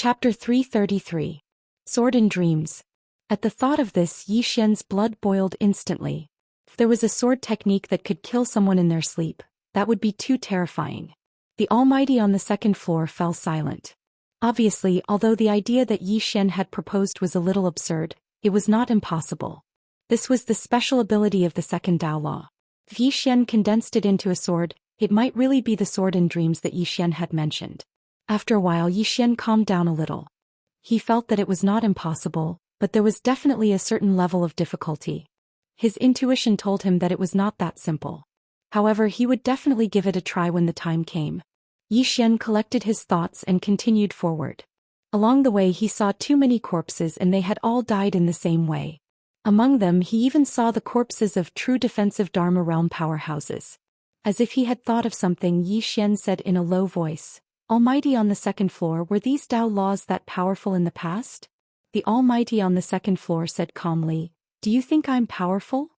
Chapter 333. Sword and Dreams. At the thought of this, Zhou Xian's blood boiled instantly. If there was a sword technique that could kill someone in their sleep, that would be too terrifying. The Almighty on the second floor fell silent. Obviously, although the idea that Zhou Xian had proposed was a little absurd, it was not impossible. This was the special ability of the second Dao Law. If Zhou Xian condensed it into a sword, it might really be the sword in dreams that Zhou Xian had mentioned. After a while, Zhou Xian calmed down a little. He felt that it was not impossible, but there was definitely a certain level of difficulty. His intuition told him that it was not that simple. However, he would definitely give it a try when the time came. Zhou Xian collected his thoughts and continued forward. Along the way he saw too many corpses and they had all died in the same way. Among them he even saw the corpses of true defensive Dharma realm powerhouses. As if he had thought of something, Zhou Xian said in a low voice, "Almighty on the second floor, were these Dao laws that powerful in the past?" The Almighty on the second floor said calmly, "Do you think I'm powerful?"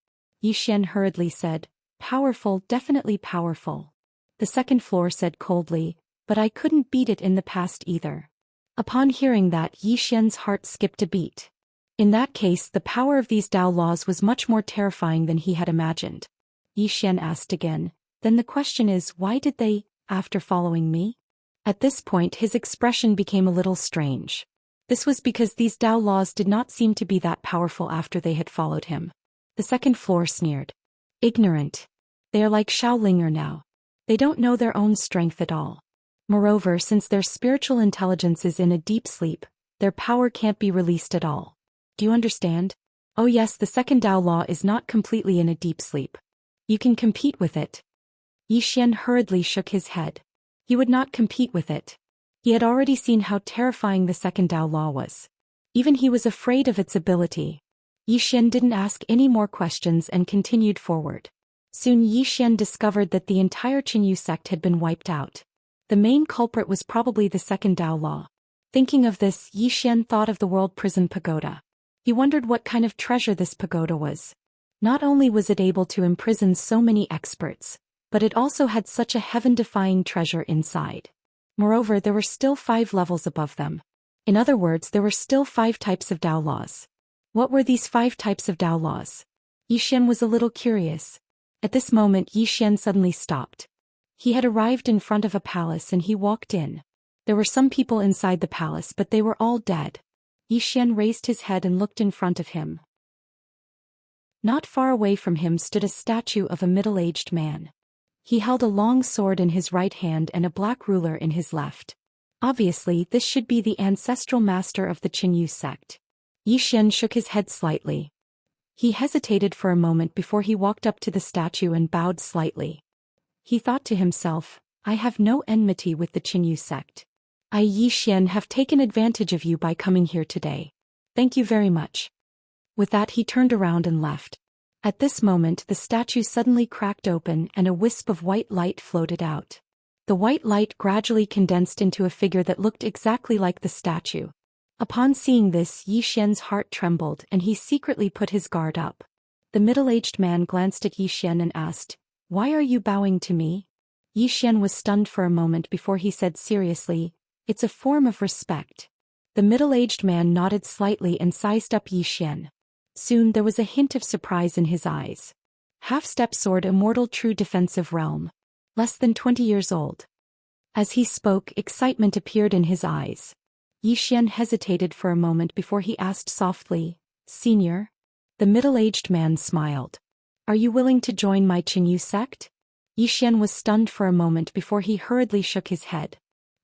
Zhou Xian hurriedly said, "Powerful, definitely powerful." The second floor said coldly, "But I couldn't beat it in the past either." Upon hearing that, Zhou Xian's heart skipped a beat. In that case, the power of these Dao laws was much more terrifying than he had imagined. Zhou Xian asked again, "Then the question is, why did they, after following me?" At this point his expression became a little strange. This was because these Dao laws did not seem to be that powerful after they had followed him. The second floor sneered. "Ignorant. They are like Shaolinger now. They don't know their own strength at all. Moreover, since their spiritual intelligence is in a deep sleep, their power can't be released at all. Do you understand? Oh yes, the second Dao law is not completely in a deep sleep. You can compete with it." Zhou Xian hurriedly shook his head. He would not compete with it. He had already seen how terrifying the second Dao law was. Even he was afraid of its ability. Zhou Xian didn't ask any more questions and continued forward. Soon Zhou Xian discovered that the entire Qinyu sect had been wiped out. The main culprit was probably the second Dao law. Thinking of this, Zhou Xian thought of the world prison pagoda. He wondered what kind of treasure this pagoda was. Not only was it able to imprison so many experts, but it also had such a heaven-defying treasure inside. Moreover, there were still 5 levels above them. In other words, there were still 5 types of Dao laws. What were these 5 types of Dao laws? Zhou Xian was a little curious. At this moment, Zhou Xian suddenly stopped. He had arrived in front of a palace and he walked in. There were some people inside the palace, but they were all dead. Zhou Xian raised his head and looked in front of him. Not far away from him stood a statue of a middle-aged man. He held a long sword in his right hand and a black ruler in his left. Obviously, this should be the ancestral master of the Qinyu sect. Zhou Xian shook his head slightly. He hesitated for a moment before he walked up to the statue and bowed slightly. He thought to himself, "I have no enmity with the Qinyu sect. I, Zhou Xian, have taken advantage of you by coming here today. Thank you very much." With that he turned around and left. At this moment the statue suddenly cracked open and a wisp of white light floated out. The white light gradually condensed into a figure that looked exactly like the statue. Upon seeing this, Zhou Xian's heart trembled and he secretly put his guard up. The middle-aged man glanced at Zhou Xian and asked, "Why are you bowing to me?" Zhou Xian was stunned for a moment before he said seriously, "It's a form of respect." The middle-aged man nodded slightly and sized up Zhou Xian. Soon there was a hint of surprise in his eyes. Half-step sword, Immortal, true defensive realm. Less than 20 years old. As he spoke, excitement appeared in his eyes. Zhou Xian hesitated for a moment before he asked softly, "Senior?" The middle-aged man smiled. "Are you willing to join my Qinyu sect?" Zhou Xian was stunned for a moment before he hurriedly shook his head.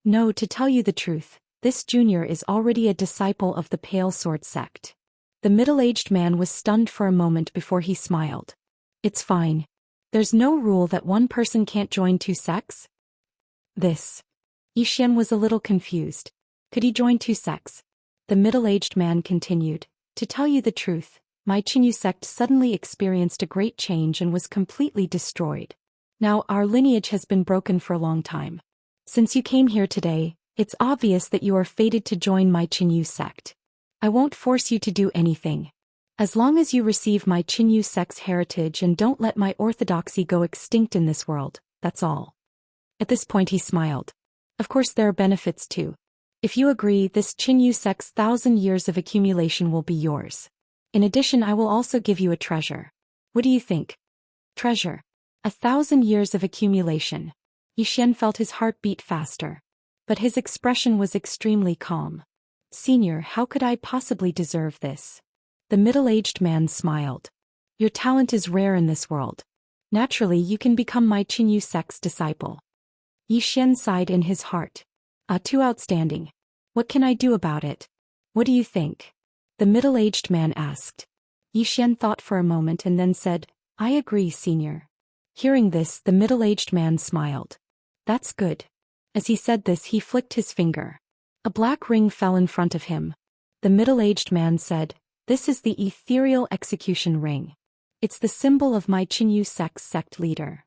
"No, to tell you the truth, this junior is already a disciple of the Pale Sword sect." The middle-aged man was stunned for a moment before he smiled. "It's fine. There's no rule that one person can't join 2 sects?" Zhou Xian was a little confused. Could he join 2 sects? The middle-aged man continued, "To tell you the truth, my Qinyu sect suddenly experienced a great change and was completely destroyed. Now our lineage has been broken for a long time. Since you came here today, it's obvious that you are fated to join my Qinyu sect. I won't force you to do anything. As long as you receive my Qinyu sect's heritage and don't let my orthodoxy go extinct in this world, that's all." At this point he smiled. Of course there are benefits too. If you agree, this Qinyu sect's 1,000 years of accumulation will be yours. In addition, I will also give you a treasure. What do you think? Treasure. 1,000 years of accumulation. Xian felt his heart beat faster. But his expression was extremely calm. Senior, how could I possibly deserve this? The middle-aged man smiled. Your talent is rare in this world. Naturally, you can become my Qinyu sect's disciple. Xian sighed in his heart. Too outstanding. What can I do about it? What do you think? The middle-aged man asked. Xian thought for a moment and then said, I agree, senior. Hearing this, the middle-aged man smiled. That's good. As he said this, he flicked his finger. A black ring fell in front of him. The middle-aged man said, This is the ethereal execution ring. It's the symbol of my Qinyu sect's sect leader.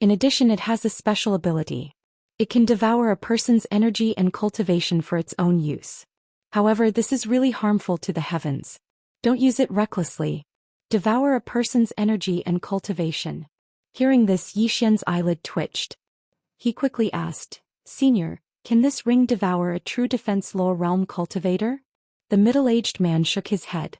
In addition, it has a special ability. It can devour a person's energy and cultivation for its own use. However, this is really harmful to the heavens. Don't use it recklessly. Devour a person's energy and cultivation. Hearing this, Xian's eyelid twitched. He quickly asked, Senior, can this ring devour a true defense low realm cultivator? The middle-aged man shook his head.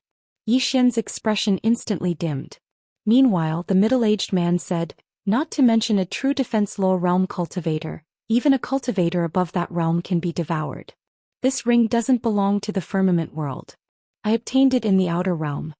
Xian's expression instantly dimmed. Meanwhile, the middle-aged man said, Not to mention a true defense low realm cultivator, even a cultivator above that realm can be devoured. This ring doesn't belong to the firmament world. I obtained it in the outer realm.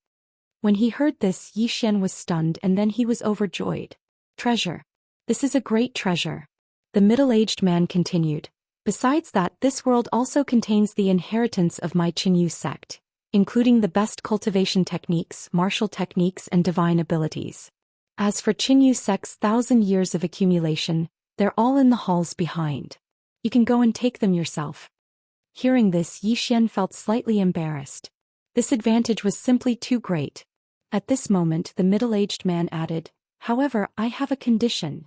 When he heard this, Xian was stunned and then he was overjoyed. Treasure. This is a great treasure. The middle-aged man continued. Besides that, this world also contains the inheritance of my Qinyu sect, including the best cultivation techniques, martial techniques, and divine abilities. As for Qinyu sect's 1,000 years of accumulation, they're all in the halls behind. You can go and take them yourself. Hearing this, Xian felt slightly embarrassed. This advantage was simply too great. At this moment, the middle-aged man added, However, I have a condition.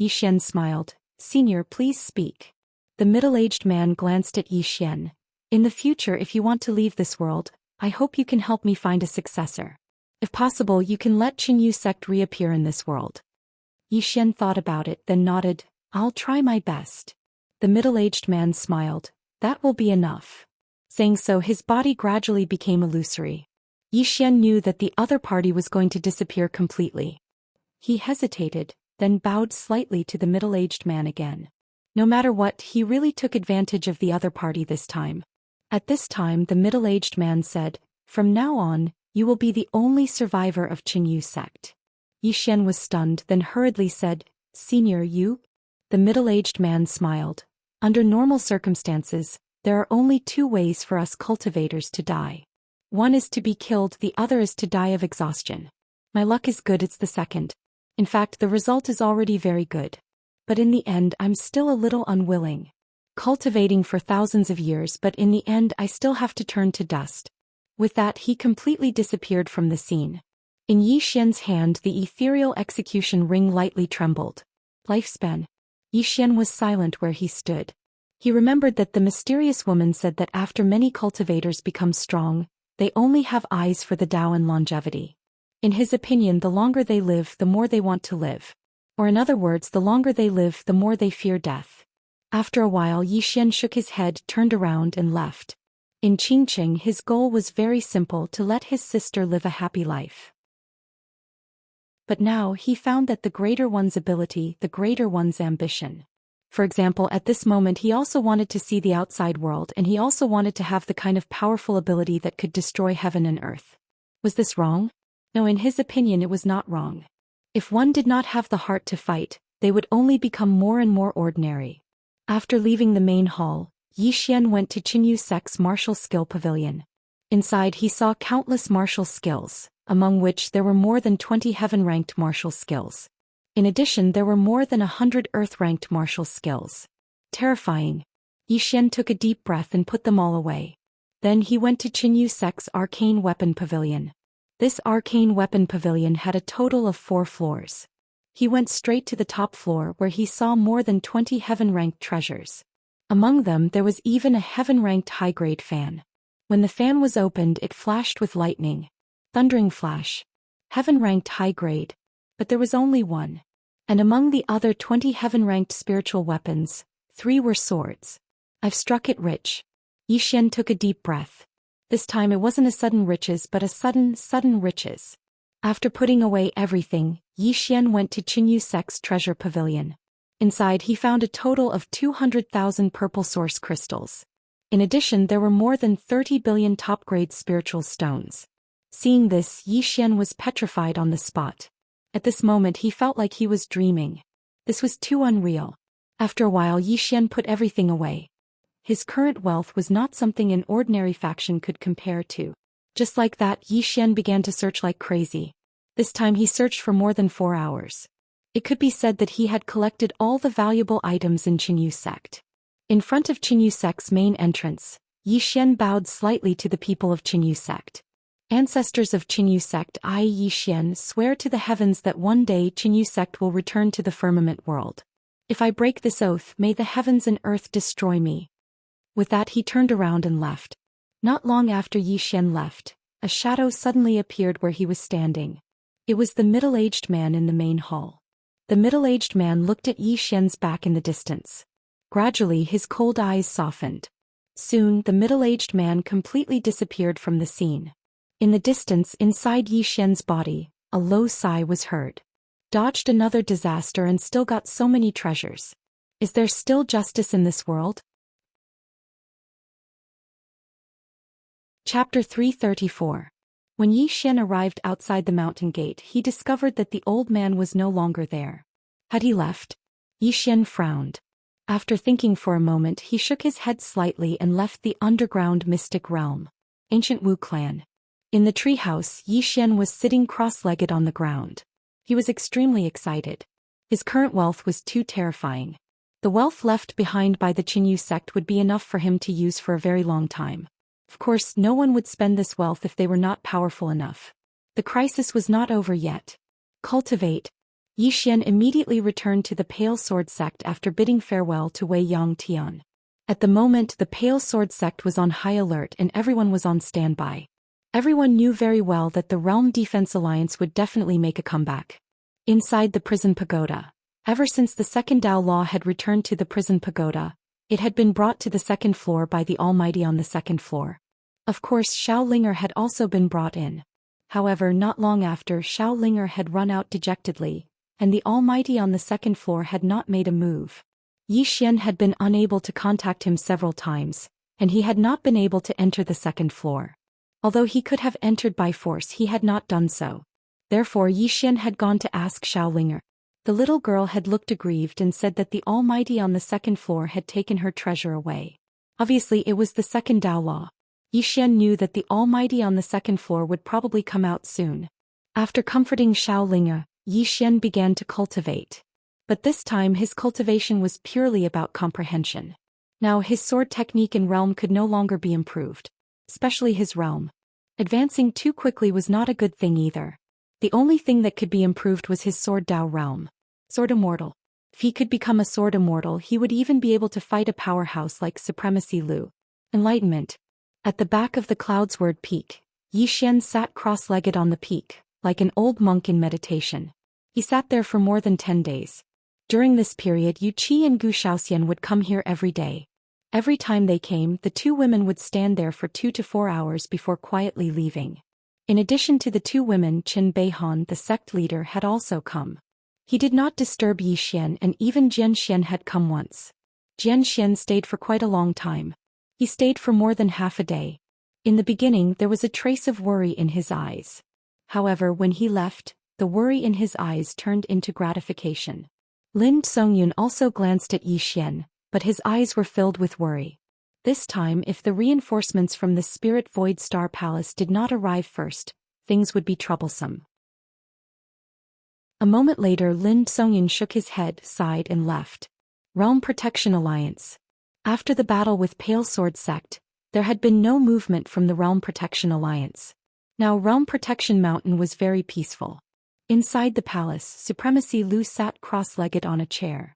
Xian smiled. Senior, please speak. The middle-aged man glanced at Xian. In the future, if you want to leave this world, I hope you can help me find a successor. If possible, you can let Qinyu sect reappear in this world. Xian thought about it, then nodded. I'll try my best. The middle-aged man smiled. That will be enough. Saying so, his body gradually became illusory. Xian knew that the other party was going to disappear completely. He hesitated, then bowed slightly to the middle-aged man again. No matter what, he really took advantage of the other party this time. At this time, the middle-aged man said, From now on, you will be the only survivor of Qinyu sect. Xian was stunned, then hurriedly said, Senior, you? The middle-aged man smiled. Under normal circumstances, there are only two ways for us cultivators to die. One is to be killed, the other is to die of exhaustion. My luck is good, it's the second. In fact, the result is already very good. But in the end, I'm still a little unwilling. Cultivating for thousands of years, but in the end I still have to turn to dust. With that, he completely disappeared from the scene. In Xian's hand, the ethereal execution ring lightly trembled. Lifespan. Xian was silent where he stood. He remembered that the mysterious woman said that after many cultivators become strong, they only have eyes for the Tao and longevity. In his opinion, the longer they live, the more they want to live. Or in other words, the longer they live, the more they fear death. After a while, Xian shook his head, turned around and left. In Qingqing, his goal was very simple: to let his sister live a happy life. But now he found that the greater one's ability, the greater one's ambition. For example, at this moment he also wanted to see the outside world, and he also wanted to have the kind of powerful ability that could destroy heaven and earth. Was this wrong? No, in his opinion it was not wrong. If one did not have the heart to fight, they would only become more and more ordinary. After leaving the main hall, Xian went to Qinyu sect's martial skill pavilion. Inside he saw countless martial skills, among which there were more than 20 heaven-ranked martial skills. In addition, there were more than 100 earth-ranked martial skills. Terrifying. Xian took a deep breath and put them all away. Then he went to Qinyu sect's arcane weapon pavilion. This arcane weapon pavilion had a total of 4 floors. He went straight to the top floor where he saw more than 20 heaven-ranked treasures. Among them there was even a heaven-ranked high-grade fan. When the fan was opened, it flashed with lightning. Thundering flash. Heaven-ranked high-grade. But there was only one. And among the other 20 heaven-ranked spiritual weapons, 3 were swords. I've struck it rich. Yi Xian took a deep breath. This time it wasn't a sudden riches but a sudden riches. After putting away everything, Yi Xian went to Qinyu Sect's treasure pavilion. Inside he found a total of 200,000 purple source crystals. In addition there were more than 30 billion top-grade spiritual stones. Seeing this, Yi Xian was petrified on the spot. At this moment he felt like he was dreaming. This was too unreal. After a while Yi Xian put everything away. His current wealth was not something an ordinary faction could compare to. Just like that, Yi Xian began to search like crazy. This time he searched for more than 4 hours. It could be said that he had collected all the valuable items in Qinyu Sect. In front of Qinyu Sect's main entrance, Yi Xian bowed slightly to the people of Qinyu Sect. Ancestors of Qinyu Sect, I, Yi Xian, swear to the heavens that one day Qinyu Sect will return to the firmament world. If I break this oath, may the heavens and earth destroy me. With that he turned around and left. Not long after Yi Xian left, a shadow suddenly appeared where he was standing. It was the middle-aged man in the main hall. The middle-aged man looked at Yi Xian's back in the distance. Gradually his cold eyes softened. Soon the middle-aged man completely disappeared from the scene. In the distance inside Yi Xian's body, a low sigh was heard. Dodged another disaster and still got so many treasures. Is there still justice in this world? Chapter 334. When Yi Xian arrived outside the mountain gate, he discovered that the old man was no longer there. Had he left? Yi Xian frowned. After thinking for a moment, he shook his head slightly and left the underground mystic realm. Ancient Wu clan. In the treehouse, Yi Xian was sitting cross-legged on the ground. He was extremely excited. His current wealth was too terrifying. The wealth left behind by the Qinyu sect would be enough for him to use for a very long time. Of course, no one would spend this wealth if they were not powerful enough. The crisis was not over yet. Cultivate. Yi Xian immediately returned to the Pale Sword sect after bidding farewell to Wei Yang Tian. At the moment, the Pale Sword sect was on high alert and everyone was on standby. Everyone knew very well that the Realm Defense Alliance would definitely make a comeback. Inside the prison pagoda. Ever since the second Dao Law had returned to the prison pagoda, it had been brought to the second floor by the Almighty on the second floor. Of course, Xiao Linger had also been brought in. However, not long after, Xiao Linger had run out dejectedly, and the Almighty on the second floor had not made a move. Yi Xian had been unable to contact him several times, and he had not been able to enter the second floor. Although he could have entered by force, he had not done so. Therefore Yi Xian had gone to ask Xiao Linger. The little girl had looked aggrieved and said that the Almighty on the second floor had taken her treasure away. Obviously it was the second Dao Law. Yi Xian knew that the Almighty on the second floor would probably come out soon. After comforting Xiao Linger, Yi Xian began to cultivate. But this time his cultivation was purely about comprehension. Now his sword technique and realm could no longer be improved. Especially his realm. Advancing too quickly was not a good thing either. The only thing that could be improved was his sword Dao realm. Sword Immortal. If he could become a sword immortal, he would even be able to fight a powerhouse like Supremacy Lu. Enlightenment. At the back of the Cloudsword Peak, Yi Xian sat cross-legged on the peak, like an old monk in meditation. He sat there for more than 10 days. During this period, Yu Qi and Gu Xiaoxian would come here every day. Every time they came, the two women would stand there for 2 to 4 hours before quietly leaving. In addition to the two women, Qin Beihan, the sect leader, had also come. He did not disturb Yi Xian, and even Jian Xian had come once. Jian Xian stayed for quite a long time. He stayed for more than half a day. In the beginning there was a trace of worry in his eyes. However, when he left, the worry in his eyes turned into gratification. Lin Songyun also glanced at Yi Xian, but his eyes were filled with worry. This time, if the reinforcements from the Spirit Void Star Palace did not arrive first, things would be troublesome. A moment later, Lin Songyun shook his head, sighed and left. Realm Protection Alliance. After the battle with Pale Sword Sect, there had been no movement from the Realm Protection Alliance. Now Realm Protection Mountain was very peaceful. Inside the palace, Supremacy Lu sat cross-legged on a chair.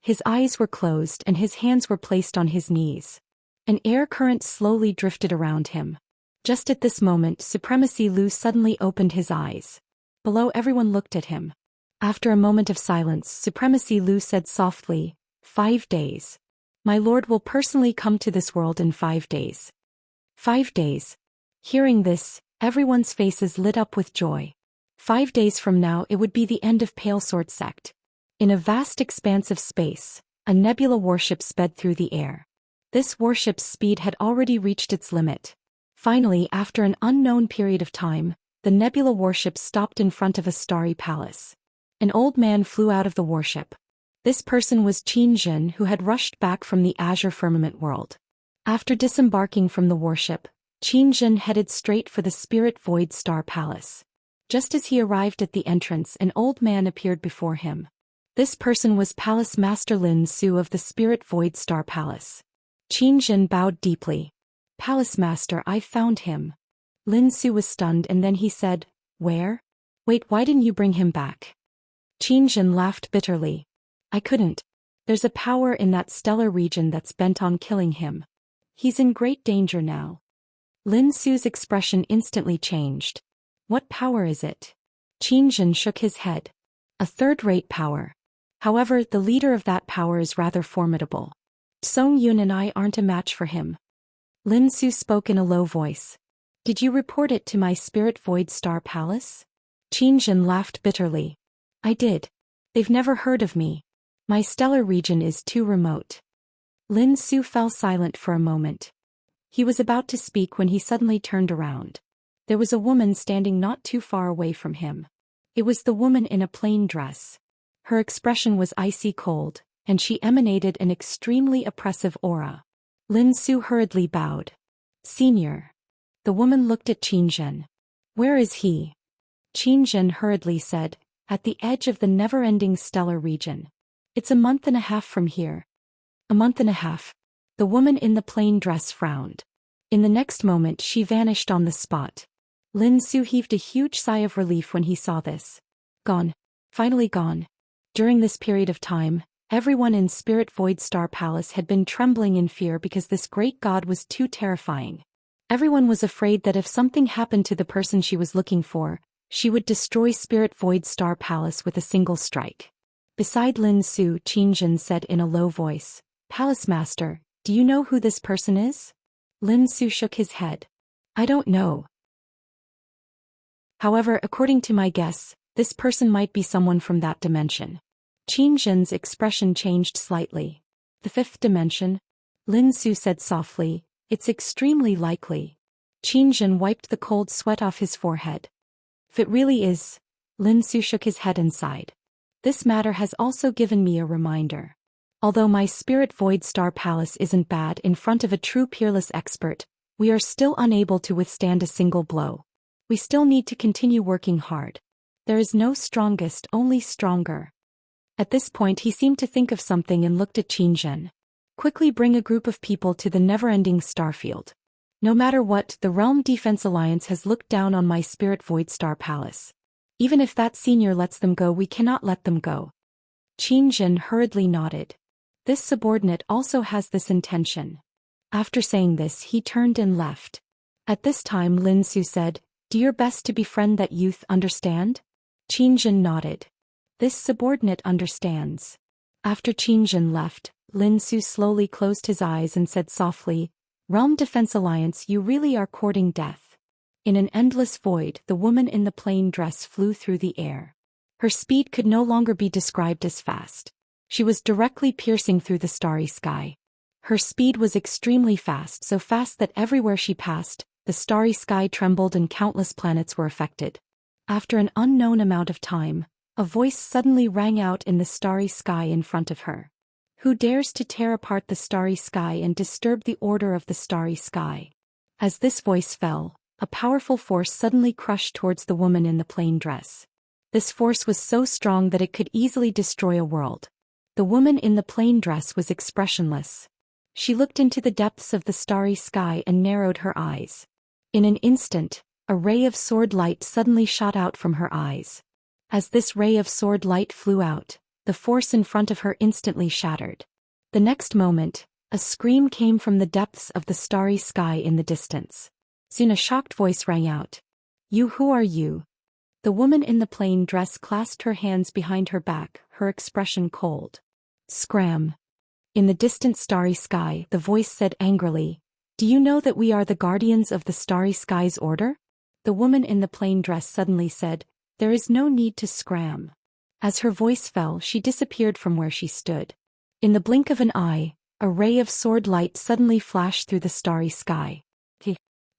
His eyes were closed and his hands were placed on his knees. An air current slowly drifted around him. Just at this moment, Supremacy Lu suddenly opened his eyes. Below, everyone looked at him. After a moment of silence, Supremacy Lu said softly, 5 days. My lord will personally come to this world in 5 days. 5 days. Hearing this, everyone's faces lit up with joy. 5 days from now it would be the end of Pale Sword Sect. In a vast expanse of space, a nebula warship sped through the air. This warship's speed had already reached its limit. Finally, after an unknown period of time, the nebula warship stopped in front of a starry palace. An old man flew out of the warship. This person was Xianxia, who had rushed back from the Azure Firmament world. After disembarking from the warship, Xianxia headed straight for the Spirit Void Star Palace. Just as he arrived at the entrance, an old man appeared before him. This person was Palace Master Lin Su of the Spirit Void Star Palace. Xianxia bowed deeply. Palace Master, I found him. Lin Su was stunned and then he said, Where? Wait, why didn't you bring him back? Xianxia laughed bitterly. I couldn't. There's a power in that stellar region that's bent on killing him. He's in great danger now. Lin Su's expression instantly changed. What power is it? Xianxia shook his head. A third-rate power. However, the leader of that power is rather formidable. Song Yun and I aren't a match for him. Lin Su spoke in a low voice. Did you report it to my Spirit Void Star Palace? Xianxia laughed bitterly. I did. They've never heard of me. My stellar region is too remote. Lin Su fell silent for a moment. He was about to speak when he suddenly turned around. There was a woman standing not too far away from him. It was the woman in a plain dress. Her expression was icy cold, and she emanated an extremely oppressive aura. Lin Su hurriedly bowed. Senior. The woman looked at Xianxia. Where is he? Xianxia hurriedly said, at the edge of the never-ending stellar region. It's a month and a half from here. A month and a half. The woman in the plain dress frowned. In the next moment she vanished on the spot. Lin Su heaved a huge sigh of relief when he saw this. Gone. Finally gone. During this period of time, everyone in Spirit Void Star Palace had been trembling in fear because this great god was too terrifying. Everyone was afraid that if something happened to the person she was looking for, she would destroy Spirit Void Star Palace with a single strike. Beside Lin Su, Xianxia said in a low voice, Palace Master, do you know who this person is? Lin Su shook his head. I don't know. However, according to my guess, this person might be someone from that dimension. Xianxia's expression changed slightly. The fifth dimension? Lin Su said softly, it's extremely likely. Xianxia wiped the cold sweat off his forehead. If it really is, Lin Su shook his head and sighed. This matter has also given me a reminder. Although my Spirit Void Star Palace isn't bad in front of a true peerless expert, we are still unable to withstand a single blow. We still need to continue working hard. There is no strongest, only stronger. At this point he seemed to think of something and looked at Xianxia. Quickly bring a group of people to the never-ending starfield. No matter what, the Realm Defense Alliance has looked down on my Spirit Void Star Palace. Even if that senior lets them go, we cannot let them go. Xianxia hurriedly nodded. This subordinate also has this intention. After saying this he turned and left. At this time Lin Su said, do your best to befriend that youth, understand? Xianxia nodded. This subordinate understands. After Xianxia left, Lin Su slowly closed his eyes and said softly, Realm Defense Alliance, you really are courting death. In an endless void, the woman in the plain dress flew through the air. Her speed could no longer be described as fast. She was directly piercing through the starry sky. Her speed was extremely fast, so fast that everywhere she passed, the starry sky trembled and countless planets were affected. After an unknown amount of time, a voice suddenly rang out in the starry sky in front of her. Who dares to tear apart the starry sky and disturb the order of the starry sky? As this voice fell, a powerful force suddenly crushed towards the woman in the plain dress. This force was so strong that it could easily destroy a world. The woman in the plain dress was expressionless. She looked into the depths of the starry sky and narrowed her eyes. In an instant, a ray of sword light suddenly shot out from her eyes. As this ray of sword light flew out, the force in front of her instantly shattered. The next moment, a scream came from the depths of the starry sky in the distance. Soon a shocked voice rang out. Who are you? The woman in the plain dress clasped her hands behind her back, her expression cold. Scram. In the distant starry sky, the voice said angrily, "Do you know that we are the guardians of the starry sky's order?" The woman in the plain dress suddenly said, "There is no need to scram." As her voice fell, she disappeared from where she stood. In the blink of an eye, a ray of sword light suddenly flashed through the starry sky.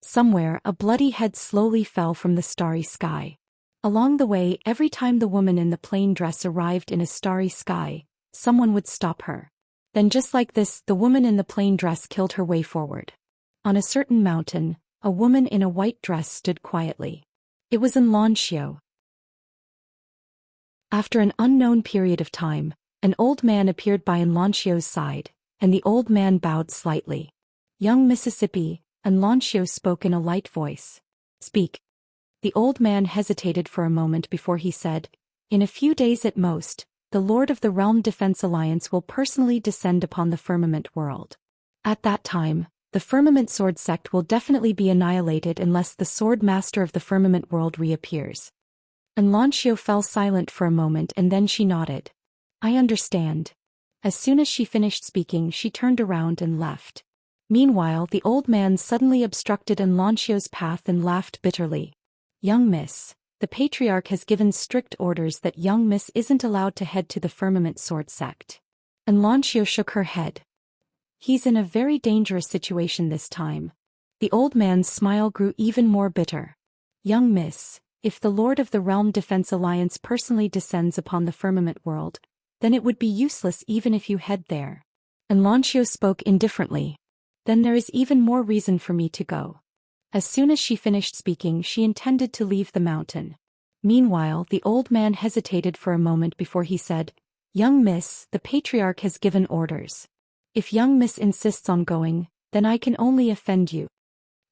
Somewhere, a bloody head slowly fell from the starry sky. Along the way, every time the woman in the plain dress arrived in a starry sky, someone would stop her. Then just like this, the woman in the plain dress killed her way forward. On a certain mountain, a woman in a white dress stood quietly. It was Xianxia. After an unknown period of time, an old man appeared by Xianxia's side, and the old man bowed slightly. "Young Mississippi," Xianxia spoke in a light voice. "Speak." The old man hesitated for a moment before he said, "In a few days at most, the Lord of the Realm Defense Alliance will personally descend upon the firmament world. At that time, the firmament sword sect will definitely be annihilated unless the sword master of the firmament world reappears." Xianxia fell silent for a moment and then she nodded. "I understand." As soon as she finished speaking, she turned around and left. Meanwhile, the old man suddenly obstructed Xianxia's path and laughed bitterly. "Young miss, the patriarch has given strict orders that young miss isn't allowed to head to the firmament sword sect." Xianxia shook her head. "He's in a very dangerous situation this time." The old man's smile grew even more bitter. "Young miss, if the Lord of the Realm Defense Alliance personally descends upon the firmament world, then it would be useless even if you head there." Xianxia spoke indifferently. "Then there is even more reason for me to go." As soon as she finished speaking, she intended to leave the mountain. Meanwhile, the old man hesitated for a moment before he said, "Young miss, the patriarch has given orders. If young miss insists on going, then I can only offend you."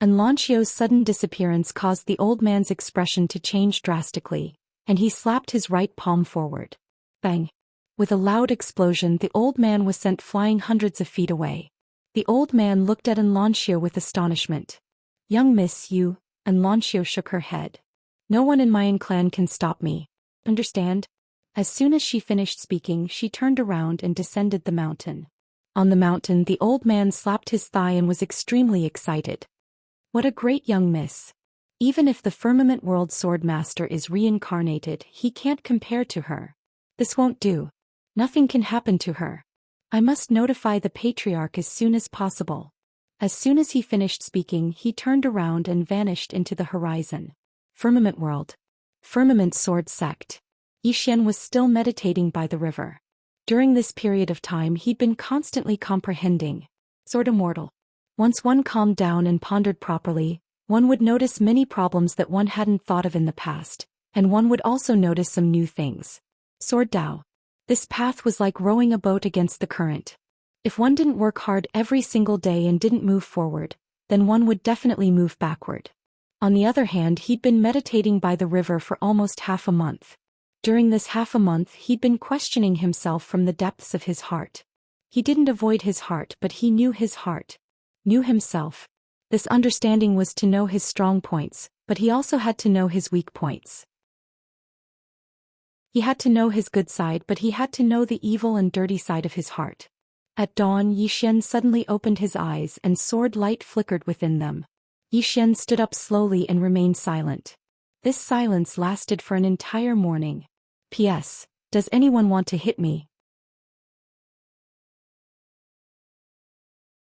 Xianxia's sudden disappearance caused the old man's expression to change drastically, and he slapped his right palm forward. Bang! With a loud explosion, the old man was sent flying hundreds of feet away. The old man looked at Xianxia with astonishment. "Young miss, you," Xianxia shook her head. "No one in my clan can stop me. Understand?" As soon as she finished speaking, she turned around and descended the mountain. On the mountain, the old man slapped his thigh and was extremely excited. "What a great young miss. Even if the firmament world sword master is reincarnated, he can't compare to her. This won't do. Nothing can happen to her. I must notify the patriarch as soon as possible." As soon as he finished speaking, he turned around and vanished into the horizon. Firmament world. Firmament sword sect. Zhou Xian was still meditating by the river. During this period of time, he'd been constantly comprehending. Sword Immortal. Once one calmed down and pondered properly, one would notice many problems that one hadn't thought of in the past, and one would also notice some new things. Sword Dao. This path was like rowing a boat against the current. If one didn't work hard every single day and didn't move forward, then one would definitely move backward. On the other hand, he'd been meditating by the river for almost half a month. During this half a month, he'd been questioning himself from the depths of his heart. He didn't avoid his heart, but he knew his heart. Knew himself. This understanding was to know his strong points, but he also had to know his weak points. He had to know his good side, but he had to know the evil and dirty side of his heart. At dawn, Zhou Xian suddenly opened his eyes and sword light flickered within them. Zhou Xian stood up slowly and remained silent. This silence lasted for an entire morning. P.S. Does anyone want to hit me?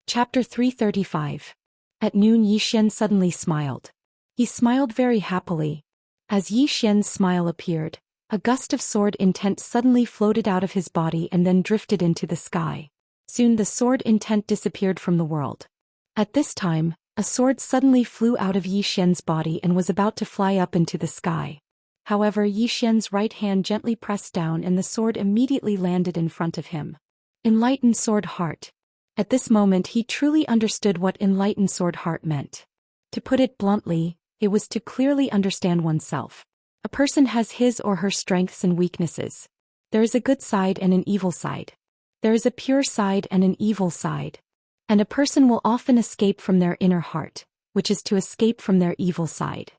Chapter 335. At noon, Zhou Xian suddenly smiled. He smiled very happily. As Zhou Xian's smile appeared, a gust of sword intent suddenly floated out of his body and then drifted into the sky. Soon the sword intent disappeared from the world. At this time, a sword suddenly flew out of Zhou Xian's body and was about to fly up into the sky. However, Zhou Xian's right hand gently pressed down and the sword immediately landed in front of him. Enlightened Sword Heart. At this moment he truly understood what enlightened sword heart meant. To put it bluntly, it was to clearly understand oneself. A person has his or her strengths and weaknesses. There is a good side and an evil side. There is a pure side and an evil side. And a person will often escape from their inner heart, which is to escape from their evil side.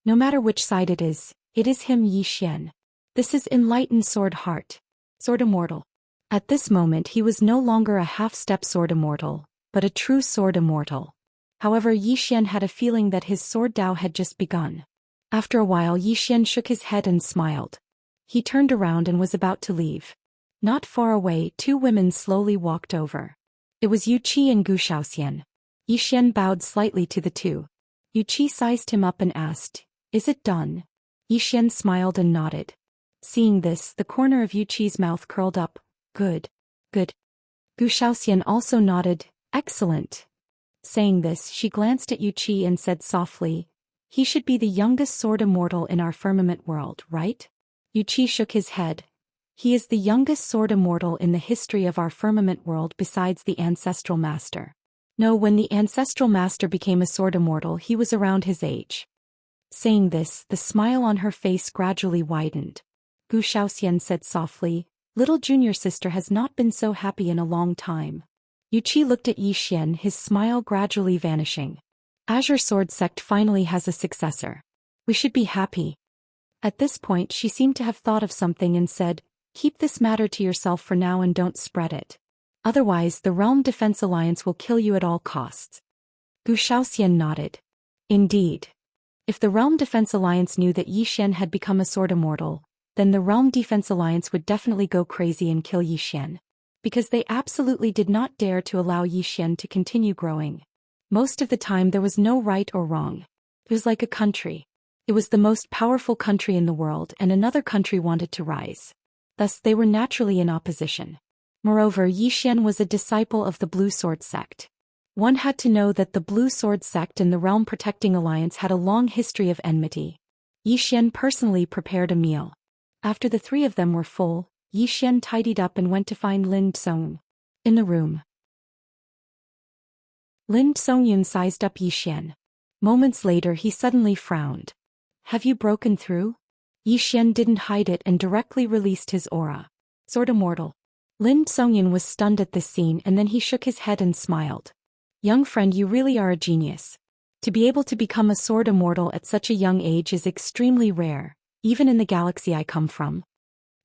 No matter which side it is him Zhou Xian. This is enlightened sword heart. Sword Immortal. At this moment he was no longer a half-step sword immortal, but a true sword immortal. However, Yi Xian had a feeling that his sword Dao had just begun. After a while Yi Xian shook his head and smiled. He turned around and was about to leave. Not far away, two women slowly walked over. It was Yu Qi and Gu Xiaoxian. Yi Xian bowed slightly to the two. Yu Qi sized him up and asked, "Is it done?" Yi Xian smiled and nodded. Seeing this, the corner of Yu Qi's mouth curled up. Good. Good. Gu Xiaoxian also nodded. Excellent. Saying this, she glanced at Yu Qi and said softly, "He should be the youngest sword immortal in our firmament world, right?" Yu Qi shook his head. "He is the youngest sword immortal in the history of our firmament world besides the ancestral master. No, when the ancestral master became a sword immortal he was around his age." Saying this, the smile on her face gradually widened. Gu Xiaoxian said softly, "Little junior sister has not been so happy in a long time." Yu Qi looked at Yi Xian, his smile gradually vanishing. "Azure Sword Sect finally has a successor. We should be happy." At this point she seemed to have thought of something and said, "Keep this matter to yourself for now and don't spread it. Otherwise the Realm Defense Alliance will kill you at all costs." Gu Xiaoxian nodded. Indeed. If the Realm Defense Alliance knew that Yi Xian had become a sword immortal, then the Realm Defense Alliance would definitely go crazy and kill Yi Xian. Because they absolutely did not dare to allow Yi Xian to continue growing. Most of the time there was no right or wrong. It was like a country. It was the most powerful country in the world and another country wanted to rise. Thus they were naturally in opposition. Moreover, Yi Xian was a disciple of the Blue Sword Sect. One had to know that the Blue Sword Sect and the Realm Protecting Alliance had a long history of enmity. Yi Xian personally prepared a meal. After the three of them were full, Yi Xian tidied up and went to find Lin Tsongyun. In the room. Lin Tsongyun sized up Yi Xian. Moments later he suddenly frowned. "Have you broken through?" Yi Xian didn't hide it and directly released his aura. "Sword immortal." Lin Tsongyun was stunned at this scene and then he shook his head and smiled. "Young friend, you really are a genius. To be able to become a sword immortal at such a young age is extremely rare, even in the galaxy I come from."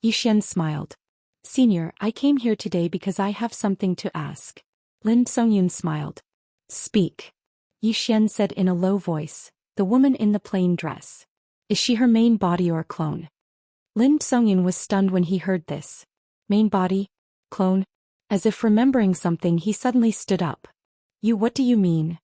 Yi Xian smiled. "Senior, I came here today because I have something to ask." Lin Tsongyun smiled. "Speak." Yi Xian said in a low voice, "The woman in the plain dress. Is she her main body or a clone?" Lin Tsongyun was stunned when he heard this. Main body? Clone? As if remembering something he suddenly stood up. What do you mean?"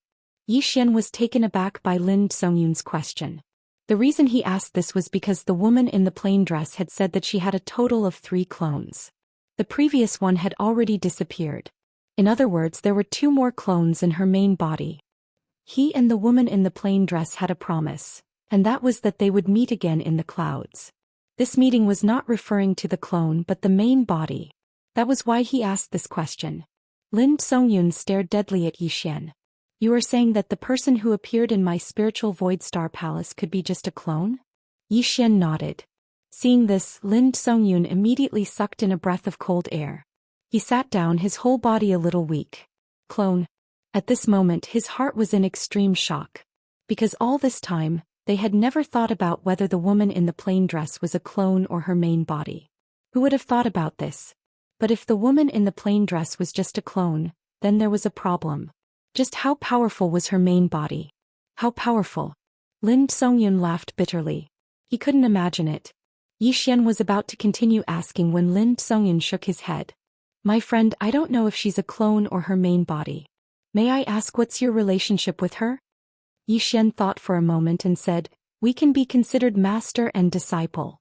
Yi Xian was taken aback by Lin Tsongyun's question. The reason he asked this was because the woman in the plain dress had said that she had a total of 3 clones. The previous one had already disappeared. In other words, there were 2 more clones in her main body. He and the woman in the plain dress had a promise, and that was that they would meet again in the clouds. This meeting was not referring to the clone but the main body. That was why he asked this question. Lin Tsongyun stared deadly at Yi Xian. "You are saying that the person who appeared in my spiritual Void Star Palace could be just a clone?" Yi Xian nodded. Seeing this, Lin Tsongyun immediately sucked in a breath of cold air. He sat down, his whole body a little weak. Clone. At this moment his heart was in extreme shock. Because all this time, they had never thought about whether the woman in the plain dress was a clone or her main body. Who would have thought about this? But if the woman in the plain dress was just a clone, then there was a problem. Just how powerful was her main body? How powerful? Lin Tsongyun laughed bitterly. He couldn't imagine it. Yi Xian was about to continue asking when Lin Tsongyun shook his head. "My friend, I don't know if she's a clone or her main body. May I ask what's your relationship with her?" Yi Xian thought for a moment and said, "We can be considered master and disciple."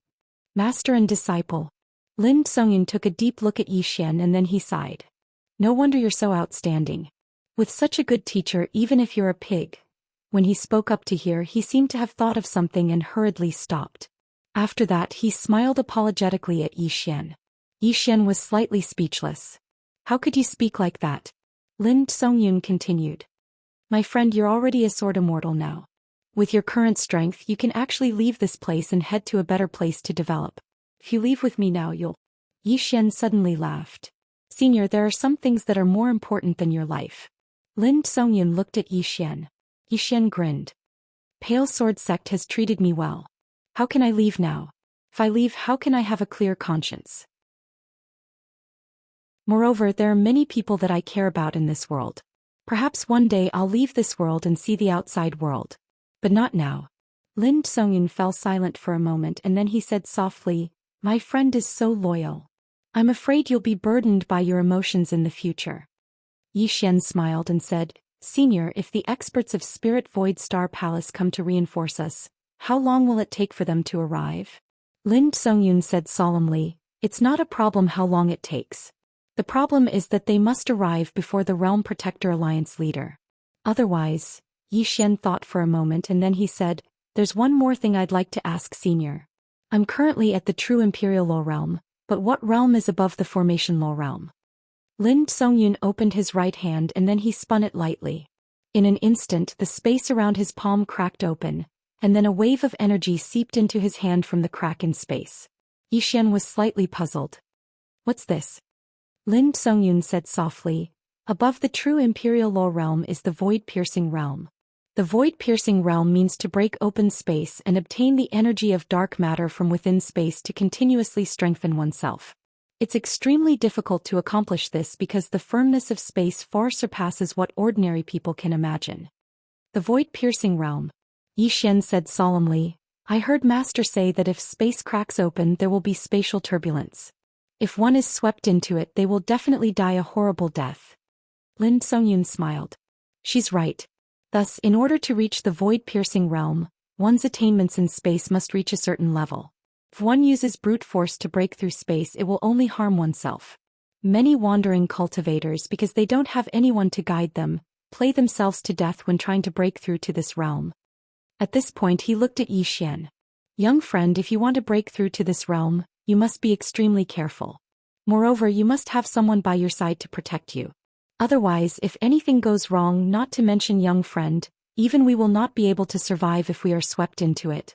Master and disciple. Lin Tsongyun took a deep look at Yi Xian and then he sighed. "No wonder you're so outstanding. With such a good teacher, even if you're a pig." When he spoke up to here, he seemed to have thought of something and hurriedly stopped. After that he smiled apologetically at Yi Xian. Yi Xian was slightly speechless. "How could you speak like that?" Lin Tsongyun continued. "My friend, you're already a sword immortal now. With your current strength you can actually leave this place and head to a better place to develop. If you leave with me now you'll..." Yi Xian suddenly laughed. "Senior, there are some things that are more important than your life." Lin Tsongyun looked at Yi Xian. Yi Xian grinned. "Pale Sword Sect has treated me well. How can I leave now? If I leave, how can I have a clear conscience?" Moreover, there are many people that I care about in this world. Perhaps one day I'll leave this world and see the outside world. But not now. Lin Songyun fell silent for a moment and then he said softly, "My friend is so loyal. I'm afraid you'll be burdened by your emotions in the future." Yi Xian smiled and said, "Senior, if the experts of Spirit Void Star Palace come to reinforce us, how long will it take for them to arrive?" Lin Songyun said solemnly, "It's not a problem how long it takes. The problem is that they must arrive before the Realm Protector Alliance leader. Otherwise," Yi Xian thought for a moment and then he said, "There's one more thing I'd like to ask Senior. I'm currently at the true Imperial Law Realm, but what realm is above the Formation Law Realm?" Lin Songyun opened his right hand and then he spun it lightly. In an instant the space around his palm cracked open, and then a wave of energy seeped into his hand from the crack in space. Yi Xian was slightly puzzled. "What's this?" Lin Songyun said softly, "Above the true Imperial Law Realm is the Void-Piercing Realm. The Void-Piercing Realm means to break open space and obtain the energy of dark matter from within space to continuously strengthen oneself. It's extremely difficult to accomplish this because the firmness of space far surpasses what ordinary people can imagine." "The Void-Piercing Realm," Yi Xian said solemnly, "I heard Master say that if space cracks open there will be spatial turbulence. If one is swept into it they will definitely die a horrible death." Lin Songyun smiled. "She's right. Thus, in order to reach the Void-Piercing Realm, one's attainments in space must reach a certain level. If one uses brute force to break through space it will only harm oneself. Many wandering cultivators, because they don't have anyone to guide them, play themselves to death when trying to break through to this realm." At this point he looked at Yi Xian. "Young friend, if you want to break through to this realm, you must be extremely careful. Moreover, you must have someone by your side to protect you. Otherwise, if anything goes wrong, not to mention young friend, even we will not be able to survive if we are swept into it."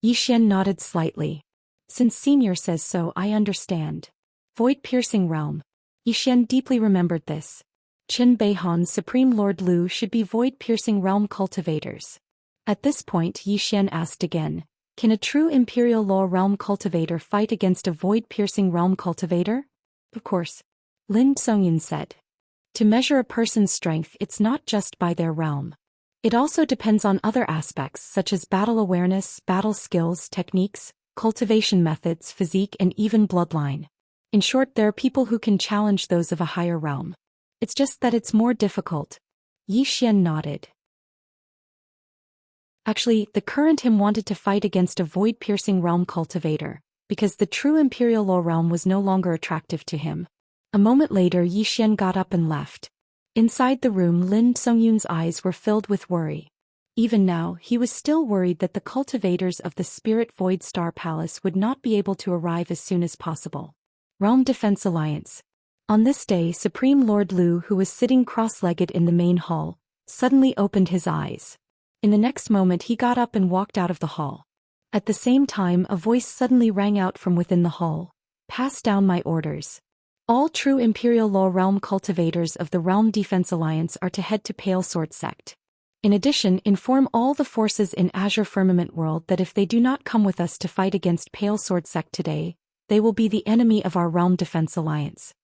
Yi Xian nodded slightly. "Since Senior says so, I understand. Void-Piercing Realm." Yi Xian deeply remembered this. Chen Beihan's Supreme Lord Lu should be Void-Piercing Realm cultivators. At this point Yi Xian asked again, "Can a true Imperial Law Realm cultivator fight against a Void-Piercing Realm cultivator?" "Of course," Lin Songyun said. "To measure a person's strength it's not just by their realm. It also depends on other aspects such as battle awareness, battle skills, techniques, cultivation methods, physique and even bloodline. In short, there are people who can challenge those of a higher realm. It's just that it's more difficult." Yi Xian nodded. Actually, the current him wanted to fight against a Void-Piercing Realm cultivator, because the true Imperial Law Realm was no longer attractive to him. A moment later Yi Xian got up and left. Inside the room Lin Songyun's eyes were filled with worry. Even now, he was still worried that the cultivators of the Spirit Void Star Palace would not be able to arrive as soon as possible. Realm Defense Alliance. On this day Supreme Lord Lu, who was sitting cross-legged in the main hall, suddenly opened his eyes. In the next moment he got up and walked out of the hall. At the same time a voice suddenly rang out from within the hall. "Pass down my orders. All true Imperial Law Realm cultivators of the Realm Defense Alliance are to head to Pale Sword Sect. In addition, inform all the forces in Azure Firmament World that if they do not come with us to fight against Pale Sword Sect today, they will be the enemy of our Realm Defense Alliance."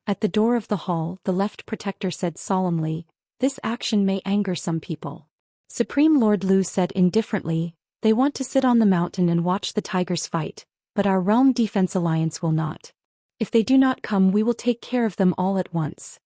At the door of the hall the Left Protector said solemnly, "This action may anger some people." Supreme Lord Lu said indifferently, "They want to sit on the mountain and watch the tigers fight, but our Realm Defense Alliance will not. If they do not come we will take care of them all at once."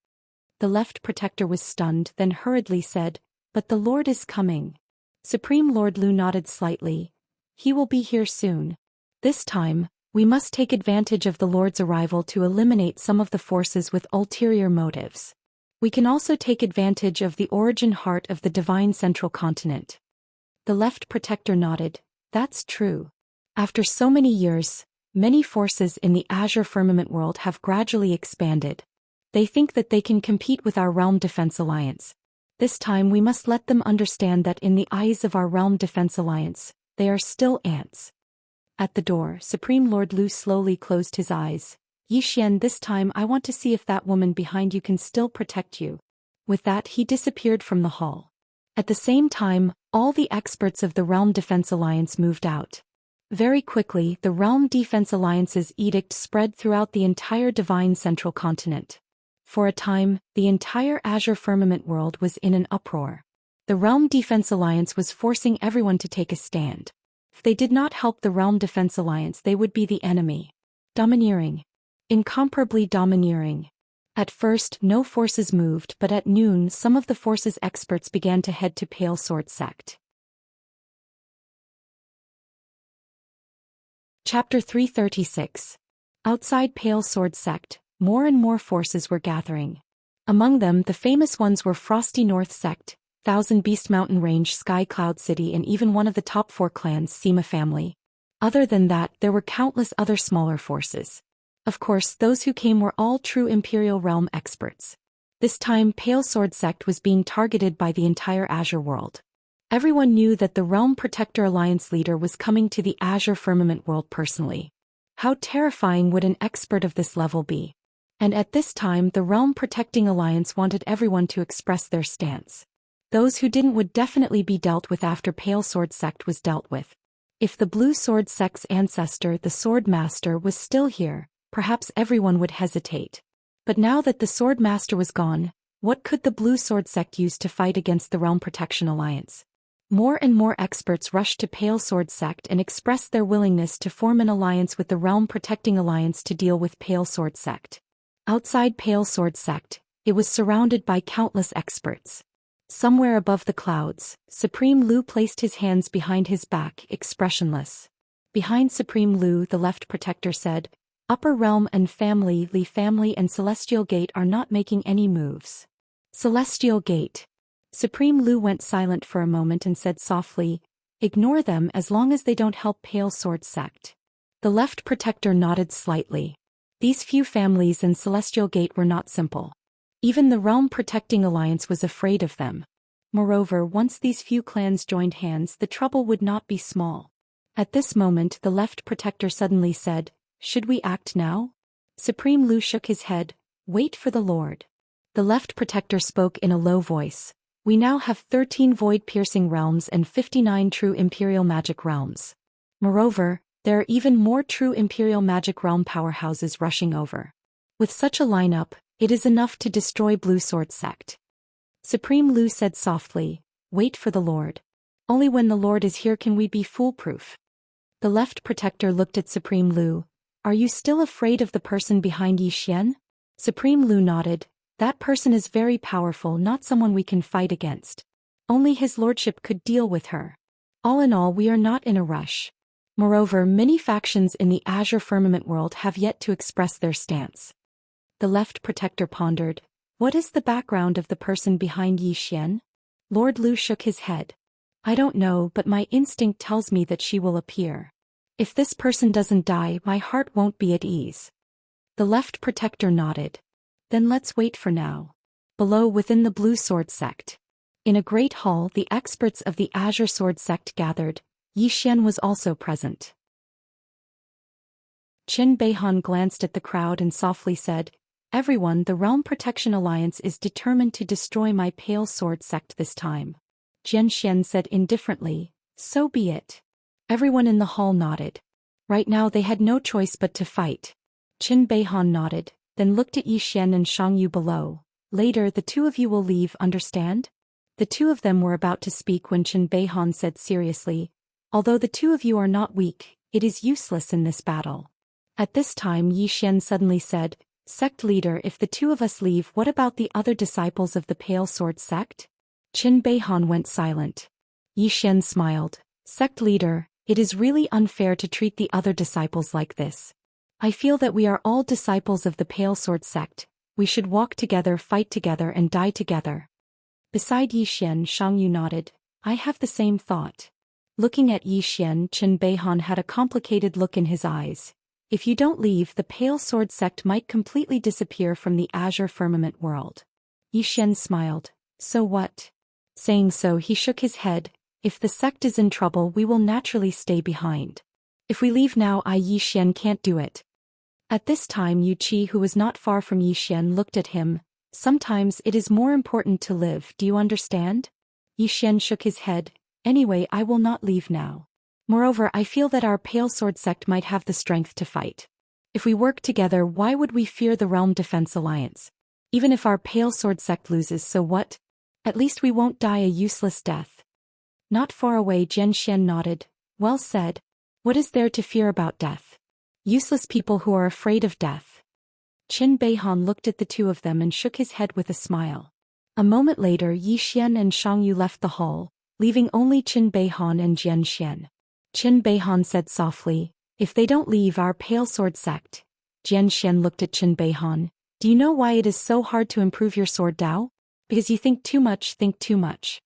The Left Protector was stunned, then hurriedly said, "But the Lord is coming." Supreme Lord Lu nodded slightly. "He will be here soon. This time, we must take advantage of the Lord's arrival to eliminate some of the forces with ulterior motives. We can also take advantage of the origin heart of the Divine Central Continent." The Left Protector nodded. "That's true. After so many years, many forces in the Azure Firmament World have gradually expanded. They think that they can compete with our Realm Defense Alliance. This time we must let them understand that in the eyes of our Realm Defense Alliance, they are still ants." At the door, Supreme Lord Lu slowly closed his eyes. "Yi Xian, this time I want to see if that woman behind you can still protect you." With that he disappeared from the hall. At the same time, all the experts of the Realm Defense Alliance moved out. Very quickly, the Realm Defense Alliance's edict spread throughout the entire Divine Central Continent. For a time, the entire Azure Firmament world was in an uproar. The Realm Defense Alliance was forcing everyone to take a stand. If they did not help the Realm Defense Alliance, they would be the enemy. Domineering. Incomparably domineering. At first, no forces moved, but at noon some of the forces experts began to head to Pale Sword Sect. Chapter 336. Outside Pale Sword Sect, more and more forces were gathering. Among them, the famous ones were Frosty North Sect, Thousand Beast Mountain Range, Sky Cloud City, and even one of the top 4 clans, Sima family. Other than that, there were countless other smaller forces. Of course, those who came were all true Imperial Realm experts. This time, Pale Sword Sect was being targeted by the entire Azure world. Everyone knew that the Realm Protector Alliance leader was coming to the Azure Firmament world personally. How terrifying would an expert of this level be? And at this time, the Realm Protecting Alliance wanted everyone to express their stance. Those who didn't would definitely be dealt with after Pale Sword Sect was dealt with. If the Blue Sword Sect's ancestor, the Sword Master, was still here, perhaps everyone would hesitate. But now that the Sword Master was gone, what could the Blue Sword Sect use to fight against the Realm Protection Alliance? More and more experts rushed to Pale Sword Sect and expressed their willingness to form an alliance with the Realm Protecting Alliance to deal with Pale Sword Sect. Outside Pale Sword Sect, it was surrounded by countless experts. Somewhere above the clouds, Supreme Lu placed his hands behind his back, expressionless. Behind Supreme Lu, the Left Protector said, Upper Realm and Family, Li Family and Celestial Gate are not making any moves. Celestial Gate. Supreme Lu went silent for a moment and said softly, Ignore them as long as they don't help Pale Sword Sect. The Left Protector nodded slightly. These few families and Celestial Gate were not simple. Even the Realm Protecting Alliance was afraid of them. Moreover, once these few clans joined hands, the trouble would not be small. At this moment, the Left Protector suddenly said, Should we act now? Supreme Lu shook his head, Wait for the Lord. The Left Protector spoke in a low voice. We now have 13 void-piercing realms and 59 true Imperial Magic realms. Moreover, there are even more true Imperial Magic realm powerhouses rushing over. With such a lineup, it is enough to destroy Blue Sword Sect. Supreme Lu said softly, Wait for the Lord. Only when the Lord is here can we be foolproof. The Left Protector looked at Supreme Lu. Are you still afraid of the person behind Zhou Xian? Supreme Lu nodded. That person is very powerful, not someone we can fight against. Only his lordship could deal with her. All in all, we are not in a rush. Moreover, many factions in the Azure Firmament world have yet to express their stance. The Left Protector pondered. What is the background of the person behind Zhou Xian? Lord Lu shook his head. I don't know, but my instinct tells me that she will appear. If this person doesn't die, my heart won't be at ease. The Left Protector nodded. Then let's wait for now. Below, within the Blue Sword Sect. In a great hall, the experts of the Azure Sword Sect gathered. Zhou Xian was also present. Qin Beihan glanced at the crowd and softly said, Everyone, the Realm Protection Alliance is determined to destroy my Pale Sword Sect this time. Zhou Xian said indifferently, So be it. Everyone in the hall nodded. Right now they had no choice but to fight. Qin Beihan nodded, then looked at Zhou Xian and Xiangyu below. Later, the two of you will leave, understand? The two of them were about to speak when Qin Beihan said seriously, Although the two of you are not weak, it is useless in this battle. At this time Zhou Xian suddenly said, Sect leader, if the two of us leave, what about the other disciples of the Pale Sword Sect? Qin Beihan went silent. Zhou Xian smiled. Sect leader, it is really unfair to treat the other disciples like this. I feel that we are all disciples of the Pale Sword Sect. We should walk together, fight together and die together. Beside Zhou Xian, Xiangyu nodded. I have the same thought. Looking at Zhou Xian, Qin Beihan had a complicated look in his eyes. If you don't leave, the Pale Sword Sect might completely disappear from the Azure Firmament world. Zhou Xian smiled. So what? Saying so, he shook his head. If the sect is in trouble, we will naturally stay behind. If we leave now, Zhou Xian can't do it. At this time Yu Qi, who was not far from Zhou Xian, looked at him. Sometimes it is more important to live, do you understand? Zhou Xian shook his head. Anyway, I will not leave now. Moreover, I feel that our Pale Sword sect might have the strength to fight. If we work together, why would we fear the Realm Defense Alliance? Even if our Pale Sword sect loses, so what? At least we won't die a useless death. Not far away, Zhou Xian nodded. Well said. What is there to fear about death? Useless people who are afraid of death. Qin Beihan looked at the two of them and shook his head with a smile. A moment later, Yi Xian and Shang Yu left the hall, leaving only Qin Beihan and Zhou Xian. Qin Beihan said softly, if they don't leave our Pale Sword sect. Zhou Xian looked at Qin Beihan. Do you know why it is so hard to improve your sword Dao? Because you think too much.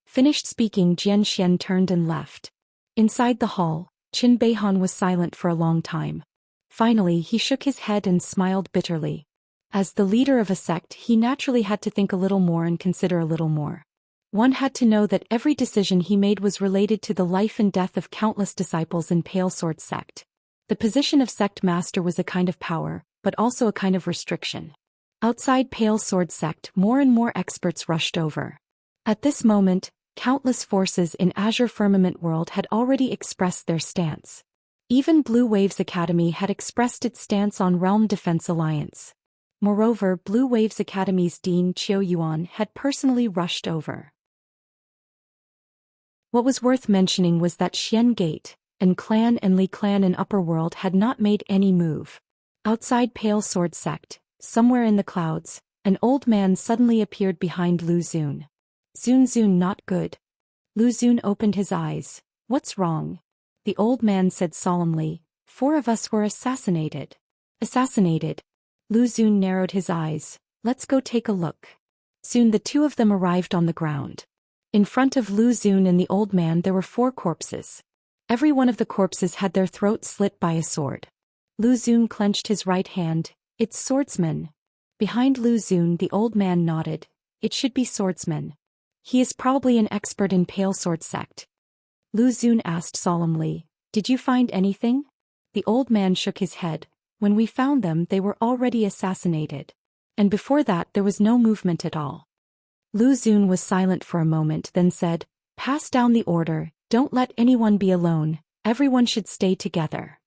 Finished speaking, Zhou Xian turned and left. Inside the hall, Qin Beihan was silent for a long time. Finally, he shook his head and smiled bitterly. As the leader of a sect, he naturally had to think a little more and consider a little more. One had to know that every decision he made was related to the life and death of countless disciples in Pale Sword sect. The position of sect master was a kind of power, but also a kind of restriction. Outside Pale Sword sect, more and more experts rushed over. At this moment, countless forces in Azure Firmament World had already expressed their stance. Even Blue Waves Academy had expressed its stance on Realm Defense Alliance. Moreover, Blue Waves Academy's Dean Qiu Yuan had personally rushed over. What was worth mentioning was that Xian Gate, and Clan and Li Clan in Upper World had not made any move. Outside Pale Sword sect, somewhere in the clouds, an old man suddenly appeared behind Lu Xun. Zun, not good. Lu Xun opened his eyes. What's wrong? The old man said solemnly, 4 of us were assassinated. Assassinated? Lu Xun narrowed his eyes. Let's go take a look. Soon the two of them arrived on the ground. In front of Lu Xun and the old man there were 4 corpses. Every one of the corpses had their throat slit by a sword. Lu Xun clenched his right hand. It's swordsman. Behind Lu Xun the old man nodded. It should be swordsman. He is probably an expert in Pale Sword sect. Lu Xun asked solemnly, did you find anything? The old man shook his head. When we found them they were already assassinated. And before that there was no movement at all. Lu Xun was silent for a moment, then said, pass down the order, don't let anyone be alone, everyone should stay together.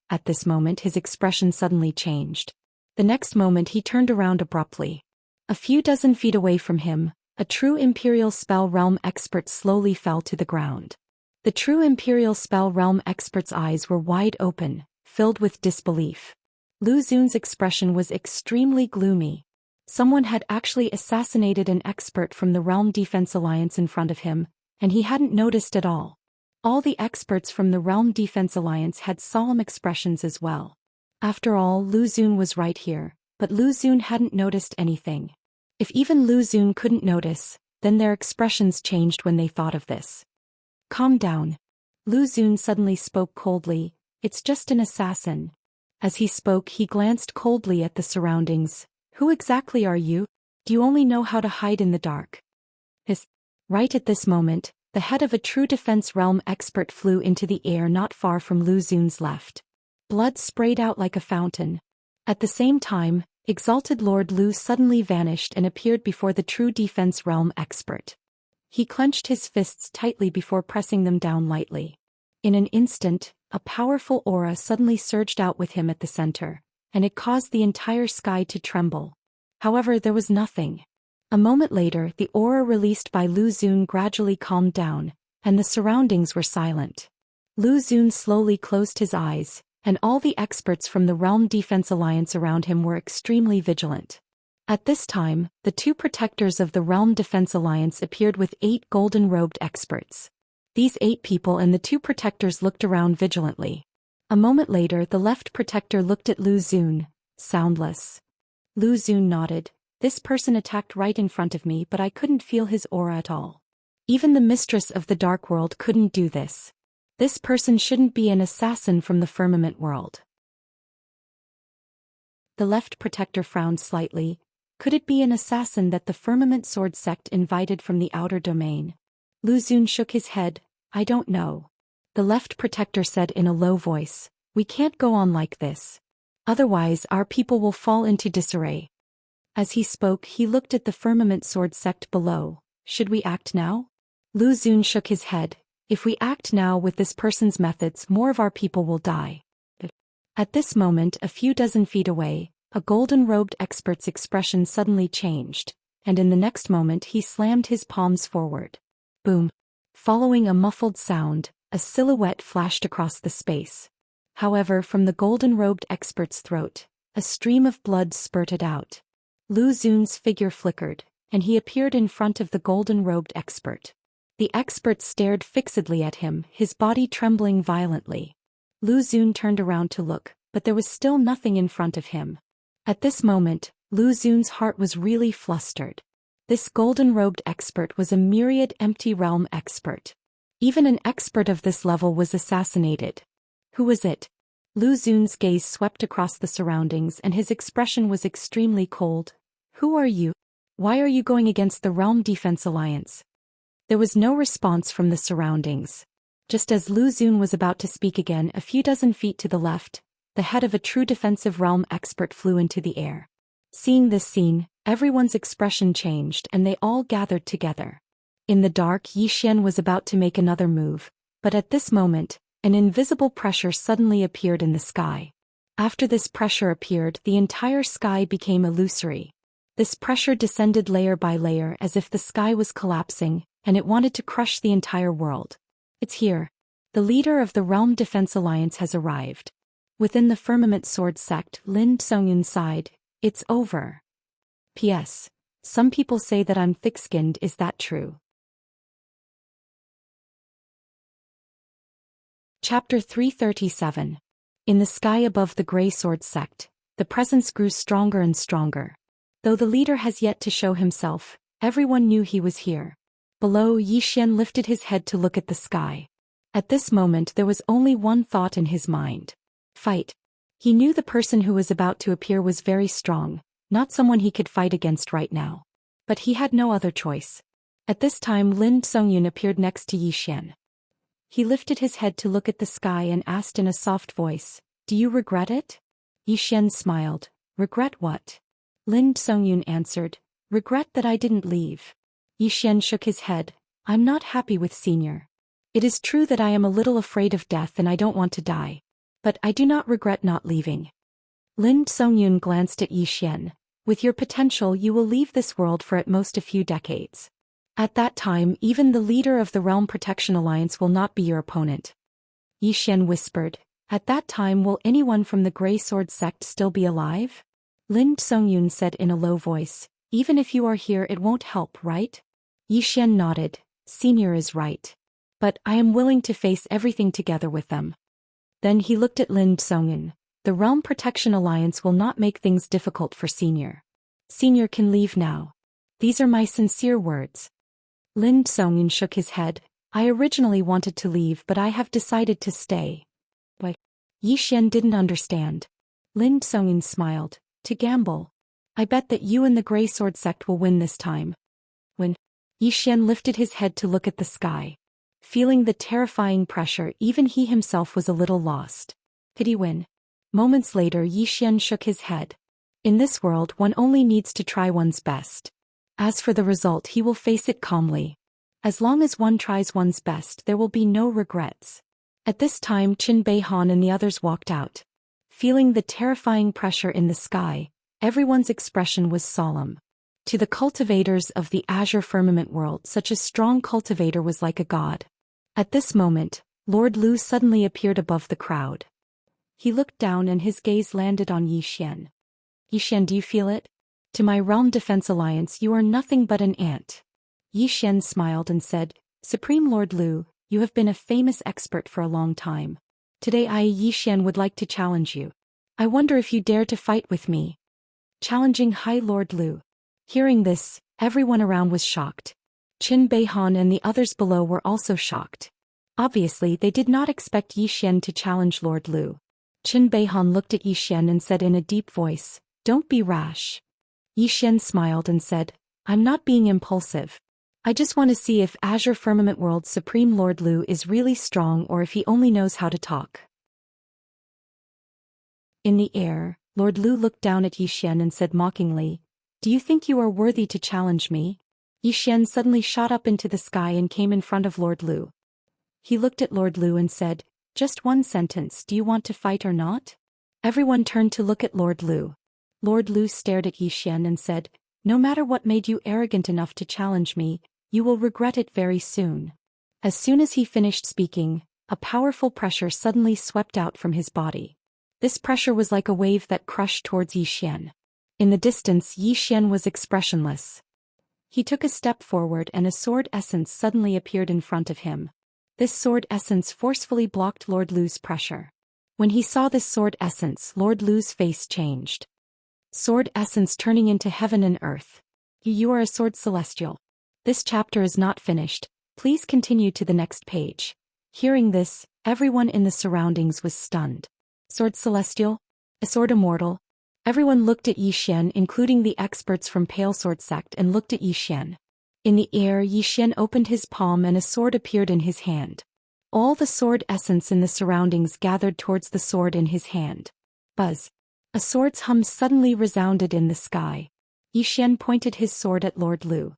At this moment his expression suddenly changed. The next moment he turned around abruptly. A few dozen feet away from him, a true Imperial Spell Realm expert slowly fell to the ground. The true Imperial Spell Realm expert's eyes were wide open, filled with disbelief. Lu Xun's expression was extremely gloomy. Someone had actually assassinated an expert from the Realm Defense Alliance in front of him, and he hadn't noticed at all. All the experts from the Realm Defense Alliance had solemn expressions as well. After all, Lu Xun was right here, but Lu Xun hadn't noticed anything. If even Lu Xun couldn't notice, then their expressions changed when they thought of this. Calm down. Lu Xun suddenly spoke coldly, it's just an assassin. As he spoke he glanced coldly at the surroundings. Who exactly are you? Do you only know how to hide in the dark? Right at this moment, the head of a true defense realm expert flew into the air not far from Lu Xun's left. Blood sprayed out like a fountain. At the same time, Exalted Lord Lu suddenly vanished and appeared before the true defense realm expert. He clenched his fists tightly before pressing them down lightly. In an instant, a powerful aura suddenly surged out with him at the center, and it caused the entire sky to tremble. However, there was nothing. A moment later, the aura released by Lu Xun gradually calmed down, and the surroundings were silent. Lu Xun slowly closed his eyes, and all the experts from the Realm Defense Alliance around him were extremely vigilant. At this time, the 2 protectors of the Realm Defense Alliance appeared with 8 golden-robed experts. These 8 people and the 2 protectors looked around vigilantly. A moment later, the left protector looked at Lu Xun, soundless. Lu Xun nodded. This person attacked right in front of me, but I couldn't feel his aura at all. Even the mistress of the Dark World couldn't do this. This person shouldn't be an assassin from the Firmament World. The left protector frowned slightly. Could it be an assassin that the Firmament Sword sect invited from the outer domain? Lu Xun shook his head. I don't know. The left protector said in a low voice, we can't go on like this. Otherwise our people will fall into disarray. As he spoke he looked at the Firmament Sword sect below. Should we act now? Lu Xun shook his head. If we act now with this person's methods, more of our people will die. At this moment, a few dozen feet away, a golden-robed expert's expression suddenly changed, and in the next moment he slammed his palms forward. Boom! Following a muffled sound, a silhouette flashed across the space. However, from the golden-robed expert's throat, a stream of blood spurted out. Lu Xun's figure flickered, and he appeared in front of the golden-robed expert. The expert stared fixedly at him, his body trembling violently. Lu Xun turned around to look, but there was still nothing in front of him. At this moment, Lu Xun's heart was really flustered. This golden-robed expert was a myriad empty realm expert. Even an expert of this level was assassinated. Who was it? Lu Xun's gaze swept across the surroundings and his expression was extremely cold. Who are you? Why are you going against the Realm Defense Alliance? There was no response from the surroundings. Just as Lu Xun was about to speak again, a few dozen feet to the left, the head of a true defensive realm expert flew into the air. Seeing this scene, everyone's expression changed and they all gathered together. In the dark, Xian was about to make another move, but at this moment, an invisible pressure suddenly appeared in the sky. After this pressure appeared, the entire sky became illusory. This pressure descended layer by layer as if the sky was collapsing, and it wanted to crush the entire world. It's here. The leader of the Realm Defense Alliance has arrived. Within the Firmament Sword sect, Lin Songyun sighed, "It's over." P.S. Some people say that I'm thick-skinned, is that true? Chapter 337. In the sky above the Grey Sword sect, the presence grew stronger and stronger. Though the leader has yet to show himself, everyone knew he was here. Below, Xian lifted his head to look at the sky. At this moment there was only one thought in his mind. Fight. He knew the person who was about to appear was very strong, not someone he could fight against right now. But he had no other choice. At this time Lin Songyun appeared next to Xian. He lifted his head to look at the sky and asked in a soft voice, "Do you regret it?" Xian smiled. "Regret what?" Lin Songyun answered, "Regret that I didn't leave." Xian shook his head. "I'm not happy with Senior. It is true that I am a little afraid of death and I don't want to die. But I do not regret not leaving." Lin Songyun glanced at Xian. "With your potential you will leave this world for at most a few decades. At that time even the leader of the Realm Protection Alliance will not be your opponent." Xian whispered, "At that time will anyone from the Grey Sword sect still be alive?" Lin Songyun said in a low voice, "Even if you are here it won't help, right?" Xian nodded. "Senior is right. But I am willing to face everything together with them." Then he looked at Lin Songyun. "The Realm Protection Alliance will not make things difficult for Senior. Senior can leave now. These are my sincere words." Lin Songyun shook his head. "I originally wanted to leave but I have decided to stay." Why? Xian didn't understand. Lin Songyun smiled. "To gamble. I bet that you and the Grey Sword sect will win this time." When Xian lifted his head to look at the sky. Feeling the terrifying pressure, even he himself was a little lost. Could he win? Moments later Xian shook his head. In this world one only needs to try one's best. As for the result he will face it calmly. As long as one tries one's best there will be no regrets. At this time Qin Beihan and the others walked out. Feeling the terrifying pressure in the sky, everyone's expression was solemn. To the cultivators of the Azure Firmament world such a strong cultivator was like a god. At this moment, Lord Lu suddenly appeared above the crowd. He looked down and his gaze landed on Xian. "Xian, do you feel it? To my Realm Defense Alliance you are nothing but an ant." Xian smiled and said, "Supreme Lord Lu, you have been a famous expert for a long time. Today I, Xian, would like to challenge you. I wonder if you dare to fight with me." Challenging High Lord Lu. Hearing this, everyone around was shocked. Qin Beihan and the others below were also shocked. Obviously they did not expect Xian to challenge Lord Lu. Qin Beihan looked at Xian and said in a deep voice, "Don't be rash." Xian smiled and said, "I'm not being impulsive. I just want to see if Azure Firmament World's Supreme Lord Lu is really strong or if he only knows how to talk." In the air, Lord Lu looked down at Xian and said mockingly, "Do you think you are worthy to challenge me?" Xian suddenly shot up into the sky and came in front of Lord Lu. He looked at Lord Lu and said, "Just one sentence, do you want to fight or not?" Everyone turned to look at Lord Lu. Lord Lu stared at Yi Xian and said, "No matter what made you arrogant enough to challenge me, you will regret it very soon." As soon as he finished speaking, a powerful pressure suddenly swept out from his body. This pressure was like a wave that crushed towards Yi Xian. In the distance, Yi Xian was expressionless. He took a step forward and a sword essence suddenly appeared in front of him. This sword essence forcefully blocked Lord Lu's pressure. When he saw this sword essence, Lord Lu's face changed. Sword essence turning into heaven and earth. You are a sword celestial. This chapter is not finished. Please continue to the next page. Hearing this, everyone in the surroundings was stunned. Sword celestial? A sword immortal? Everyone looked at Yi Xian, including the experts from Pale Sword Sect, and looked at Yi Xian. In the air, Yi Xian opened his palm and a sword appeared in his hand. All the sword essence in the surroundings gathered towards the sword in his hand. Buzz. A sword's hum suddenly resounded in the sky. Yi Xian pointed his sword at Lord Lu.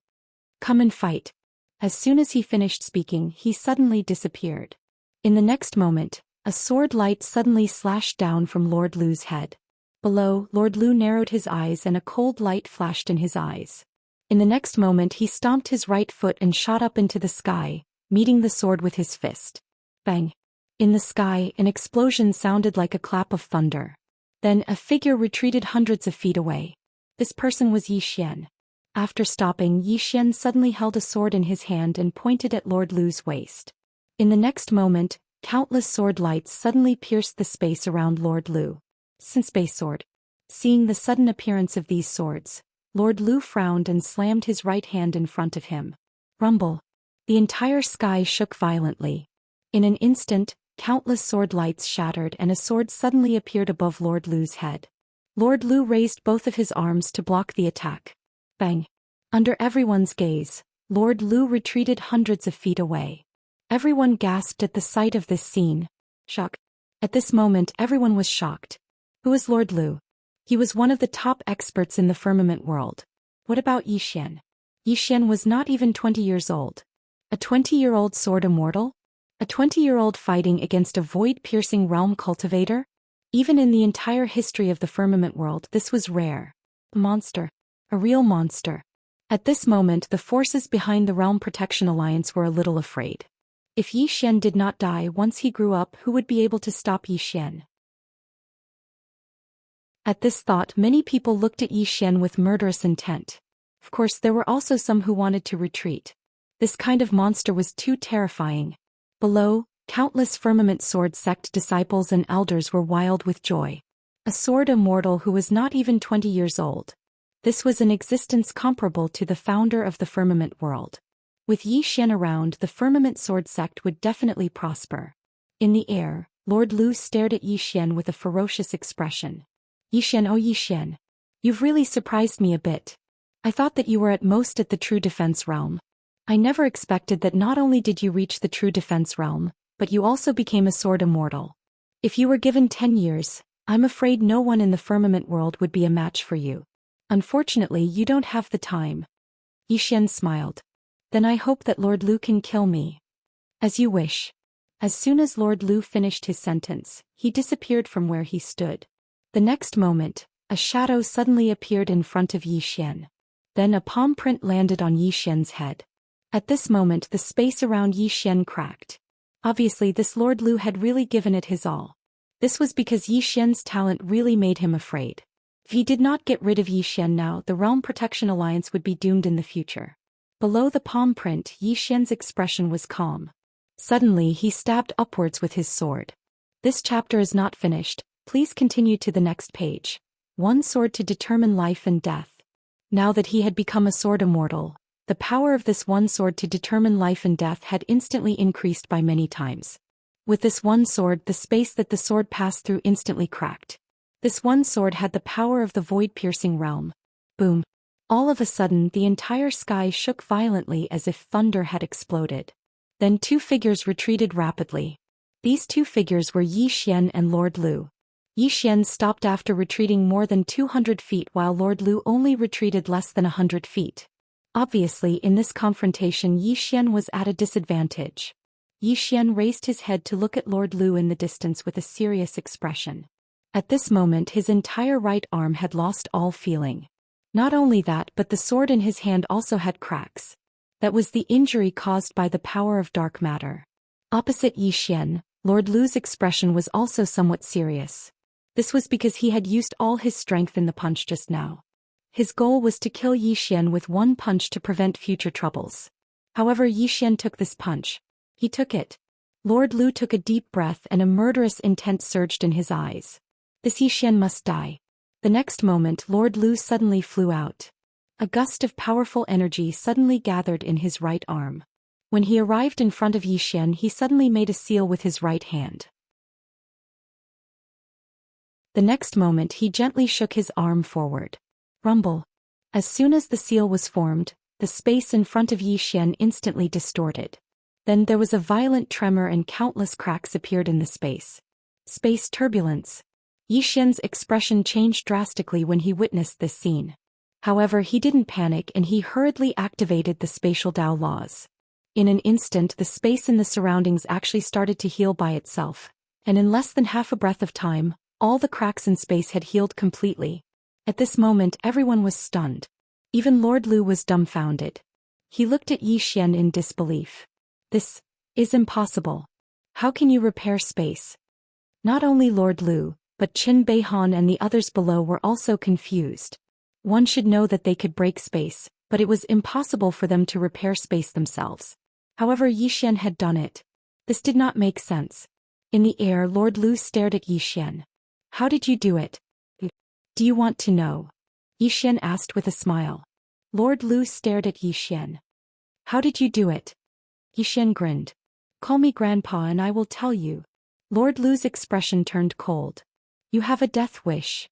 "Come and fight." As soon as he finished speaking, he suddenly disappeared. In the next moment, a sword light suddenly slashed down from Lord Lu's head. Below, Lord Lu narrowed his eyes and a cold light flashed in his eyes. In the next moment he stomped his right foot and shot up into the sky, meeting the sword with his fist. Bang! In the sky, an explosion sounded like a clap of thunder. Then a figure retreated hundreds of feet away. This person was Yi Xian. After stopping, Yi Xian suddenly held a sword in his hand and pointed at Lord Lu's waist. In the next moment, countless sword lights suddenly pierced the space around Lord Lu. Space sword. Seeing the sudden appearance of these swords, Lord Lu frowned and slammed his right hand in front of him. Rumble. The entire sky shook violently. In an instant, countless sword lights shattered and a sword suddenly appeared above Lord Lu's head. Lord Lu raised both of his arms to block the attack. Bang! Under everyone's gaze, Lord Lu retreated hundreds of feet away. Everyone gasped at the sight of this scene. Shock. At this moment, everyone was shocked. Who is Lord Lu? He was one of the top experts in the firmament world. What about Yi Xian? Yi Xian was not even 20 years old. A 20-year-old sword immortal? A 20-year-old fighting against a void-piercing realm cultivator? Even in the entire history of the firmament world, this was rare. A monster. A real monster. At this moment, the forces behind the Realm Protection Alliance were a little afraid. If Yi Xian did not die once he grew up, who would be able to stop Yi Xian? At this thought, many people looked at Yi Xian with murderous intent. Of course, there were also some who wanted to retreat. This kind of monster was too terrifying. Below, countless Firmament Sword Sect disciples and elders were wild with joy. A sword immortal who was not even 20 years old. This was an existence comparable to the founder of the Firmament world. With Yi Xian around, the Firmament Sword Sect would definitely prosper. In the air, Lord Lu stared at Yi Xian with a ferocious expression. Yi Xian, oh Yi Xian. You've really surprised me a bit. I thought that you were at most at the True Defense realm. I never expected that not only did you reach the True Defense realm, but you also became a sword immortal. If you were given 10 years, I'm afraid no one in the firmament world would be a match for you. Unfortunately, you don't have the time. Yi Xian smiled. Then I hope that Lord Lu can kill me. As you wish. As soon as Lord Lu finished his sentence, he disappeared from where he stood. The next moment, a shadow suddenly appeared in front of Yi Xian. Then a palm print landed on Yi Xian's head. At this moment, the space around Yi Xian cracked. Obviously, this Lord Lu had really given it his all. This was because Yi Xian's talent really made him afraid. If he did not get rid of Yi Xian now, the Realm Protection Alliance would be doomed in the future. Below the palm print, Yi Xian's expression was calm. Suddenly, he stabbed upwards with his sword. This chapter is not finished. Please continue to the next page. One sword to determine life and death. Now that he had become a sword immortal, the power of this one sword to determine life and death had instantly increased by many times. With this one sword, the space that the sword passed through instantly cracked. This one sword had the power of the void-piercing realm. Boom. All of a sudden, the entire sky shook violently as if thunder had exploded. Then two figures retreated rapidly. These two figures were Yi Xian and Lord Lu. Yi Xian stopped after retreating more than 200 feet while Lord Lu only retreated less than 100 feet. Obviously, in this confrontation Yi Xian was at a disadvantage. Yi Xian raised his head to look at Lord Lu in the distance with a serious expression. At this moment his entire right arm had lost all feeling. Not only that, but the sword in his hand also had cracks. That was the injury caused by the power of dark matter. Opposite Yi Xian, Lord Lu's expression was also somewhat serious. This was because he had used all his strength in the punch just now. His goal was to kill Yi Xian with one punch to prevent future troubles. However, Yi Xian took this punch. He took it. Lord Lu took a deep breath and a murderous intent surged in his eyes. This Yi Xian must die. The next moment Lord Lu suddenly flew out. A gust of powerful energy suddenly gathered in his right arm. When he arrived in front of Yi Xian, he suddenly made a seal with his right hand. The next moment he gently shook his arm forward. Rumble. As soon as the seal was formed, the space in front of Yi Xian instantly distorted. Then there was a violent tremor and countless cracks appeared in the space. Space turbulence. Yi Xian's expression changed drastically when he witnessed this scene. However, he didn't panic and he hurriedly activated the spatial Dao laws. In an instant the space in the surroundings actually started to heal by itself, and in less than half a breath of time, all the cracks in space had healed completely. At this moment everyone was stunned. Even Lord Lu was dumbfounded. He looked at Yi Xian in disbelief. This is impossible. How can you repair space? Not only Lord Lu, but Qin Beihan and the others below were also confused. One should know that they could break space, but it was impossible for them to repair space themselves. However, Yi Xian had done it. This did not make sense. In the air, Lord Lu stared at Yi Xian. How did you do it? Do you want to know? Yi Xian asked with a smile. Lord Lu stared at Yi Xian. How did you do it? Yi Xian grinned. Call me Grandpa and I will tell you. Lord Lu's expression turned cold. You have a death wish.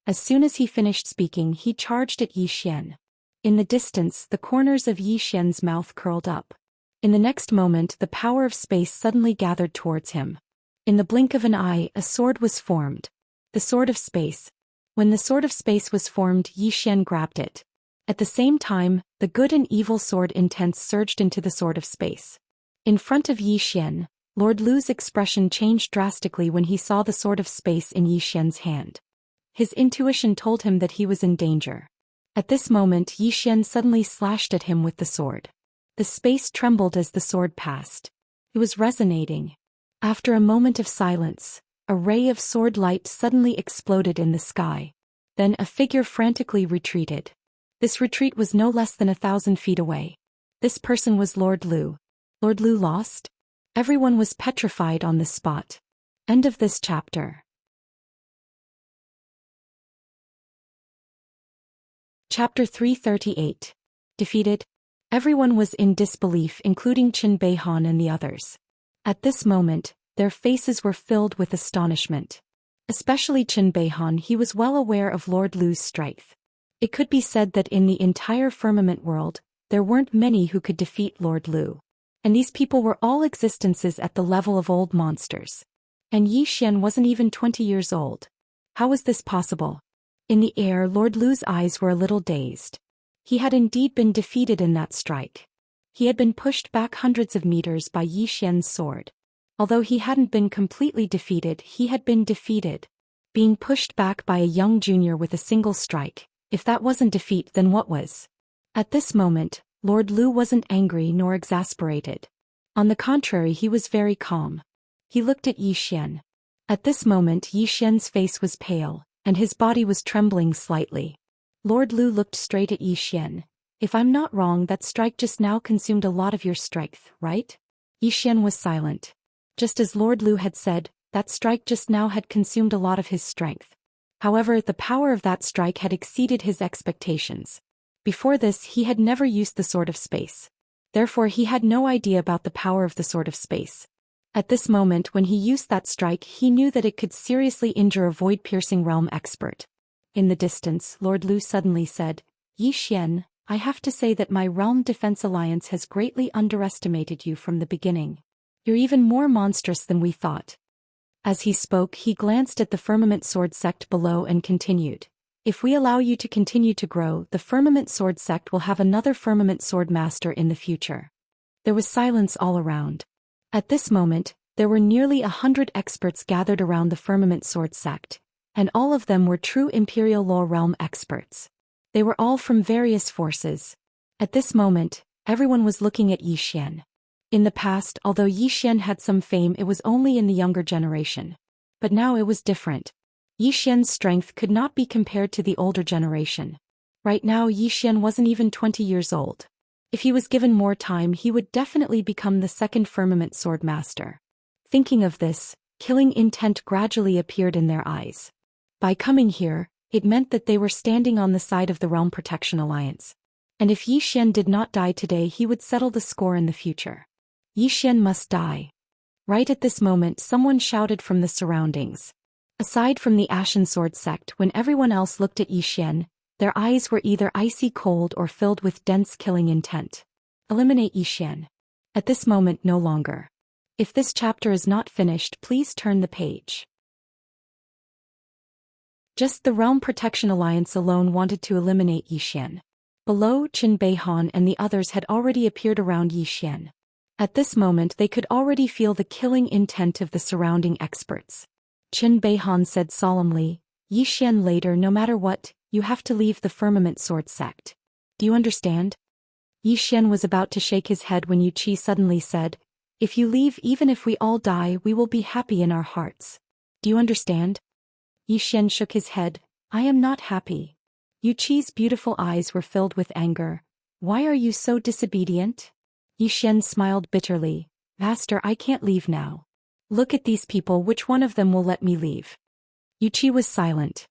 As soon as he finished speaking, he charged at Yi Xian. In the distance, the corners of Yi Xian's mouth curled up. In the next moment, the power of space suddenly gathered towards him. In the blink of an eye, a sword was formed. The sword of space. When the sword of space was formed, Yi Xian grabbed it. At the same time, the good and evil sword intense surged into the sword of space. In front of Yi Xian, Lord Lu's expression changed drastically when he saw the sword of space in Yi Xian's hand. His intuition told him that he was in danger. At this moment Yi Xian suddenly slashed at him with the sword. The space trembled as the sword passed. It was resonating. After a moment of silence, a ray of sword light suddenly exploded in the sky. Then a figure frantically retreated. This retreat was no less than 1,000 feet away. This person was Lord Lu. Lord Lu lost? Everyone was petrified on the spot. End of this chapter. Chapter 338. Defeated. Everyone was in disbelief, including Qin Beihan and the others. At this moment, their faces were filled with astonishment. Especially Qin Beihan, he was well aware of Lord Lu's strength. It could be said that in the entire firmament world, there weren't many who could defeat Lord Lu. And these people were all existences at the level of old monsters. And Yi Xian wasn't even 20 years old. How was this possible? In the air, Lord Lu's eyes were a little dazed. He had indeed been defeated in that strike. He had been pushed back hundreds of meters by Yi Xian's sword. Although he hadn't been completely defeated, he had been defeated. Being pushed back by a young junior with a single strike. If that wasn't defeat, then what was? At this moment, Lord Lu wasn't angry nor exasperated. On the contrary, he was very calm. He looked at Yi Xian. At this moment Yi Xian's face was pale, and his body was trembling slightly. Lord Lu looked straight at Yi Xian. If I'm not wrong, that strike just now consumed a lot of your strength, right? Yi Xian was silent. Just as Lord Lu had said, that strike just now had consumed a lot of his strength. However, the power of that strike had exceeded his expectations. Before this, he had never used the Sword of Space. Therefore, he had no idea about the power of the Sword of Space. At this moment, when he used that strike, he knew that it could seriously injure a void-piercing realm expert. In the distance, Lord Lu suddenly said, Yi Xian, I have to say that my Realm Defense Alliance has greatly underestimated you from the beginning. You're even more monstrous than we thought. As he spoke, he glanced at the Firmament Sword sect below and continued. If we allow you to continue to grow, the Firmament Sword sect will have another Firmament Sword Master in the future. There was silence all around. At this moment, there were nearly 100 experts gathered around the Firmament Sword sect, and all of them were true Imperial Law Realm experts. They were all from various forces. At this moment, everyone was looking at Zhou Xian. In the past, although Zhou Xian had some fame, it was only in the younger generation. But now it was different. Zhou Xian's strength could not be compared to the older generation. Right now Zhou Xian wasn't even 20 years old. If he was given more time, he would definitely become the second Firmament Sword Master. Thinking of this, killing intent gradually appeared in their eyes. By coming here, it meant that they were standing on the side of the Realm Protection Alliance. And if Zhou Xian did not die today, he would settle the score in the future. Zhou Xian must die. Right at this moment, someone shouted from the surroundings. Aside from the Ashen Sword sect, when everyone else looked at Zhou Xian, their eyes were either icy cold or filled with dense killing intent. Eliminate Zhou Xian. At this moment, no longer. If this chapter is not finished, please turn the page. Just the Realm Protection Alliance alone wanted to eliminate Zhou Xian. Below, Qin Beihan and the others had already appeared around Zhou Xian. At this moment they could already feel the killing intent of the surrounding experts. Qin Beihan said solemnly, Zhou Xian, later, no matter what, you have to leave the Firmament Sword sect. Do you understand? Zhou Xian was about to shake his head when Yu Qi suddenly said, if you leave, even if we all die, we will be happy in our hearts. Do you understand? Zhou Xian shook his head, I am not happy. Yu Qi's beautiful eyes were filled with anger. Why are you so disobedient? Zhou Xian smiled bitterly, Master, I can't leave now. Look at these people, which one of them will let me leave? Yu Qi was silent.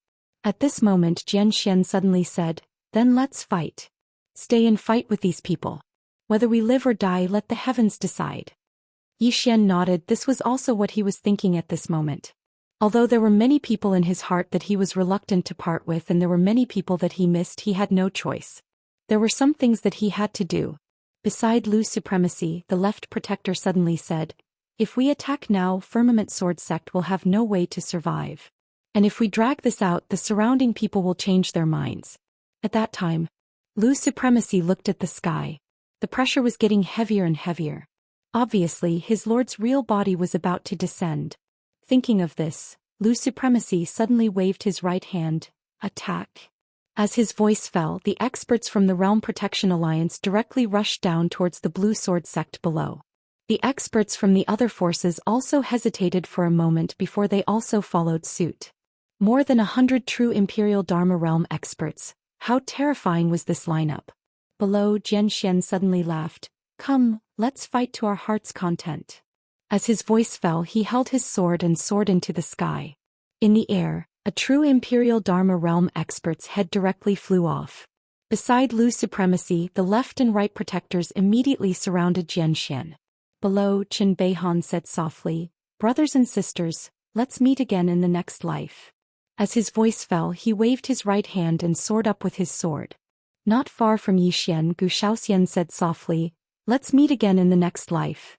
At this moment Jian Xian suddenly said, then let's fight. Stay and fight with these people. Whether we live or die, let the heavens decide. Zhou Xian nodded. This was also what he was thinking at this moment. Although there were many people in his heart that he was reluctant to part with, and there were many people that he missed, he had no choice. There were some things that he had to do. Beside Lu's supremacy, the left protector suddenly said, if we attack now, Firmament Sword sect will have no way to survive. And if we drag this out, the surrounding people will change their minds. At that time, Lu's supremacy looked at the sky. The pressure was getting heavier and heavier. Obviously, his lord's real body was about to descend. Thinking of this, Lu's supremacy suddenly waved his right hand, attack. As his voice fell, the experts from the Realm Protection Alliance directly rushed down towards the Blue Sword sect below. The experts from the other forces also hesitated for a moment before they also followed suit. More than 100 true Imperial Dharma Realm experts. How terrifying was this lineup? Below, Jian Xian suddenly laughed. Come, let's fight to our heart's content. As his voice fell, he held his sword and soared into the sky. In the air, a true Imperial Dharma Realm expert's head directly flew off. Beside Lu's supremacy, the left and right protectors immediately surrounded Jian Xian. Below, Qin Beihan said softly, brothers and sisters, let's meet again in the next life. As his voice fell, he waved his right hand and soared up with his sword. Not far from Zhou Xian, Zhou Xian said softly, let's meet again in the next life.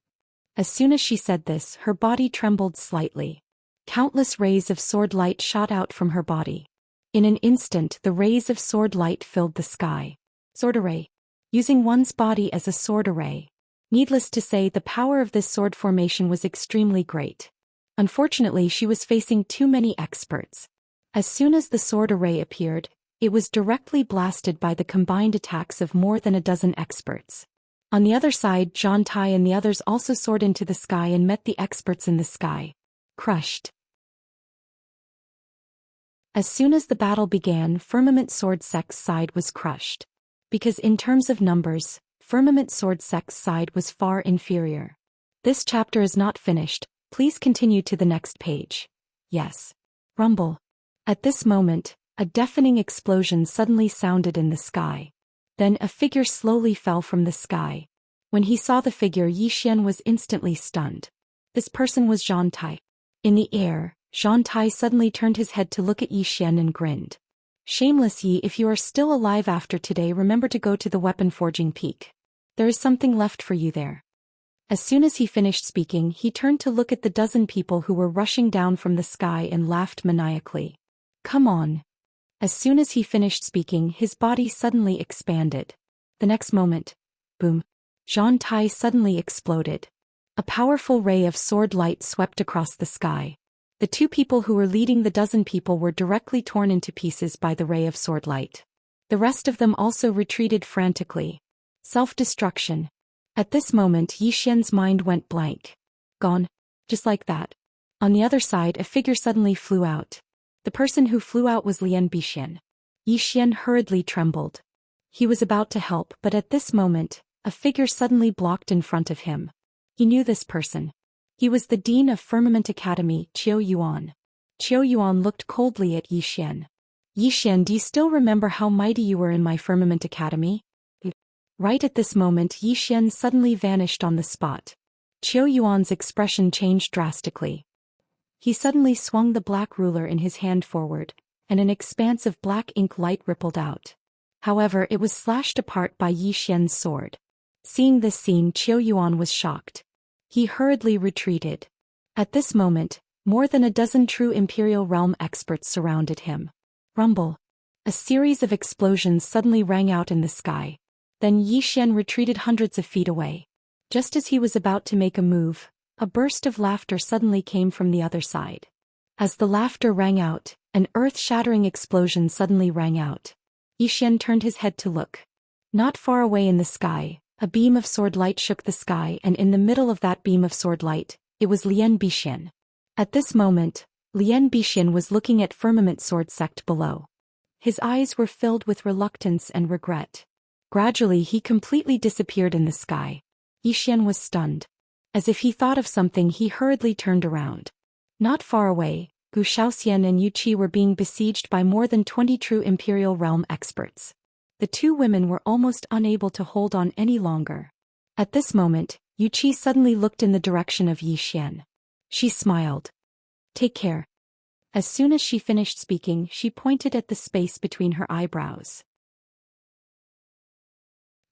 As soon as she said this, her body trembled slightly. Countless rays of sword light shot out from her body. In an instant, the rays of sword light filled the sky. Sword array. Using one's body as a sword array. Needless to say, the power of this sword formation was extremely great. Unfortunately, she was facing too many experts. As soon as the sword array appeared, it was directly blasted by the combined attacks of more than a dozen experts. On the other side, Zhang Tai and the others also soared into the sky and met the experts in the sky. Crushed. As soon as the battle began, Firmament Sword sect's side was crushed. Because in terms of numbers, Firmament Sword sect's side was far inferior. This chapter is not finished, please continue to the next page. Yes. Rumble. At this moment, a deafening explosion suddenly sounded in the sky. Then a figure slowly fell from the sky. When he saw the figure, Zhou Xian was instantly stunned. This person was Zhang Tai. In the air, Zhang Tai suddenly turned his head to look at Zhou Xian and grinned. Shameless Yi, if you are still alive after today, remember to go to the weapon forging peak. There is something left for you there. As soon as he finished speaking, he turned to look at the dozen people who were rushing down from the sky and laughed maniacally. Come on. As soon as he finished speaking, his body suddenly expanded. The next moment, boom. Zhang Tai suddenly exploded. A powerful ray of sword light swept across the sky. The two people who were leading the dozen people were directly torn into pieces by the ray of sword light. The rest of them also retreated frantically. Self-destruction. At this moment Xian's mind went blank. Gone. Just like that. On the other side a figure suddenly flew out. The person who flew out was Lian Bixian. Xian hurriedly trembled. He was about to help, but at this moment, a figure suddenly blocked in front of him. He knew this person. He was the Dean of Firmament Academy, Qiu Yuan. Qiu Yuan looked coldly at Xian. Xian, do you still remember how mighty you were in my Firmament Academy? Right at this moment Xian suddenly vanished on the spot. Qiu Yuan's expression changed drastically. He suddenly swung the black ruler in his hand forward, and an expanse of black ink light rippled out. However, it was slashed apart by Xian's sword. Seeing this scene, Qiu Yuan was shocked. He hurriedly retreated. At this moment, more than a dozen true Imperial Realm experts surrounded him. Rumble. A series of explosions suddenly rang out in the sky. Then Xian retreated hundreds of feet away. Just as he was about to make a move, a burst of laughter suddenly came from the other side. As the laughter rang out, an earth-shattering explosion suddenly rang out. Xian turned his head to look. Not far away in the sky, a beam of sword light shook the sky, and in the middle of that beam of sword light, it was Lian Bixian. At this moment, Lian Bixian was looking at Firmament Sword Sect below. His eyes were filled with reluctance and regret. Gradually he completely disappeared in the sky. Xian was stunned. As if he thought of something, he hurriedly turned around. Not far away, Zhou Xian and Wuxia were being besieged by more than 20 true Imperial Realm experts. The two women were almost unable to hold on any longer. At this moment, Wuxia suddenly looked in the direction of Xian. She smiled. Take care. As soon as she finished speaking, she pointed at the space between her eyebrows.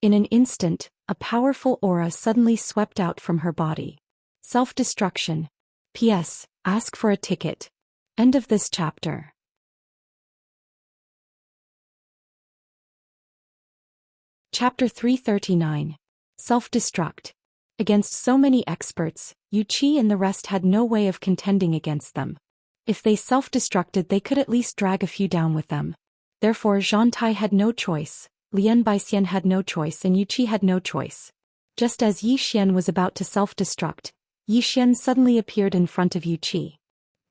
In an instant, a powerful aura suddenly swept out from her body. Self-destruction. P.S. Ask for a ticket. End of this chapter. Chapter 339. Self-destruct. Against so many experts, Wuxia and the rest had no way of contending against them. If they self-destructed, they could at least drag a few down with them. Therefore Zhantai had no choice, Lian Bixian had no choice, and Wuxia had no choice. Just as Xian was about to self-destruct, Xian suddenly appeared in front of Wuxia.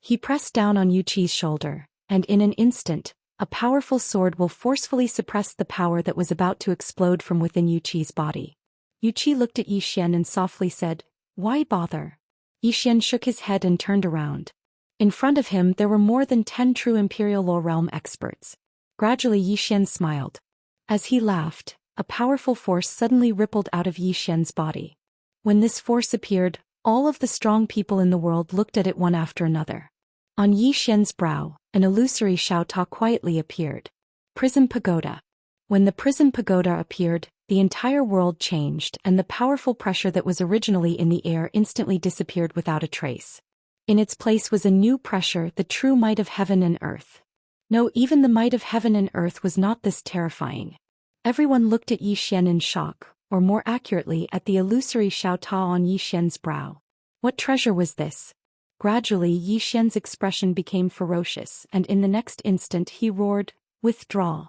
He pressed down on Wuxia's shoulder, and in an instant, a powerful sword will forcefully suppress the power that was about to explode from within Wuxia's body. Wuxia looked at Xian and softly said, "Why bother?" Xian shook his head and turned around. In front of him there were more than 10 true Imperial Law Realm experts. Gradually Xian smiled. As he laughed, a powerful force suddenly rippled out of Xian's body. When this force appeared, all of the strong people in the world looked at it one after another. On Xian's brow, an illusory Xiaota quietly appeared. Prison Pagoda. When the Prison Pagoda appeared, the entire world changed, and the powerful pressure that was originally in the air instantly disappeared without a trace. In its place was a new pressure, the true might of heaven and earth. No, even the might of heaven and earth was not this terrifying. Everyone looked at Xian in shock, or more accurately at the illusory Xiaota on Xian's brow. What treasure was this? Gradually Xian's expression became ferocious, and in the next instant he roared, "Withdraw."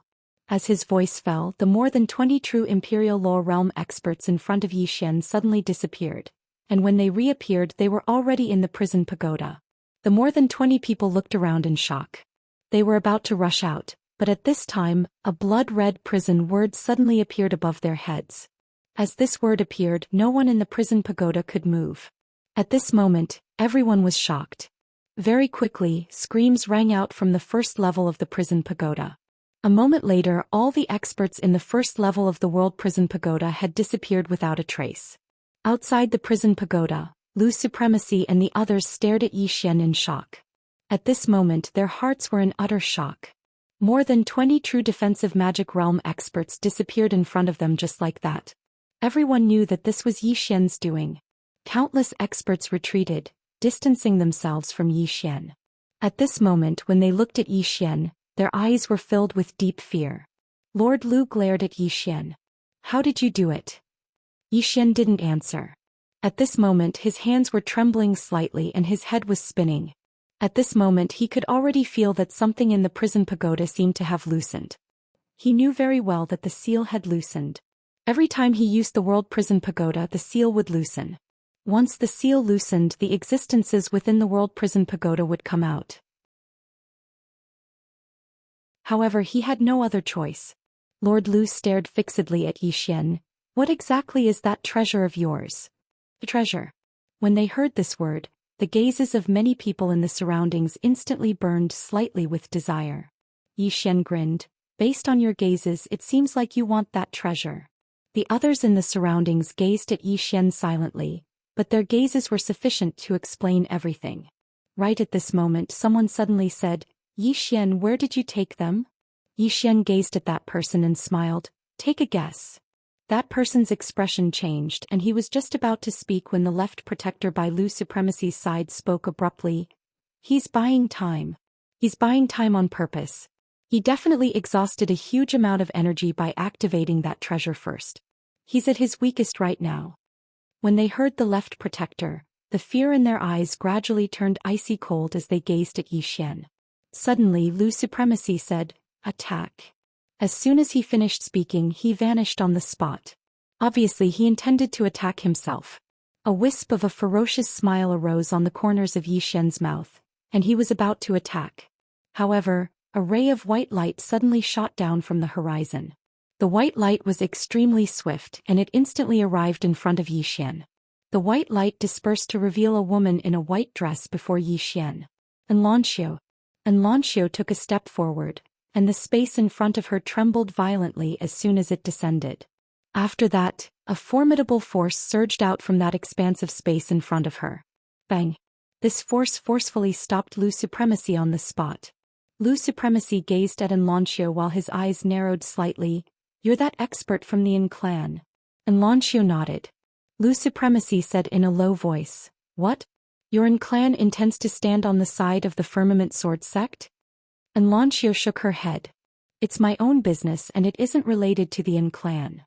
As his voice fell, the more than 20 true Imperial Law Realm experts in front of Xian suddenly disappeared, and when they reappeared they were already in the Prison Pagoda. The more than 20 people looked around in shock. They were about to rush out, but at this time, a blood-red prison word suddenly appeared above their heads. As this word appeared, no one in the Prison Pagoda could move. At this moment, everyone was shocked. Very quickly, screams rang out from the first level of the Prison Pagoda. A moment later, all the experts in the first level of the World Prison Pagoda had disappeared without a trace. Outside the Prison Pagoda, Lu Supremacy and the others stared at Xian in shock. At this moment their hearts were in utter shock. More than 20 true defensive magic realm experts disappeared in front of them just like that. Everyone knew that this was Xian's doing. Countless experts retreated, distancing themselves from Xian. At this moment when they looked at Xian, their eyes were filled with deep fear. Lord Lu glared at Xian. "How did you do it?" Xian didn't answer. At this moment his hands were trembling slightly and his head was spinning. At this moment he could already feel that something in the prison pagoda seemed to have loosened. He knew very well that the seal had loosened. Every time he used the world prison pagoda, the seal would loosen. Once the seal loosened, the existences within the world prison pagoda would come out. However, he had no other choice. Lord Lu stared fixedly at Zhou Xian. What exactly is that treasure of yours? The treasure. When they heard this word, the gazes of many people in the surroundings instantly burned slightly with desire. Zhou Xian grinned. Based on your gazes, it seems like you want that treasure. The others in the surroundings gazed at Zhou Xian silently, but their gazes were sufficient to explain everything. Right at this moment someone suddenly said, Zhou Xian, where did you take them? Zhou Xian gazed at that person and smiled. Take a guess. That person's expression changed and he was just about to speak when the left protector by Lu Supremacy's side spoke abruptly. He's buying time. He's buying time on purpose. He definitely exhausted a huge amount of energy by activating that treasure first. He's at his weakest right now. When they heard the left protector, the fear in their eyes gradually turned icy cold as they gazed at Zhou Xian. Suddenly Lu Supremacy said, attack. As soon as he finished speaking, he vanished on the spot. Obviously he intended to attack himself. A wisp of a ferocious smile arose on the corners of Zhou Xian's mouth, and he was about to attack. However, a ray of white light suddenly shot down from the horizon. The white light was extremely swift and it instantly arrived in front of Zhou Xian. The white light dispersed to reveal a woman in a white dress before Zhou Xian. Xianxia took a step forward, and the space in front of her trembled violently as soon as it descended. After that, a formidable force surged out from that expansive space in front of her. Bang! This force forcefully stopped Lu Supremacy on the spot. Lu Supremacy gazed at Xianxia while his eyes narrowed slightly. You're that expert from the Yin clan. Xianxia nodded. Lu Supremacy said in a low voice, What? Your Yin clan intends to stand on the side of the Firmament Sword sect? Xianxia shook her head. It's my own business and it isn't related to the Yin clan.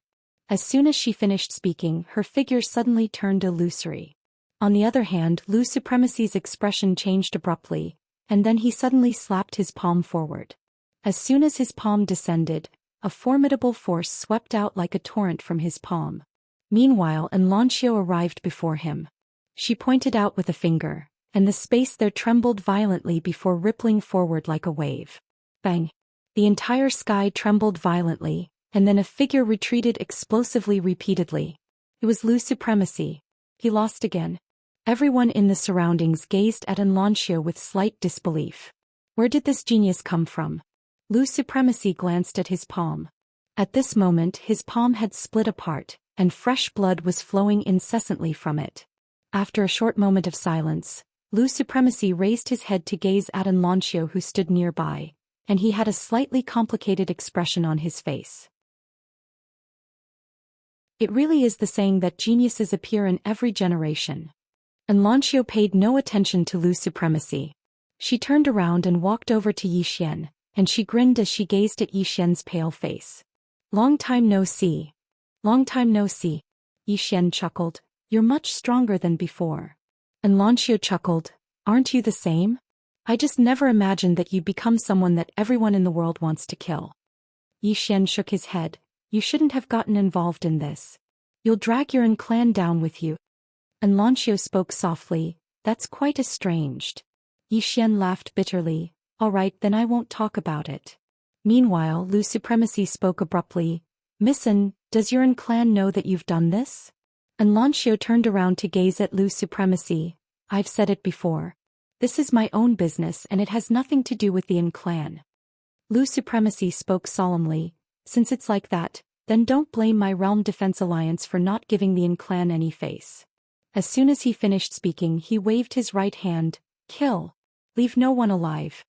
As soon as she finished speaking, her figure suddenly turned illusory. On the other hand, Lu Supremacy's expression changed abruptly, and then he suddenly slapped his palm forward. As soon as his palm descended, a formidable force swept out like a torrent from his palm. Meanwhile, Xianxia arrived before him. She pointed out with a finger, and the space there trembled violently before rippling forward like a wave. Bang! The entire sky trembled violently, and then a figure retreated explosively repeatedly. It was Lu Supremacy. He lost again. Everyone in the surroundings gazed at Xianxia with slight disbelief. Where did this genius come from? Lu Supremacy glanced at his palm. At this moment his palm had split apart, and fresh blood was flowing incessantly from it. After a short moment of silence, Lu Supremacy raised his head to gaze at Xianxia who stood nearby, and he had a slightly complicated expression on his face. It really is the saying that geniuses appear in every generation. Xianxia paid no attention to Lu Supremacy. She turned around and walked over to Zhou Xian, and she grinned as she gazed at Zhou Xian's pale face. Long time no see. Long time no see. Zhou Xian chuckled. You're much stronger than before. Xianxia chuckled. Aren't you the same? I just never imagined that you'd become someone that everyone in the world wants to kill. Zhou Xian shook his head. You shouldn't have gotten involved in this. You'll drag your own clan down with you. Xianxia spoke softly. That's quite estranged. Zhou Xian laughed bitterly. All right, then I won't talk about it. Meanwhile, Lu Supremacy spoke abruptly. Missin, does your clan know that you've done this? Xianxia turned around to gaze at Lu Supremacy. I've said it before. This is my own business and it has nothing to do with the Yin clan. Lu Supremacy spoke solemnly. Since it's like that, then don't blame my Realm Defense Alliance for not giving the Yin clan any face. As soon as he finished speaking, he waved his right hand. Kill. Leave no one alive.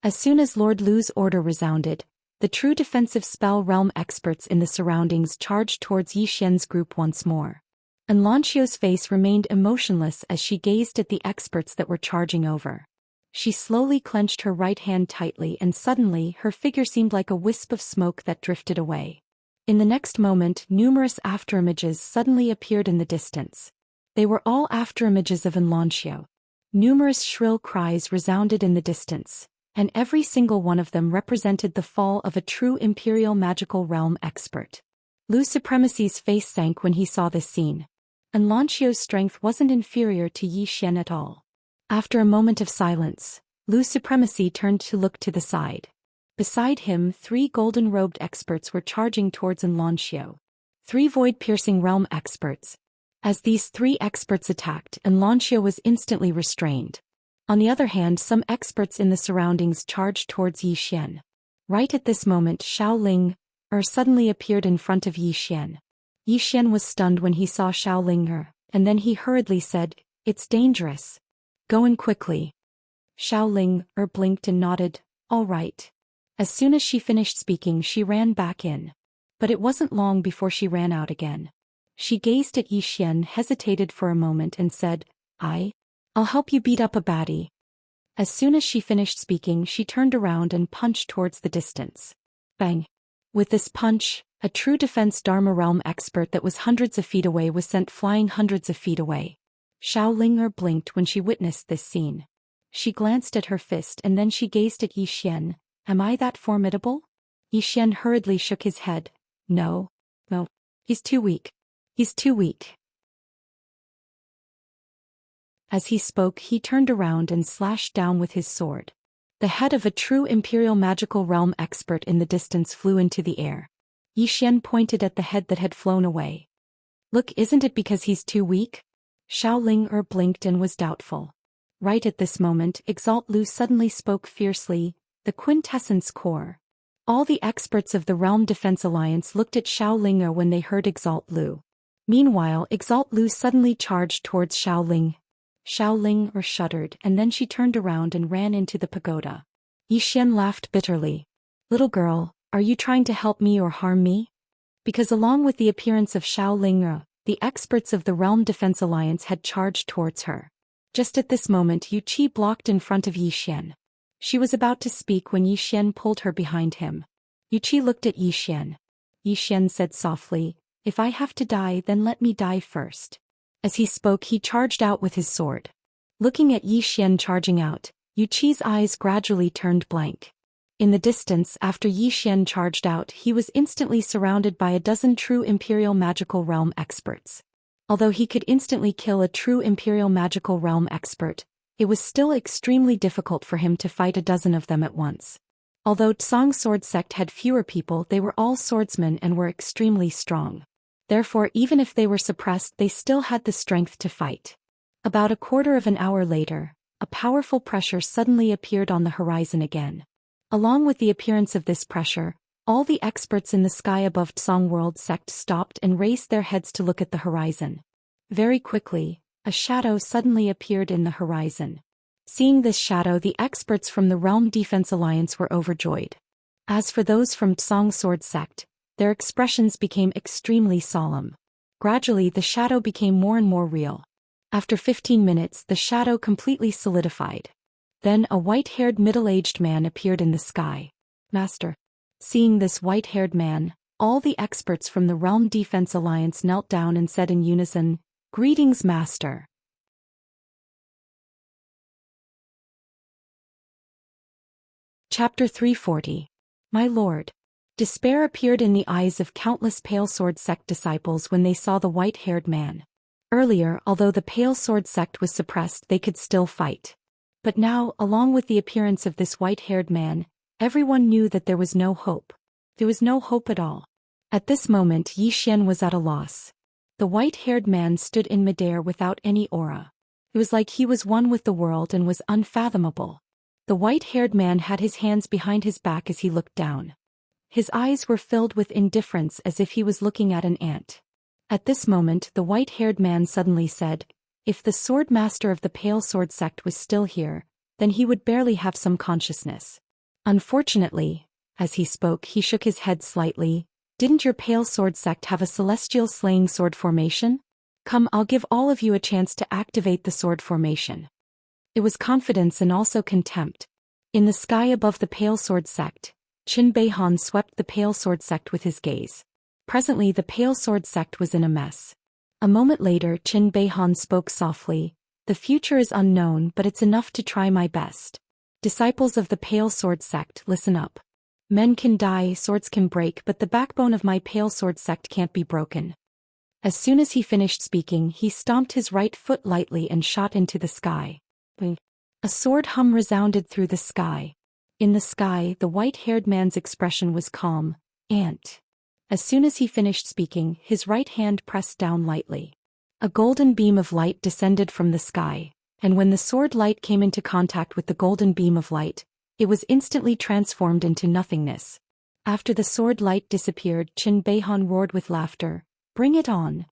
As soon as Lord Lu's order resounded, the true defensive spell realm experts in the surroundings charged towards Zhou Xian's group once more. Xianxia's face remained emotionless as she gazed at the experts that were charging over. She slowly clenched her right hand tightly and suddenly her figure seemed like a wisp of smoke that drifted away. In the next moment, numerous afterimages suddenly appeared in the distance. They were all afterimages of Xianxia. Numerous shrill cries resounded in the distance, and every single one of them represented the fall of a true imperial magical realm expert. Lu's supremacy's face sank when he saw this scene. And Xianxia's strength wasn't inferior to Zhou Xian at all. After a moment of silence, Lu's supremacy turned to look to the side. Beside him, 3 golden-robed experts were charging towards Xianxia. 3 void-piercing realm experts. As these 3 experts attacked, Xianxia was instantly restrained. On the other hand, some experts in the surroundings charged towards Zhou Xian. Right at this moment, Xiaoling suddenly appeared in front of Zhou Xian. Zhou Xian was stunned when he saw Xiaoling and then he hurriedly said, "It's dangerous. Go in quickly." Xiaoling blinked and nodded, "All right." As soon as she finished speaking, she ran back in. But it wasn't long before she ran out again. She gazed at Zhou Xian, hesitated for a moment and said, I'll help you beat up a baddie." As soon as she finished speaking, she turned around and punched towards the distance. Bang! With this punch, a true defense Dharma realm expert that was hundreds of feet away was sent flying hundreds of feet away. Xiaoling blinked when she witnessed this scene. She glanced at her fist and then she gazed at Zhou Xian. "Am I that formidable?" Zhou Xian hurriedly shook his head. No. He's too weak. He's too weak." As he spoke, he turned around and slashed down with his sword. The head of a true imperial magical realm expert in the distance flew into the air. Zhou Xian pointed at the head that had flown away. "Look, isn't it because he's too weak?" Xiaoling blinked and was doubtful. Right at this moment, Exalt Lu suddenly spoke fiercely, "The Quintessence Core." All the experts of the Realm Defense Alliance looked at Xiaoling when they heard Exalt Lu. Meanwhile, Exalt Lu suddenly charged towards Xiaoling. Xiaoling shuddered and then she turned around and ran into the pagoda. Zhou Xian laughed bitterly. "Little girl, are you trying to help me or harm me?" Because along with the appearance of Xiaoling, the experts of the Realm Defense Alliance had charged towards her. Just at this moment, Yu Qi blocked in front of Zhou Xian. She was about to speak when Zhou Xian pulled her behind him. Yu Qi looked at Zhou Xian. Zhou Xian said softly, "If I have to die, then let me die first." As he spoke, he charged out with his sword. Looking at Zhou Xian charging out, Yu Qi's eyes gradually turned blank. In the distance, after Zhou Xian charged out, he was instantly surrounded by a dozen true Imperial Magical Realm experts. Although he could instantly kill a true Imperial Magical Realm expert, it was still extremely difficult for him to fight a dozen of them at once. Although Tsang Sword Sect had fewer people, they were all swordsmen and were extremely strong. Therefore, even if they were suppressed, they still had the strength to fight. About a quarter of an hour later, a powerful pressure suddenly appeared on the horizon again. Along with the appearance of this pressure, all the experts in the sky above Tsang World Sect stopped and raised their heads to look at the horizon. Very quickly, a shadow suddenly appeared in the horizon. Seeing this shadow, the experts from the Realm Defense Alliance were overjoyed. As for those from Tsang Sword Sect, their expressions became extremely solemn. Gradually, the shadow became more and more real. After 15 minutes, the shadow completely solidified. Then a white-haired middle-aged man appeared in the sky. "Master." Seeing this white-haired man, all the experts from the Realm Defense Alliance knelt down and said in unison, "Greetings, Master." Chapter 340. My Lord. Despair appeared in the eyes of countless Pale Sword Sect disciples when they saw the white-haired man. Earlier, although the Pale Sword Sect was suppressed, they could still fight. But now, along with the appearance of this white-haired man, everyone knew that there was no hope. There was no hope at all. At this moment, Zhou Xian was at a loss. The white-haired man stood in midair without any aura. It was like he was one with the world and was unfathomable. The white-haired man had his hands behind his back as he looked down. His eyes were filled with indifference as if he was looking at an ant. At this moment, the white-haired man suddenly said, "If the sword master of the Pale Sword Sect was still here, then he would barely have some consciousness." Unfortunately, as he spoke, he shook his head slightly. "Didn't your Pale Sword Sect have a celestial slaying sword formation? Come, I'll give all of you a chance to activate the sword formation." It was confidence and also contempt. In the sky above the Pale Sword Sect, Qin Beihan swept the Pale Sword Sect with his gaze. Presently the Pale Sword Sect was in a mess. A moment later, Qin Beihan spoke softly. The future is unknown, but it's enough to try my best. Disciples of the Pale Sword Sect, listen up. Men can die, swords can break, but the backbone of my Pale Sword Sect can't be broken. As soon as he finished speaking, he stomped his right foot lightly and shot into the sky. A sword hum resounded through the sky. In the sky, the white-haired man's expression was calm, and as soon as he finished speaking, his right hand pressed down lightly. A golden beam of light descended from the sky, and when the sword light came into contact with the golden beam of light, it was instantly transformed into nothingness. After the sword light disappeared, Qin Beihan roared with laughter, "Bring it on!"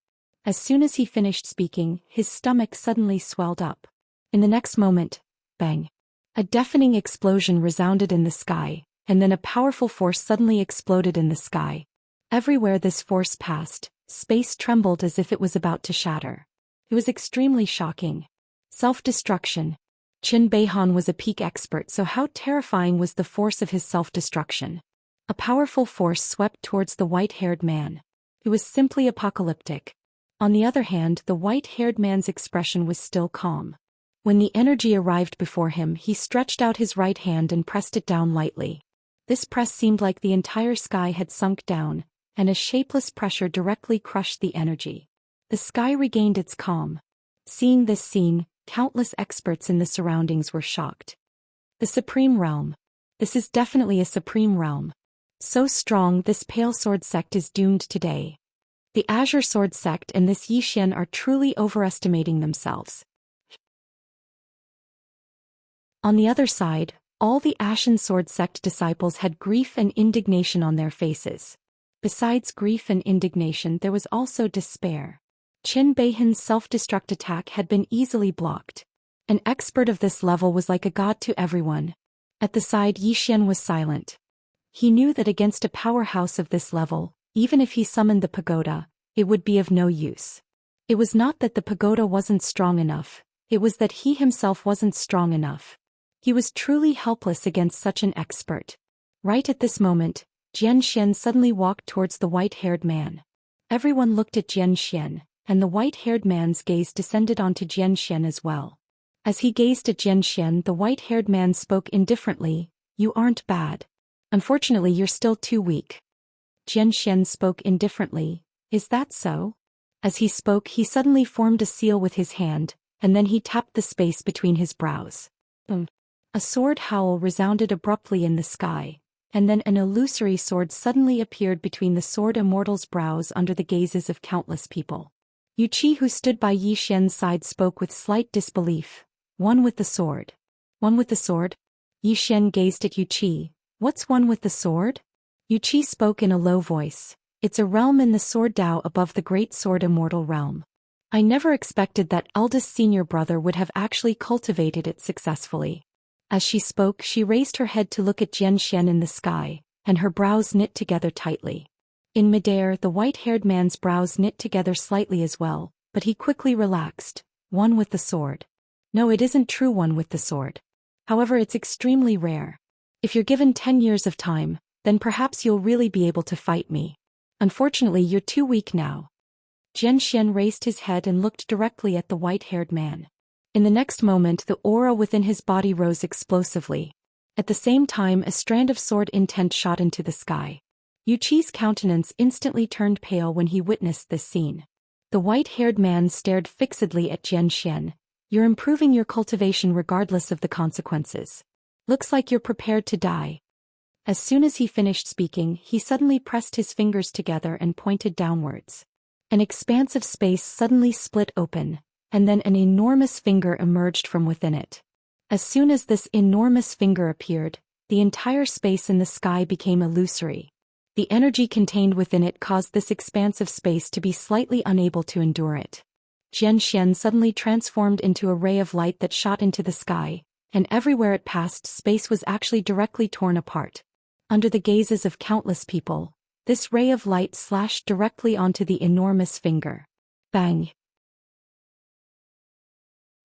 As soon as he finished speaking, his stomach suddenly swelled up. In the next moment, bang! A deafening explosion resounded in the sky, and then a powerful force suddenly exploded in the sky. Everywhere this force passed, space trembled as if it was about to shatter. It was extremely shocking. Self-destruction. Qin Beihan was a peak expert, so how terrifying was the force of his self-destruction? A powerful force swept towards the white-haired man. It was simply apocalyptic. On the other hand, the white-haired man's expression was still calm. When the energy arrived before him, he stretched out his right hand and pressed it down lightly. This press seemed like the entire sky had sunk down, and a shapeless pressure directly crushed the energy. The sky regained its calm. Seeing this scene, countless experts in the surroundings were shocked. The Supreme Realm. This is definitely a Supreme Realm. So strong, this Pale Sword Sect is doomed today. The Azure Sword Sect and this Zhou Xian are truly overestimating themselves. On the other side, all the Ashen Sword Sect disciples had grief and indignation on their faces. Besides grief and indignation, there was also despair. Qin Beihan's self-destruct attack had been easily blocked. An expert of this level was like a god to everyone. At the side, Zhou Xian was silent. He knew that against a powerhouse of this level, even if he summoned the pagoda, it would be of no use. It was not that the pagoda wasn't strong enough, it was that he himself wasn't strong enough. He was truly helpless against such an expert. Right at this moment, Xianxia suddenly walked towards the white-haired man. Everyone looked at Xianxia, and the white-haired man's gaze descended onto Xianxia as well. As he gazed at Xianxia, the white-haired man spoke indifferently, "You aren't bad. Unfortunately, you're still too weak." Xianxia spoke indifferently, "Is that so?" As he spoke, he suddenly formed a seal with his hand, and then he tapped the space between his brows. A sword howl resounded abruptly in the sky, and then an illusory sword suddenly appeared between the sword Immortal's brows under the gazes of countless people. Yuqi, who stood by Zhou Xian's side, spoke with slight disbelief. "One with the sword." "One with the sword?" Zhou Xian gazed at Yuqi. "What's one with the sword?" Yuqi spoke in a low voice. "It's a realm in the Sword Dao above the Great Sword Immortal realm. I never expected that eldest senior brother would have actually cultivated it successfully." As she spoke, she raised her head to look at Xianxia in the sky, and her brows knit together tightly. In midair, the white-haired man's brows knit together slightly as well, but he quickly relaxed. "One with the sword." "No, it isn't true, one with the sword. However, it's extremely rare. If you're given 10 years of time, then perhaps you'll really be able to fight me. Unfortunately, you're too weak now." Xianxia raised his head and looked directly at the white-haired man. In the next moment, the aura within his body rose explosively. At the same time, a strand of sword intent shot into the sky. Yuqi's countenance instantly turned pale when he witnessed this scene. The white-haired man stared fixedly at Xianxia. "You're improving your cultivation regardless of the consequences. Looks like you're prepared to die." As soon as he finished speaking, he suddenly pressed his fingers together and pointed downwards. An expanse of space suddenly split open, and then an enormous finger emerged from within it. As soon as this enormous finger appeared, the entire space in the sky became illusory. The energy contained within it caused this expanse of space to be slightly unable to endure it. Xianxia suddenly transformed into a ray of light that shot into the sky, and everywhere it passed, space was actually directly torn apart. Under the gazes of countless people, this ray of light slashed directly onto the enormous finger. Bang!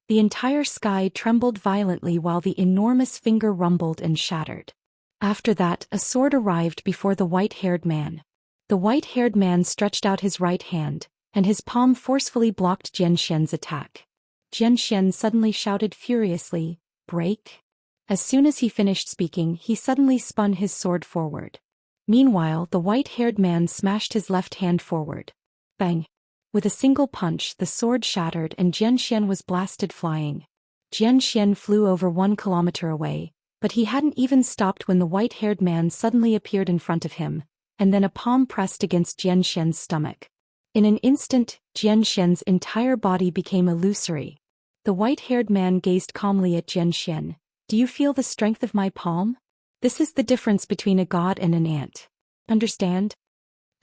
The entire sky trembled violently while the enormous finger rumbled and shattered. After that, a sword arrived before the white-haired man. The white-haired man stretched out his right hand, and his palm forcefully blocked Xianxia's attack. Xianxia suddenly shouted furiously, "Break!" As soon as he finished speaking, he suddenly spun his sword forward. Meanwhile, the white-haired man smashed his left hand forward. Bang! With a single punch, the sword shattered and Xianxia was blasted flying. Xianxia flew over 1 kilometer away, but he hadn't even stopped when the white-haired man suddenly appeared in front of him, and then a palm pressed against Xianxia's stomach. In an instant, Xianxia's entire body became illusory. The white-haired man gazed calmly at Xianxia. "Do you feel the strength of my palm? This is the difference between a god and an ant. Understand?"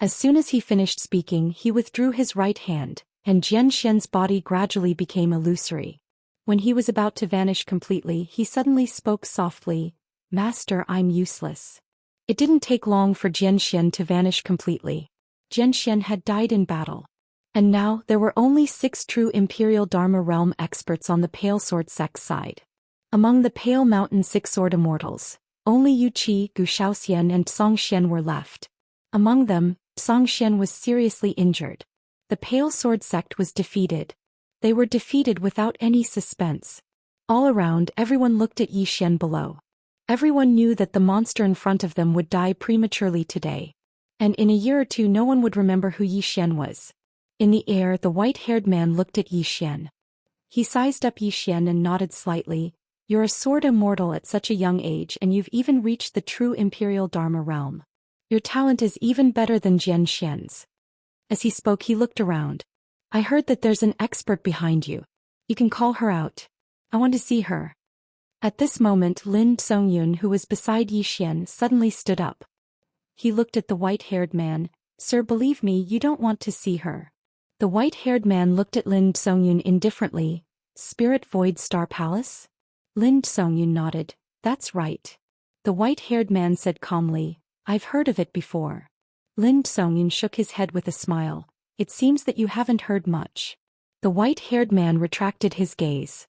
As soon as he finished speaking, he withdrew his right hand, and Xianxia's body gradually became illusory. When he was about to vanish completely, he suddenly spoke softly, "Master, I'm useless." It didn't take long for Xianxia to vanish completely. Xianxia had died in battle. And now, there were only 6 true Imperial Dharma Realm experts on the Pale Sword sect's side. Among the Pale Mountain 6 sword immortals, only Zhou Xian and Zhou Xian were left. Among them, Zhou Xian was seriously injured. The Pale Sword sect was defeated. They were defeated without any suspense. All around, everyone looked at Yi Xian below. Everyone knew that the monster in front of them would die prematurely today. And in a year or two no one would remember who Yi Xian was. In the air, the white-haired man looked at Yi Xian. He sized up Yi Xian and nodded slightly. "You're a sword immortal at such a young age, and you've even reached the true Imperial Dharma realm. Your talent is even better than Xianxia's." As he spoke, he looked around. "I heard that there's an expert behind you. You can call her out. I want to see her." At this moment, Lin Songyun, who was beside Yi Xian, suddenly stood up. He looked at the white-haired man. "Sir, believe me, you don't want to see her." The white-haired man looked at Lin Songyun indifferently. "Spirit Void Star Palace?" Lin Songyun nodded. "That's right." The white-haired man said calmly, "I've heard of it before." Lin Songyun shook his head with a smile. "It seems that you haven't heard much." The white-haired man retracted his gaze.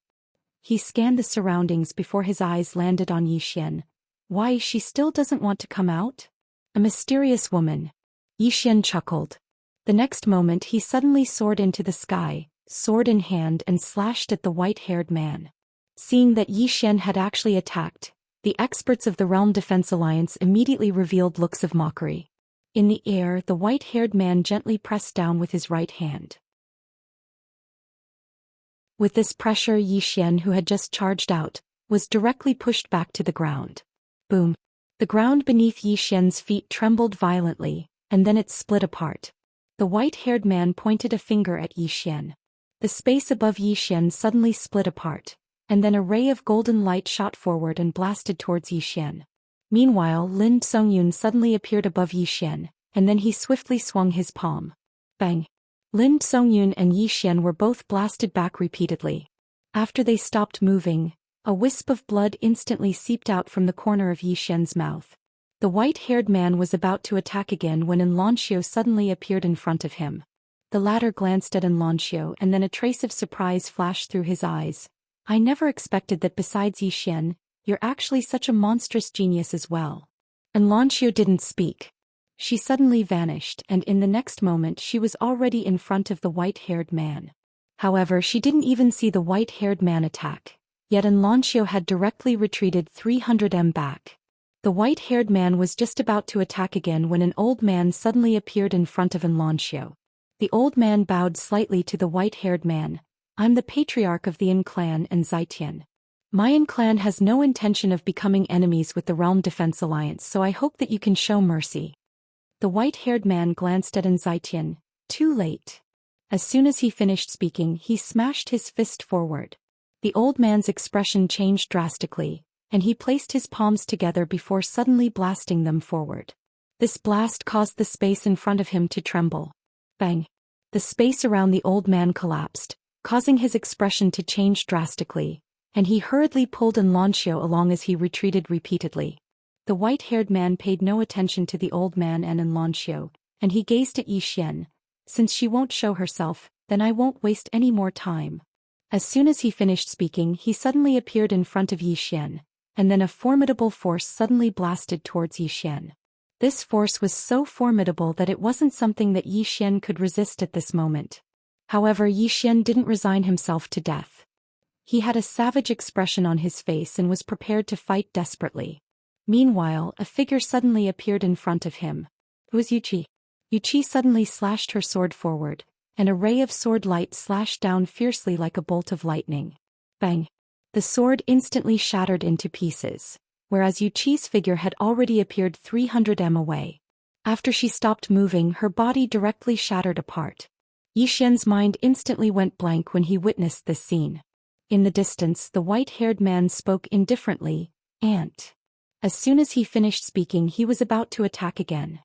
He scanned the surroundings before his eyes landed on Yi Xian. "Why, she still doesn't want to come out? A mysterious woman." Yi Xian chuckled. The next moment he suddenly soared into the sky, sword in hand, and slashed at the white-haired man. Seeing that Yi Xian had actually attacked, the experts of the Realm Defense Alliance immediately revealed looks of mockery. In the air, the white-haired man gently pressed down with his right hand. With this pressure, Yi Xian, who had just charged out, was directly pushed back to the ground. Boom! The ground beneath Yi Xian's feet trembled violently, and then it split apart. The white-haired man pointed a finger at Yi Xian. The space above Yi Xian suddenly split apart, and then a ray of golden light shot forward and blasted towards Yi Xian. Meanwhile, Lin Songyun suddenly appeared above Yi Xian, and then he swiftly swung his palm. Bang! Lin Songyun and Yi Xian were both blasted back repeatedly. After they stopped moving, a wisp of blood instantly seeped out from the corner of Yi Xian's mouth. The white-haired man was about to attack again when Enlancio suddenly appeared in front of him. The latter glanced at Enlancio, and then a trace of surprise flashed through his eyes. "I never expected that besides Yi Xian, you're actually such a monstrous genius as well." Enlancio didn't speak. She suddenly vanished, and in the next moment she was already in front of the white-haired man. However, she didn't even see the white-haired man attack. Yet Enlancio had directly retreated 300 m back. The white-haired man was just about to attack again when an old man suddenly appeared in front of Enlancio. The old man bowed slightly to the white-haired man. "I'm the patriarch of the Yin clan and Zaitian. My Yin clan has no intention of becoming enemies with the Realm Defense Alliance, so I hope that you can show mercy." The white-haired man glanced at Zaitian. Too late. As soon as he finished speaking, he smashed his fist forward. The old man's expression changed drastically, and he placed his palms together before suddenly blasting them forward. This blast caused the space in front of him to tremble. Bang! The space around the old man collapsed, causing his expression to change drastically, and he hurriedly pulled Enlancio along as he retreated repeatedly. The white-haired man paid no attention to the old man and Enlancio, and he gazed at Yi Xian. "Since she won't show herself, then I won't waste any more time." As soon as he finished speaking, he suddenly appeared in front of Yi Xian, and then a formidable force suddenly blasted towards Yi Xian. This force was so formidable that it wasn't something that Yi Xian could resist at this moment. However, Yi Xian didn't resign himself to death. He had a savage expression on his face and was prepared to fight desperately. Meanwhile, a figure suddenly appeared in front of him. It was Yuqi. Yuqi suddenly slashed her sword forward, and a ray of sword light slashed down fiercely like a bolt of lightning. Bang! The sword instantly shattered into pieces, whereas Yuqi's figure had already appeared 300 m away. After she stopped moving, her body directly shattered apart. Yi Xian's mind instantly went blank when he witnessed this scene. In the distance, the white-haired man spoke indifferently, "Aunt." As soon as he finished speaking, he was about to attack again.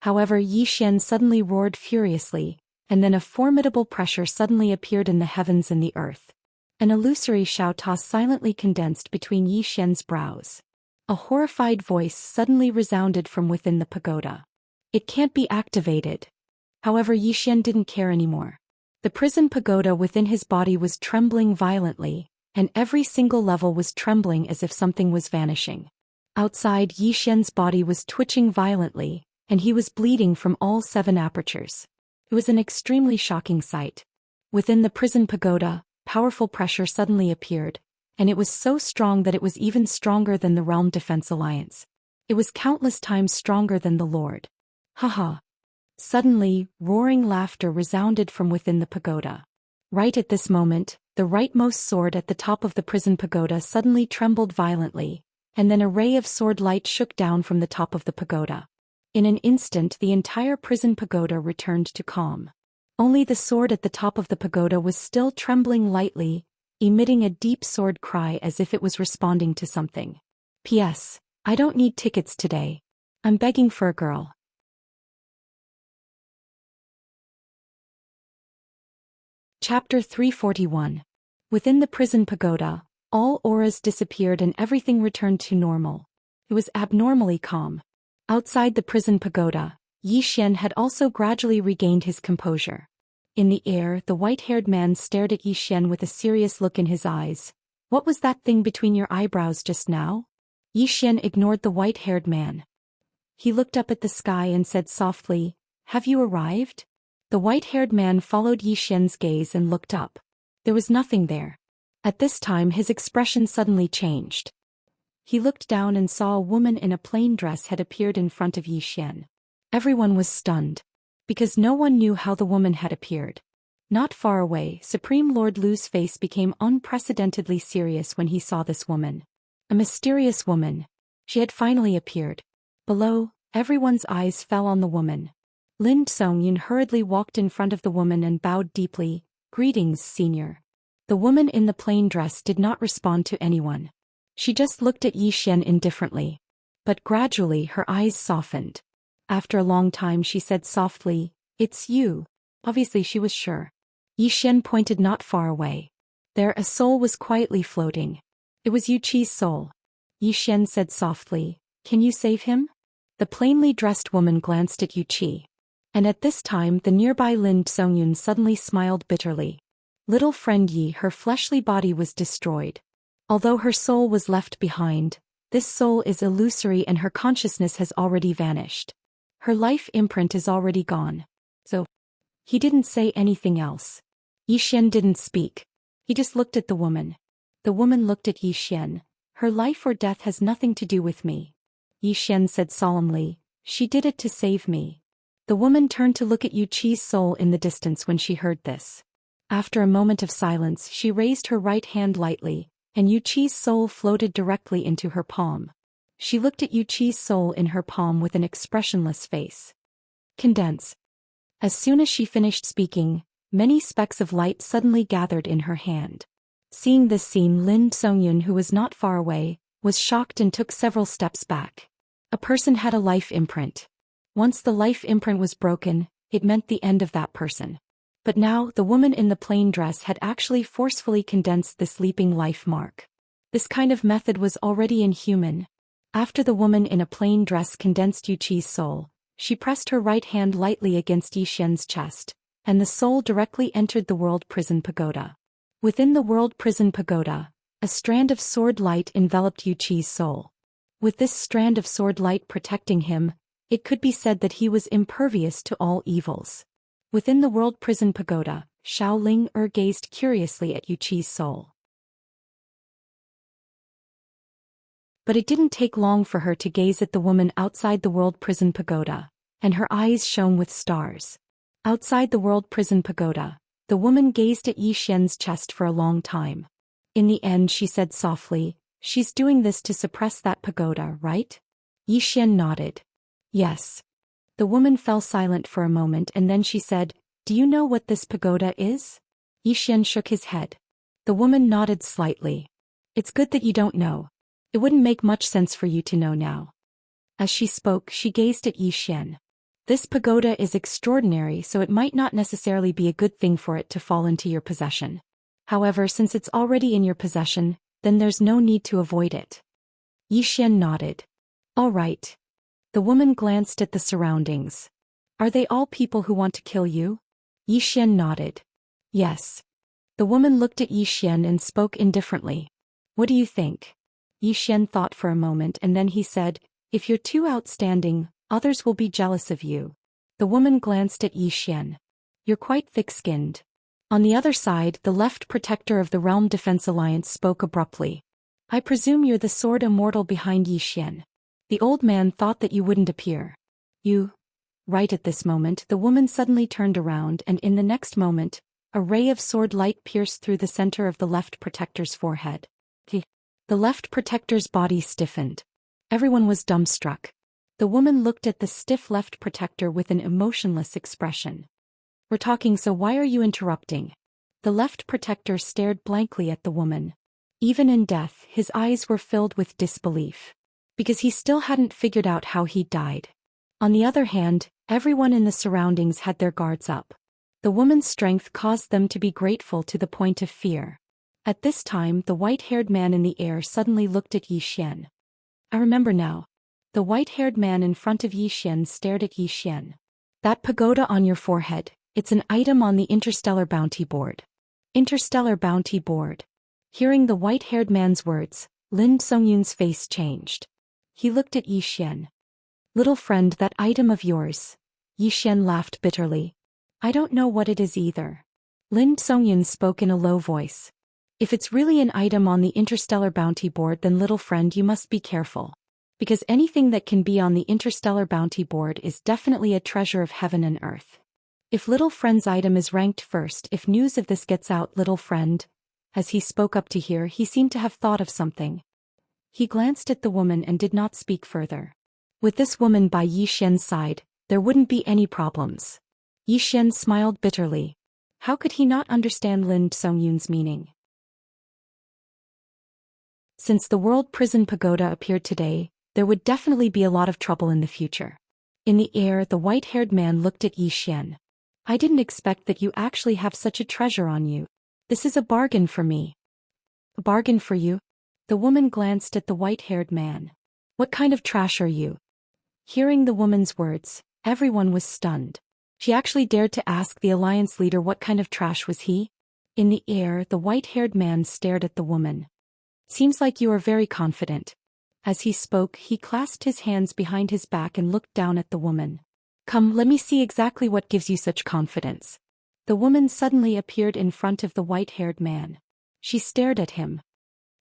However, Yi Xian suddenly roared furiously, and then a formidable pressure suddenly appeared in the heavens and the earth. An illusory shout silently condensed between Yi Xian's brows. A horrified voice suddenly resounded from within the pagoda. "It can't be activated." However, Yi Xian didn't care anymore. The prison pagoda within his body was trembling violently, and every single level was trembling as if something was vanishing. Outside, Yi Xian's body was twitching violently, and he was bleeding from all 7 apertures. It was an extremely shocking sight. Within the prison pagoda, powerful pressure suddenly appeared, and it was so strong that it was even stronger than the Realm Defense Alliance. It was countless times stronger than the Lord. Haha. Suddenly, roaring laughter resounded from within the pagoda. Right at this moment, the rightmost sword at the top of the prison pagoda suddenly trembled violently, and then a ray of sword light shook down from the top of the pagoda. In an instant, the entire prison pagoda returned to calm. Only the sword at the top of the pagoda was still trembling lightly, emitting a deep sword cry as if it was responding to something. P.S. I don't need tickets today. I'm begging for a girl. Chapter 341. Within the prison pagoda, all auras disappeared and everything returned to normal. It was abnormally calm. Outside the prison pagoda, Yi Xian had also gradually regained his composure. In the air, the white-haired man stared at Yi Xian with a serious look in his eyes. "What was that thing between your eyebrows just now?" Yi Xian ignored the white-haired man. He looked up at the sky and said softly, "Have you arrived?" The white-haired man followed Yi Xian's gaze and looked up. There was nothing there. At this time, his expression suddenly changed. He looked down and saw a woman in a plain dress had appeared in front of Yi Xian. Everyone was stunned, because no one knew how the woman had appeared. Not far away, Supreme Lord Lu's face became unprecedentedly serious when he saw this woman. A mysterious woman. She had finally appeared. Below, everyone's eyes fell on the woman. Lin Songyun hurriedly walked in front of the woman and bowed deeply. "Greetings, senior." The woman in the plain dress did not respond to anyone. She just looked at Yi Xian indifferently. But gradually her eyes softened. After a long time she said softly, "It's you." Obviously she was sure. Yi Xian pointed not far away. There a soul was quietly floating. It was Yuqi's soul. Yi Xian said softly, "Can you save him?" The plainly dressed woman glanced at Yuqi. And at this time the nearby Lin Songyun suddenly smiled bitterly. Little friend Yi, her fleshly body was destroyed. Although her soul was left behind, this soul is illusory and her consciousness has already vanished. Her life imprint is already gone. So, he didn't say anything else. Yi Xian didn't speak. He just looked at the woman. The woman looked at Yi Xian. "Her life or death has nothing to do with me." Yi Xian said solemnly, "She did it to save me." The woman turned to look at Yuqi's soul in the distance when she heard this. After a moment of silence, she raised her right hand lightly, and Yuqi's soul floated directly into her palm. She looked at Yuqi's soul in her palm with an expressionless face. Condense. As soon as she finished speaking, many specks of light suddenly gathered in her hand. Seeing this scene, Lin Songyun, who was not far away, was shocked and took several steps back. A person had a life imprint. Once the life imprint was broken, it meant the end of that person. But now, the woman in the plain dress had actually forcefully condensed this leaping life mark. This kind of method was already inhuman. After the woman in a plain dress condensed Yuqi's soul, she pressed her right hand lightly against Yi Xian's chest, and the soul directly entered the World Prison Pagoda. Within the World Prison Pagoda, a strand of sword light enveloped Yuqi's soul. With this strand of sword light protecting him, it could be said that he was impervious to all evils. Within the world prison pagoda, Xiao gazed curiously at Yu Qi's soul. But it didn't take long for her to gaze at the woman outside the world prison pagoda, and her eyes shone with stars. Outside the world prison pagoda, the woman gazed at Zhou Xian's chest for a long time. In the end she said softly, "She's doing this to suppress that pagoda, right?" Zhou Xian nodded. "Yes." The woman fell silent for a moment and then she said, "Do you know what this pagoda is?" Zhou Xian shook his head. The woman nodded slightly. "It's good that you don't know. It wouldn't make much sense for you to know now." As she spoke, she gazed at Zhou Xian. "This pagoda is extraordinary, so it might not necessarily be a good thing for it to fall into your possession. However, since it's already in your possession, then there's no need to avoid it." Zhou Xian nodded. "All right." The woman glanced at the surroundings. "Are they all people who want to kill you?" Zhou Xian nodded. "Yes." The woman looked at Zhou Xian and spoke indifferently. "What do you think?" Zhou Xian thought for a moment and then he said, "If you're too outstanding, others will be jealous of you." The woman glanced at Zhou Xian. "You're quite thick-skinned." On the other side, the left protector of the Realm Defense Alliance spoke abruptly. "I presume you're the sword immortal behind Zhou Xian. The old man thought that you wouldn't appear." "You?" Right at this moment, the woman suddenly turned around and in the next moment, a ray of sword light pierced through the center of the left protector's forehead. The left protector's body stiffened. Everyone was dumbstruck. The woman looked at the stiff left protector with an emotionless expression. "We're talking, so why are you interrupting?" The left protector stared blankly at the woman. Even in death, his eyes were filled with disbelief. Because he still hadn't figured out how he died. On the other hand, everyone in the surroundings had their guards up. The woman's strength caused them to be grateful to the point of fear. At this time, the white-haired man in the air suddenly looked at Zhou Xian. "I remember now." The white-haired man in front of Zhou Xian stared at Zhou Xian. "That pagoda on your forehead, it's an item on the Interstellar Bounty Board." Interstellar Bounty Board. Hearing the white-haired man's words, Lin Songyun's face changed. He looked at Zhou Xian. "Little friend, that item of yours." Zhou Xian laughed bitterly. "I don't know what it is either." Lin Songyun spoke in a low voice. "If it's really an item on the Interstellar Bounty Board, then little friend, you must be careful. Because anything that can be on the Interstellar Bounty Board is definitely a treasure of heaven and earth. If little friend's item is ranked first, if news of this gets out, little friend." As he spoke up to here, he seemed to have thought of something. He glanced at the woman and did not speak further. With this woman by Zhou Xian's side, there wouldn't be any problems. Zhou Xian smiled bitterly. How could he not understand Lin Songyun's meaning? Since the World Prison Pagoda appeared today, there would definitely be a lot of trouble in the future. In the air, the white-haired man looked at Zhou Xian. "I didn't expect that you actually have such a treasure on you. This is a bargain for me." "A bargain for you?" The woman glanced at the white-haired man. "What kind of trash are you?" Hearing the woman's words, everyone was stunned. She actually dared to ask the alliance leader what kind of trash was he? In the air, the white-haired man stared at the woman. "Seems like you are very confident." As he spoke, he clasped his hands behind his back and looked down at the woman. "Come, let me see exactly what gives you such confidence." The woman suddenly appeared in front of the white-haired man. She stared at him.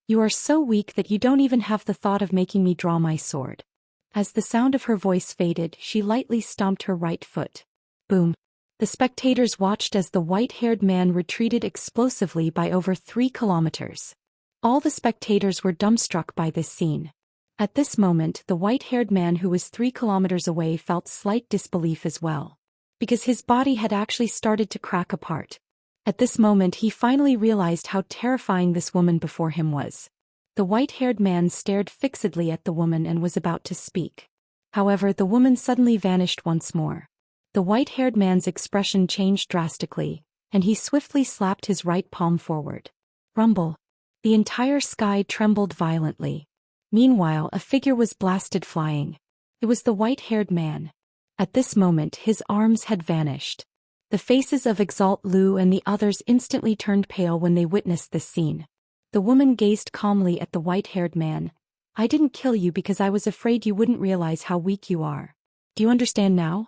"You are so weak that you don't even have the thought of making me draw my sword." As the sound of her voice faded, she lightly stomped her right foot. Boom. The spectators watched as the white-haired man retreated explosively by over 3 kilometers. All the spectators were dumbstruck by this scene. At this moment, the white-haired man who was 3 kilometers away felt slight disbelief as well. Because his body had actually started to crack apart. At this moment he finally realized how terrifying this woman before him was. The white-haired man stared fixedly at the woman and was about to speak. However, the woman suddenly vanished once more. The white-haired man's expression changed drastically, and he swiftly slapped his right palm forward. Rumble. The entire sky trembled violently. Meanwhile, a figure was blasted flying. It was the white-haired man. At this moment, his arms had vanished. The faces of Exalt Lu and the others instantly turned pale when they witnessed this scene. The woman gazed calmly at the white-haired man, I didn't kill you because I was afraid you wouldn't realize how weak you are. Do you understand now?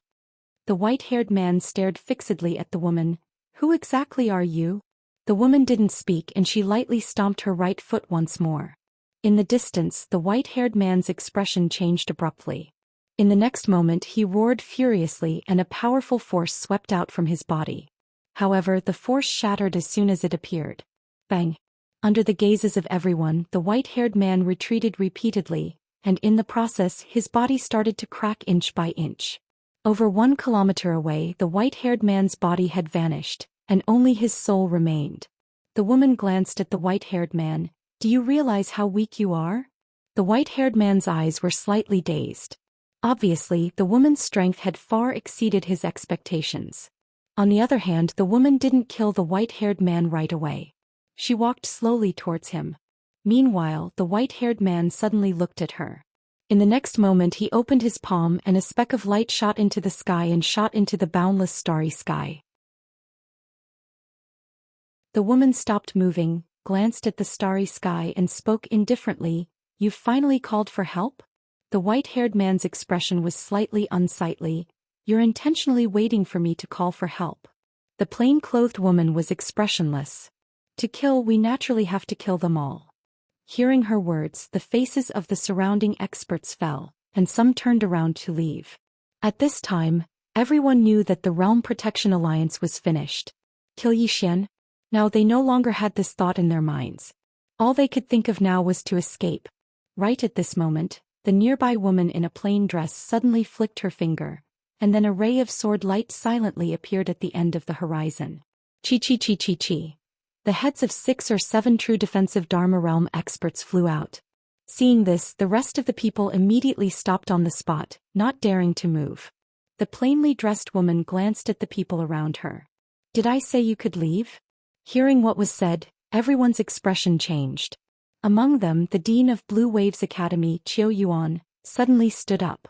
The white-haired man stared fixedly at the woman. Who exactly are you? The woman didn't speak and she lightly stomped her right foot once more. In the distance, the white-haired man's expression changed abruptly. In the next moment he roared furiously and a powerful force swept out from his body. However, the force shattered as soon as it appeared. Bang! Under the gazes of everyone, the white-haired man retreated repeatedly, and in the process his body started to crack inch by inch. Over 1 kilometer away, the white-haired man's body had vanished, and only his soul remained. The woman glanced at the white-haired man. Do you realize how weak you are? The white-haired man's eyes were slightly dazed. Obviously, the woman's strength had far exceeded his expectations. On the other hand, the woman didn't kill the white-haired man right away. She walked slowly towards him. Meanwhile, the white-haired man suddenly looked at her. In the next moment he opened his palm and a speck of light shot into the sky and shot into the boundless starry sky. The woman stopped moving, glanced at the starry sky and spoke indifferently. You've finally called for help? The white-haired man's expression was slightly unsightly. You're intentionally waiting for me to call for help. The plain-clothed woman was expressionless. To kill, we naturally have to kill them all. Hearing her words, the faces of the surrounding experts fell, and some turned around to leave. At this time, everyone knew that the Realm Protection Alliance was finished. Kill Zhou Xian? Now they no longer had this thought in their minds. All they could think of now was to escape. Right at this moment, the nearby woman in a plain dress suddenly flicked her finger, and then a ray of sword light silently appeared at the end of the horizon. Chi. The heads of 6 or 7 true defensive Dharma realm experts flew out. Seeing this, the rest of the people immediately stopped on the spot, not daring to move. The plainly dressed woman glanced at the people around her. Did I say you could leave? Hearing what was said, everyone's expression changed. Among them, the Dean of Blue Waves Academy, Zhou Yuan, suddenly stood up.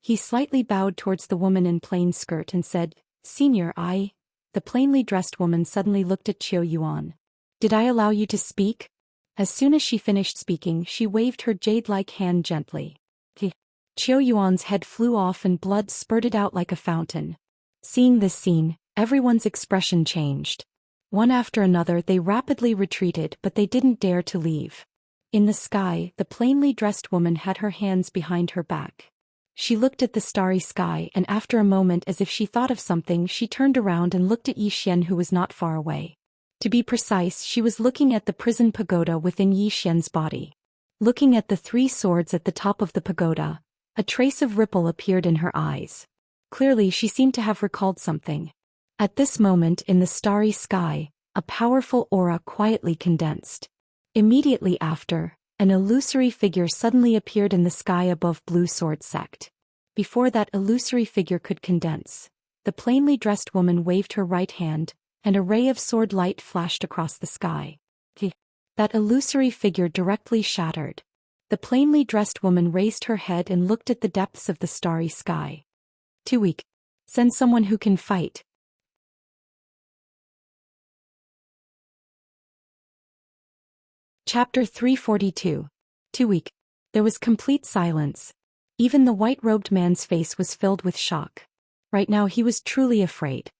He slightly bowed towards the woman in plain skirt and said, Senior, The plainly dressed woman suddenly looked at Zhou Yuan. Did I allow you to speak? As soon as she finished speaking, she waved her jade-like hand gently. Zhou Yuan's head flew off and blood spurted out like a fountain. Seeing this scene, everyone's expression changed. One after another they rapidly retreated, but they didn't dare to leave. In the sky, the plainly dressed woman had her hands behind her back. She looked at the starry sky and after a moment, as if she thought of something, she turned around and looked at Zhou Xian, who was not far away. To be precise, she was looking at the prison pagoda within Zhou Xian's body. Looking at the 3 swords at the top of the pagoda, a trace of ripple appeared in her eyes. Clearly she seemed to have recalled something. At this moment in the starry sky, a powerful aura quietly condensed. Immediately after, an illusory figure suddenly appeared in the sky above Blue Sword Sect. Before that illusory figure could condense, the plainly dressed woman waved her right hand, and a ray of sword light flashed across the sky. That illusory figure directly shattered. The plainly dressed woman raised her head and looked at the depths of the starry sky. Too weak. Send someone who can fight. Chapter 342. Too weak. There was complete silence. Even the white-robed man's face was filled with shock. Right now he was truly afraid.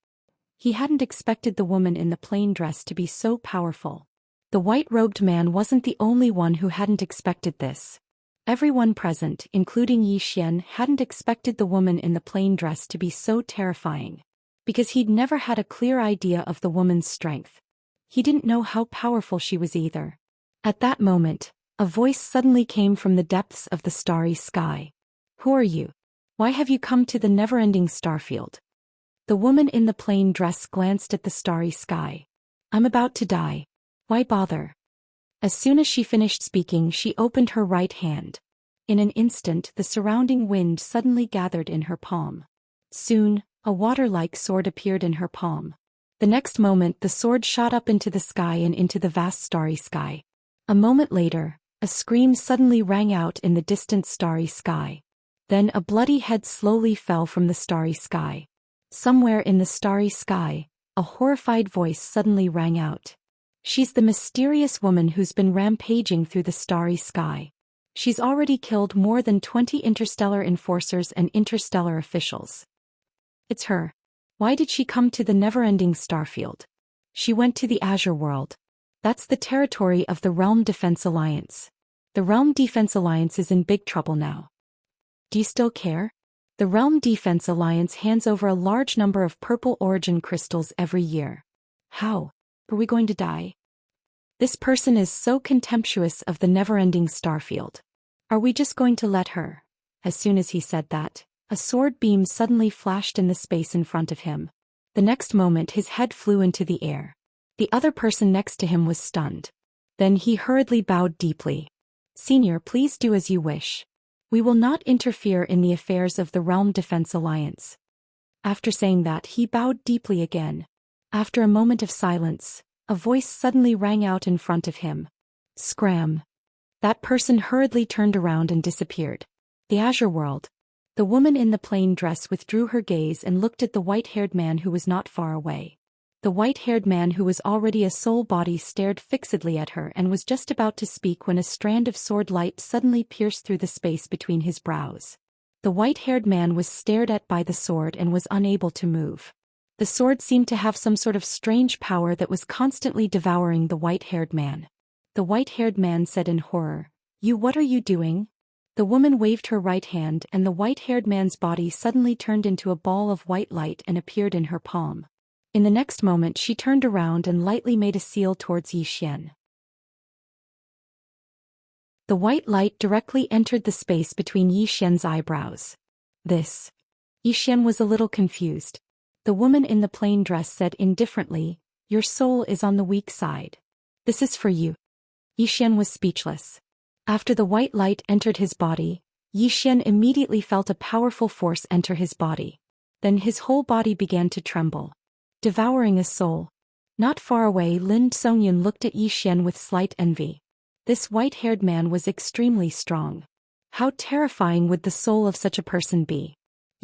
He hadn't expected the woman in the plain dress to be so powerful. The white-robed man wasn't the only one who hadn't expected this. Everyone present, including Zhou Xian, hadn't expected the woman in the plain dress to be so terrifying. Because he'd never had a clear idea of the woman's strength. He didn't know how powerful she was either. At that moment, a voice suddenly came from the depths of the starry sky. Who are you? Why have you come to the never-ending starfield? The woman in the plain dress glanced at the starry sky. I'm about to die. Why bother? As soon as she finished speaking, she opened her right hand. In an instant, the surrounding wind suddenly gathered in her palm. Soon, a water-like sword appeared in her palm. The next moment, the sword shot up into the sky and into the vast starry sky. A moment later, a scream suddenly rang out in the distant starry sky. Then a bloody head slowly fell from the starry sky. Somewhere in the starry sky, a horrified voice suddenly rang out. She's the mysterious woman who's been rampaging through the starry sky. She's already killed more than 20 interstellar enforcers and interstellar officials. It's her. Why did she come to the never-ending starfield? She went to the Azure world. That's the territory of the Realm Defense Alliance. The Realm Defense Alliance is in big trouble now. Do you still care? The Realm Defense Alliance hands over a large number of purple origin crystals every year. How? Are we going to die? This person is so contemptuous of the never-ending starfield. Are we just going to let her? As soon as he said that, a sword beam suddenly flashed in the space in front of him. The next moment his head flew into the air. The other person next to him was stunned. Then he hurriedly bowed deeply. Senior, please do as you wish. We will not interfere in the affairs of the Realm Defense Alliance. After saying that, he bowed deeply again. After a moment of silence, a voice suddenly rang out in front of him. Scram. That person hurriedly turned around and disappeared. The Azure world. The woman in the plain dress withdrew her gaze and looked at the white-haired man who was not far away. The white-haired man who was already a soul body stared fixedly at her and was just about to speak when a strand of sword light suddenly pierced through the space between his brows. The white-haired man was stared at by the sword and was unable to move. The sword seemed to have some sort of strange power that was constantly devouring the white-haired man. The white-haired man said in horror, What are you doing? The woman waved her right hand and the white-haired man's body suddenly turned into a ball of white light and appeared in her palm. In the next moment she turned around and lightly made a seal towards Zhou Xian. The white light directly entered the space between Zhou Xian's eyebrows. This. Zhou Xian was a little confused. The woman in the plain dress said indifferently, Your soul is on the weak side. This is for you. Zhou Xian was speechless. After the white light entered his body, Zhou Xian immediately felt a powerful force enter his body. Then his whole body began to tremble. Devouring a soul. Not far away, Lin Songyun looked at Zhou Xian with slight envy. This white-haired man was extremely strong. How terrifying would the soul of such a person be?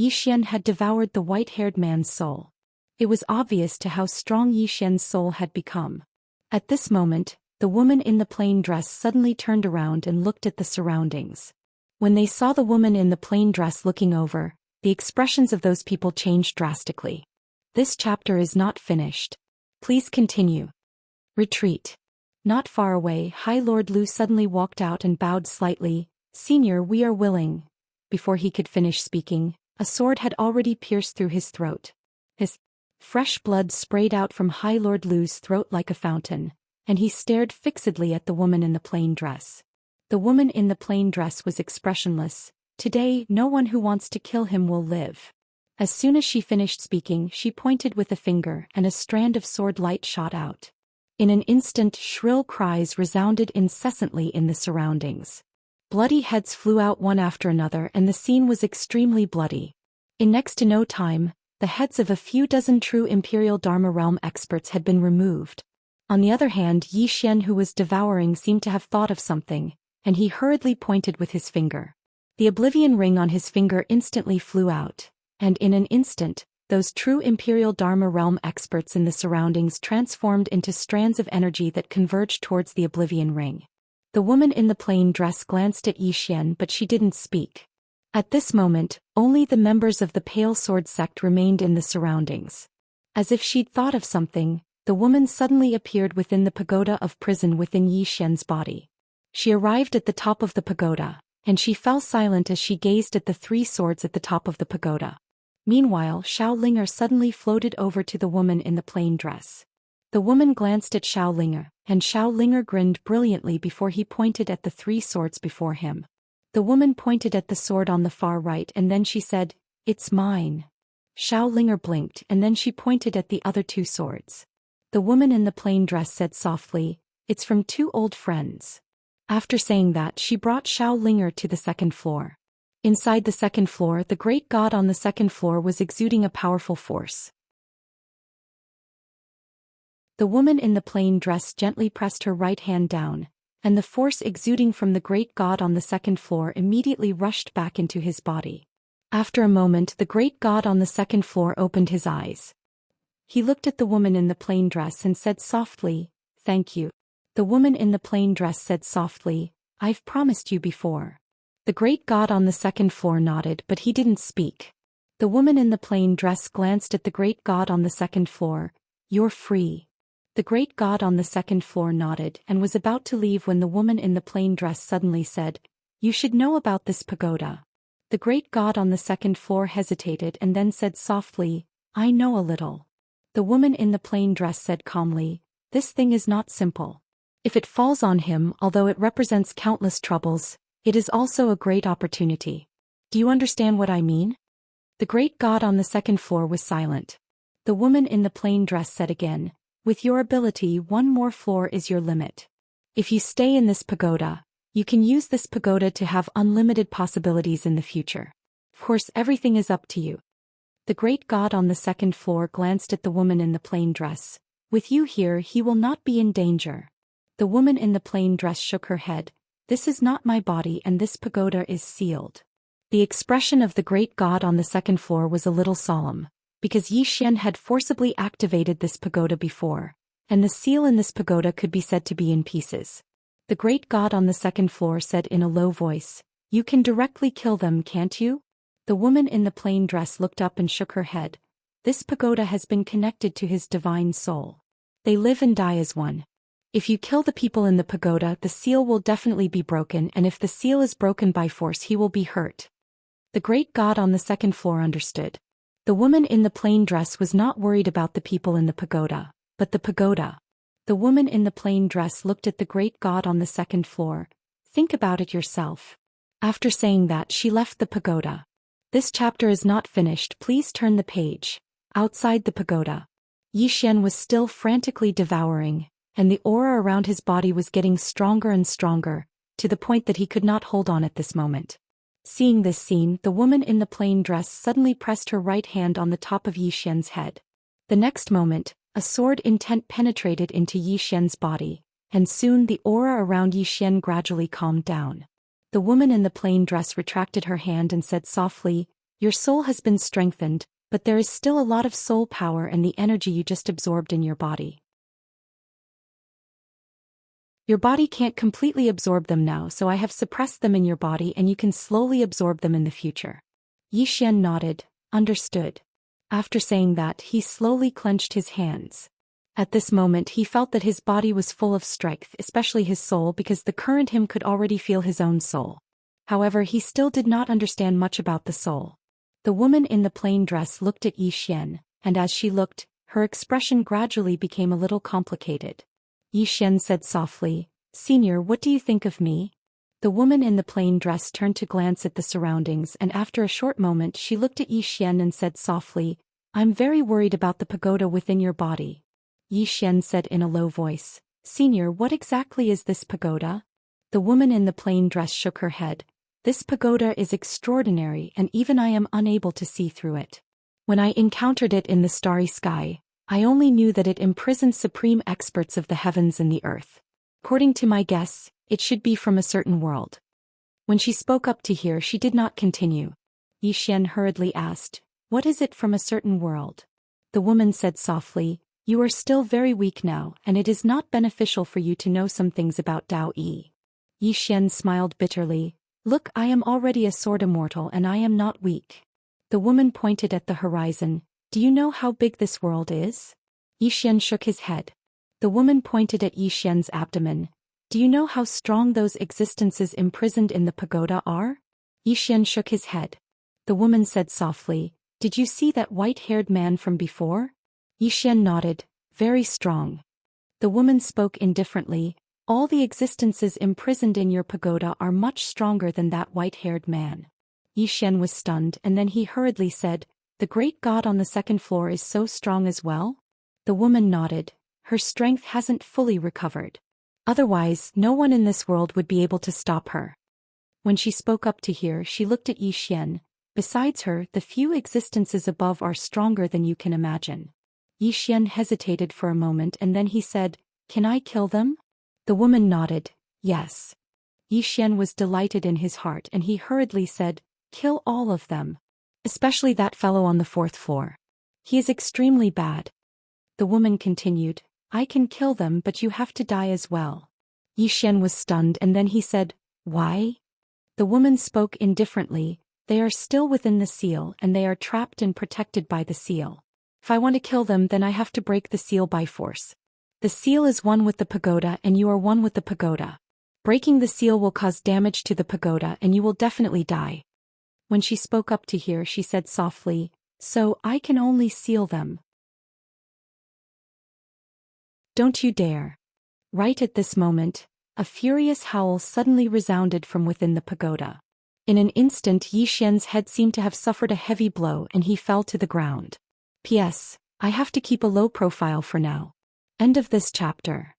Zhou Xian had devoured the white-haired man's soul. It was obvious to how strong Zhou Xian's soul had become. At this moment, the woman in the plain dress suddenly turned around and looked at the surroundings. When they saw the woman in the plain dress looking over, the expressions of those people changed drastically. This chapter is not finished. Please continue. Retreat. Not far away, High Lord Lu suddenly walked out and bowed slightly. Senior, we are willing. Before he could finish speaking, a sword had already pierced through his throat. His fresh blood sprayed out from High Lord Lu's throat like a fountain, and he stared fixedly at the woman in the plain dress. The woman in the plain dress was expressionless. Today, no one who wants to kill him will live. As soon as she finished speaking, she pointed with a finger and a strand of sword light shot out. In an instant, shrill cries resounded incessantly in the surroundings. Bloody heads flew out one after another and the scene was extremely bloody. In next to no time, the heads of a few dozen true Imperial Dharma Realm experts had been removed. On the other hand, Zhou Xian, who was devouring, seemed to have thought of something, and he hurriedly pointed with his finger. The oblivion ring on his finger instantly flew out. And in an instant, those true Imperial Dharma Realm experts in the surroundings transformed into strands of energy that converged towards the oblivion ring. The woman in the plain dress glanced at Zhou Xian, but she didn't speak. At this moment, only the members of the Pale Sword sect remained in the surroundings. As if she'd thought of something, the woman suddenly appeared within the pagoda of prison within Zhou Xian's body. She arrived at the top of the pagoda, and she fell silent as she gazed at the three swords at the top of the pagoda. Meanwhile, Xiaolinger suddenly floated over to the woman in the plain dress. The woman glanced at Xiaolinger, and Xiaolinger grinned brilliantly before he pointed at the three swords before him. The woman pointed at the sword on the far right and then she said, It's mine. Xiaolinger blinked and then she pointed at the other two swords. The woman in the plain dress said softly, It's from two old friends. After saying that, she brought Xiaolinger to the second floor. Inside the second floor, the great god on the second floor was exuding a powerful force. The woman in the plain dress gently pressed her right hand down, and the force exuding from the great god on the second floor immediately rushed back into his body. After a moment, the great god on the second floor opened his eyes. He looked at the woman in the plain dress and said softly, Thank you. The woman in the plain dress said softly, I've promised you before. The great god on the second floor nodded, but he didn't speak. The woman in the plain dress glanced at the great god on the second floor. You're free. The great god on the second floor nodded and was about to leave when the woman in the plain dress suddenly said, You should know about this pagoda. The great god on the second floor hesitated and then said softly, I know a little. The woman in the plain dress said calmly, This thing is not simple. If it falls on him, although it represents countless troubles, it is also a great opportunity. Do you understand what I mean? The great god on the second floor was silent. The woman in the plain dress said again, With your ability, one more floor is your limit. If you stay in this pagoda, you can use this pagoda to have unlimited possibilities in the future. Of course, everything is up to you. The great god on the second floor glanced at the woman in the plain dress. With you here, he will not be in danger. The woman in the plain dress shook her head. This is not my body and this pagoda is sealed. The expression of the great god on the second floor was a little solemn, because Zhou Xian had forcibly activated this pagoda before, and the seal in this pagoda could be said to be in pieces. The great god on the second floor said in a low voice, You can directly kill them, can't you? The woman in the plain dress looked up and shook her head. This pagoda has been connected to his divine soul. They live and die as one. If you kill the people in the pagoda, the seal will definitely be broken, and if the seal is broken by force, he will be hurt. The great god on the second floor understood. The woman in the plain dress was not worried about the people in the pagoda, but the pagoda. The woman in the plain dress looked at the great god on the second floor. Think about it yourself. After saying that, she left the pagoda. This chapter is not finished, please turn the page. Outside the pagoda, Zhou Xian was still frantically devouring, and the aura around his body was getting stronger and stronger, to the point that he could not hold on at this moment. Seeing this scene, the woman in the plain dress suddenly pressed her right hand on the top of Zhou Xian's head. The next moment, a sword intent penetrated into Zhou Xian's body, and soon the aura around Zhou Xian gradually calmed down. The woman in the plain dress retracted her hand and said softly, Your soul has been strengthened, but there is still a lot of soul power and the energy you just absorbed in your body. Your body can't completely absorb them now, so I have suppressed them in your body and you can slowly absorb them in the future. Zhou Xian nodded, understood. After saying that, he slowly clenched his hands. At this moment he felt that his body was full of strength, especially his soul, because the current him could already feel his own soul. However, he still did not understand much about the soul. The woman in the plain dress looked at Zhou Xian, and as she looked, her expression gradually became a little complicated. Zhou Xian said softly, Senior, what do you think of me? The woman in the plain dress turned to glance at the surroundings, and after a short moment she looked at Zhou Xian and said softly, I'm very worried about the pagoda within your body. Zhou Xian said in a low voice, Senior, what exactly is this pagoda? The woman in the plain dress shook her head. This pagoda is extraordinary and even I am unable to see through it. When I encountered it in the starry sky, I only knew that it imprisoned supreme experts of the heavens and the earth. According to my guess, it should be from a certain world. When she spoke up to here, she did not continue. Zhou Xian hurriedly asked, What is it from a certain world? The woman said softly, You are still very weak now, and it is not beneficial for you to know some things about Dao Yi. Zhou Xian smiled bitterly. Look, I am already a sword immortal and I am not weak. The woman pointed at the horizon. Do you know how big this world is? Zhou Xian shook his head. The woman pointed at Zhou Xian's abdomen. Do you know how strong those existences imprisoned in the pagoda are? Zhou Xian shook his head. The woman said softly, Did you see that white-haired man from before? Zhou Xian nodded, very strong. The woman spoke indifferently, All the existences imprisoned in your pagoda are much stronger than that white-haired man. Zhou Xian was stunned and then he hurriedly said, The great god on the second floor is so strong as well? The woman nodded, her strength hasn't fully recovered. Otherwise, no one in this world would be able to stop her. When she spoke up to here, she looked at Zhou Xian. Besides her, the few existences above are stronger than you can imagine. Zhou Xian hesitated for a moment and then he said, Can I kill them? The woman nodded, yes. Zhou Xian was delighted in his heart and he hurriedly said, Kill all of them. Especially that fellow on the fourth floor. He is extremely bad. The woman continued, I can kill them but you have to die as well. Zhou Xian was stunned and then he said, Why? The woman spoke indifferently. They are still within the seal and they are trapped and protected by the seal. If I want to kill them, then I have to break the seal by force. The seal is one with the pagoda and you are one with the pagoda. Breaking the seal will cause damage to the pagoda and you will definitely die. When she spoke up to hear, she said softly, so I can only seal them. Don't you dare. Right at this moment, a furious howl suddenly resounded from within the pagoda. In an instant, Yi Xian's head seemed to have suffered a heavy blow and he fell to the ground. P.S. I have to keep a low profile for now. End of this chapter.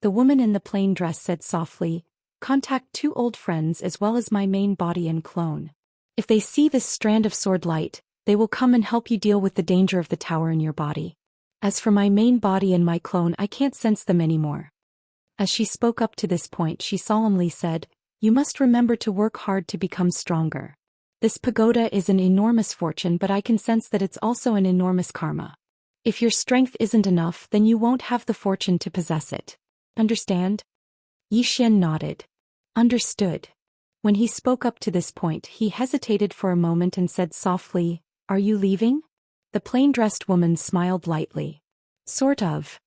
The woman in the plain dress said softly, contact 2 old friends as well as my main body and clone. If they see this strand of sword light, they will come and help you deal with the danger of the tower in your body. As for my main body and my clone, I can't sense them anymore. As she spoke up to this point, she solemnly said, you must remember to work hard to become stronger. This pagoda is an enormous fortune, but I can sense that it's also an enormous karma. If your strength isn't enough, then you won't have the fortune to possess it. Understand? Yi Xian nodded. Understood. When he spoke up to this point, he hesitated for a moment and said softly, are you leaving? The plain-dressed woman smiled lightly. Sort of.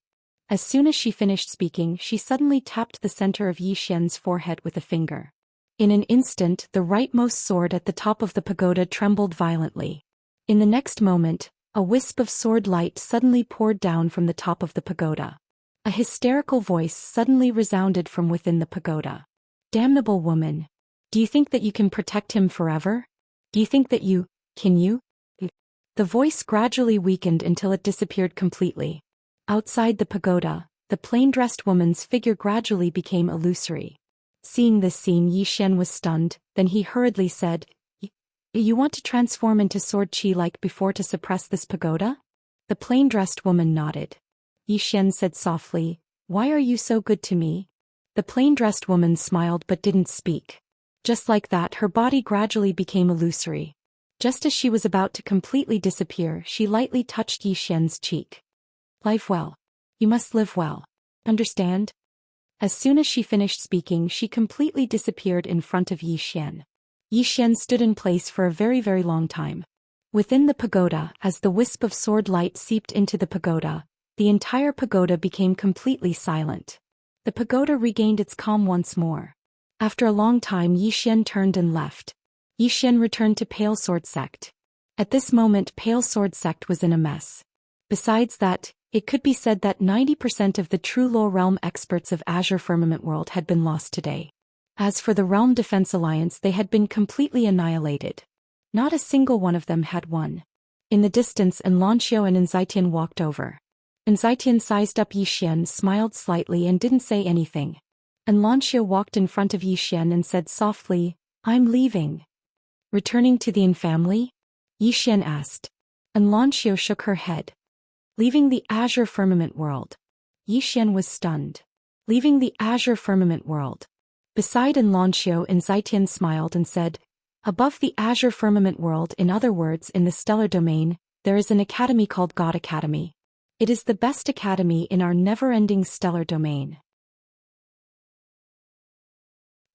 As soon as she finished speaking, she suddenly tapped the center of Yi Xian's forehead with a finger. In an instant, the rightmost sword at the top of the pagoda trembled violently. In the next moment, a wisp of sword light suddenly poured down from the top of the pagoda. A hysterical voice suddenly resounded from within the pagoda. Damnable woman. Do you think that you can protect him forever? Do you think that can you? The voice gradually weakened until it disappeared completely. Outside the pagoda, the plain-dressed woman's figure gradually became illusory. Seeing this scene, Yi Xian was stunned, then he hurriedly said, you want to transform into sword chi like before to suppress this pagoda? The plain-dressed woman nodded. Yi Xian said softly, why are you so good to me? The plain-dressed woman smiled but didn't speak. Just like that, her body gradually became illusory. Just as she was about to completely disappear, she lightly touched Yi Xian's cheek. Live well. You must live well. Understand? As soon as she finished speaking, she completely disappeared in front of Yi Xian. Yi Xian stood in place for a very, very long time. Within the pagoda, as the wisp of sword light seeped into the pagoda, the entire pagoda became completely silent. The pagoda regained its calm once more. After a long time, Yi Xian turned and left. Yi Xian returned to Pale Sword Sect. At this moment, Pale Sword Sect was in a mess. Besides that, it could be said that 90% of the true Low Realm experts of Azure Firmament World had been lost today. As for the Realm Defense Alliance, they had been completely annihilated. Not a single one of them had won. In the distance, Xianxia and Zhou walked over. Zhou Xian sized up Yi Xian, smiled slightly and didn't say anything. Xianxia walked in front of Yi Xian and said softly, I'm leaving. Returning to the Yin family? Yi Xian asked. Xianxia shook her head. Leaving the Azure Firmament World. Yi Xian was stunned. Leaving the Azure Firmament World. Beside Xianxia, Zhou Xian smiled and said, above the Azure Firmament World, in other words, in the stellar domain, there is an academy called God Academy. It is the best academy in our never-ending stellar domain.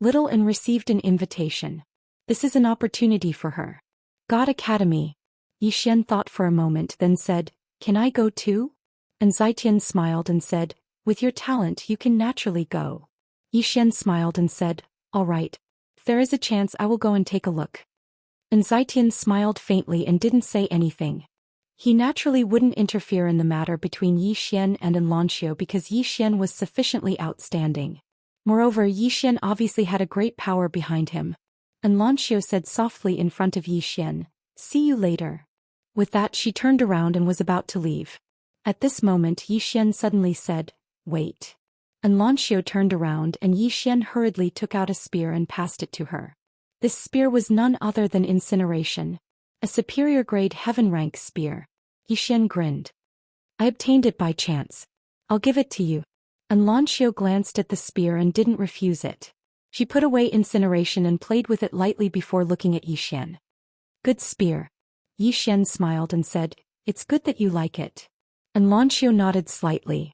Little An received an invitation. This is an opportunity for her. God Academy. Yi Xian thought for a moment, then said, can I go too? Zhou Xian smiled and said, with your talent you can naturally go. Yi Xian smiled and said, all right. If there is a chance, I will go and take a look. Zhou Xian smiled faintly and didn't say anything. He naturally wouldn't interfere in the matter between Yi Xian and Xianxia because Yi Xian was sufficiently outstanding. Moreover, Yi Xian obviously had a great power behind him. Xianxia said softly in front of Yi Xian, see you later. With that, she turned around and was about to leave. At this moment, Yi Xian suddenly said, wait. Xianxia turned around and Yi Xian hurriedly took out a spear and passed it to her. This spear was none other than incineration. A superior grade heaven-rank spear. Yi Xian grinned. I obtained it by chance. I'll give it to you. Xianxia glanced at the spear and didn't refuse it. She put away incineration and played with it lightly before looking at Zhou Xian. Good spear. Zhou Xian smiled and said, it's good that you like it. And Lancio nodded slightly.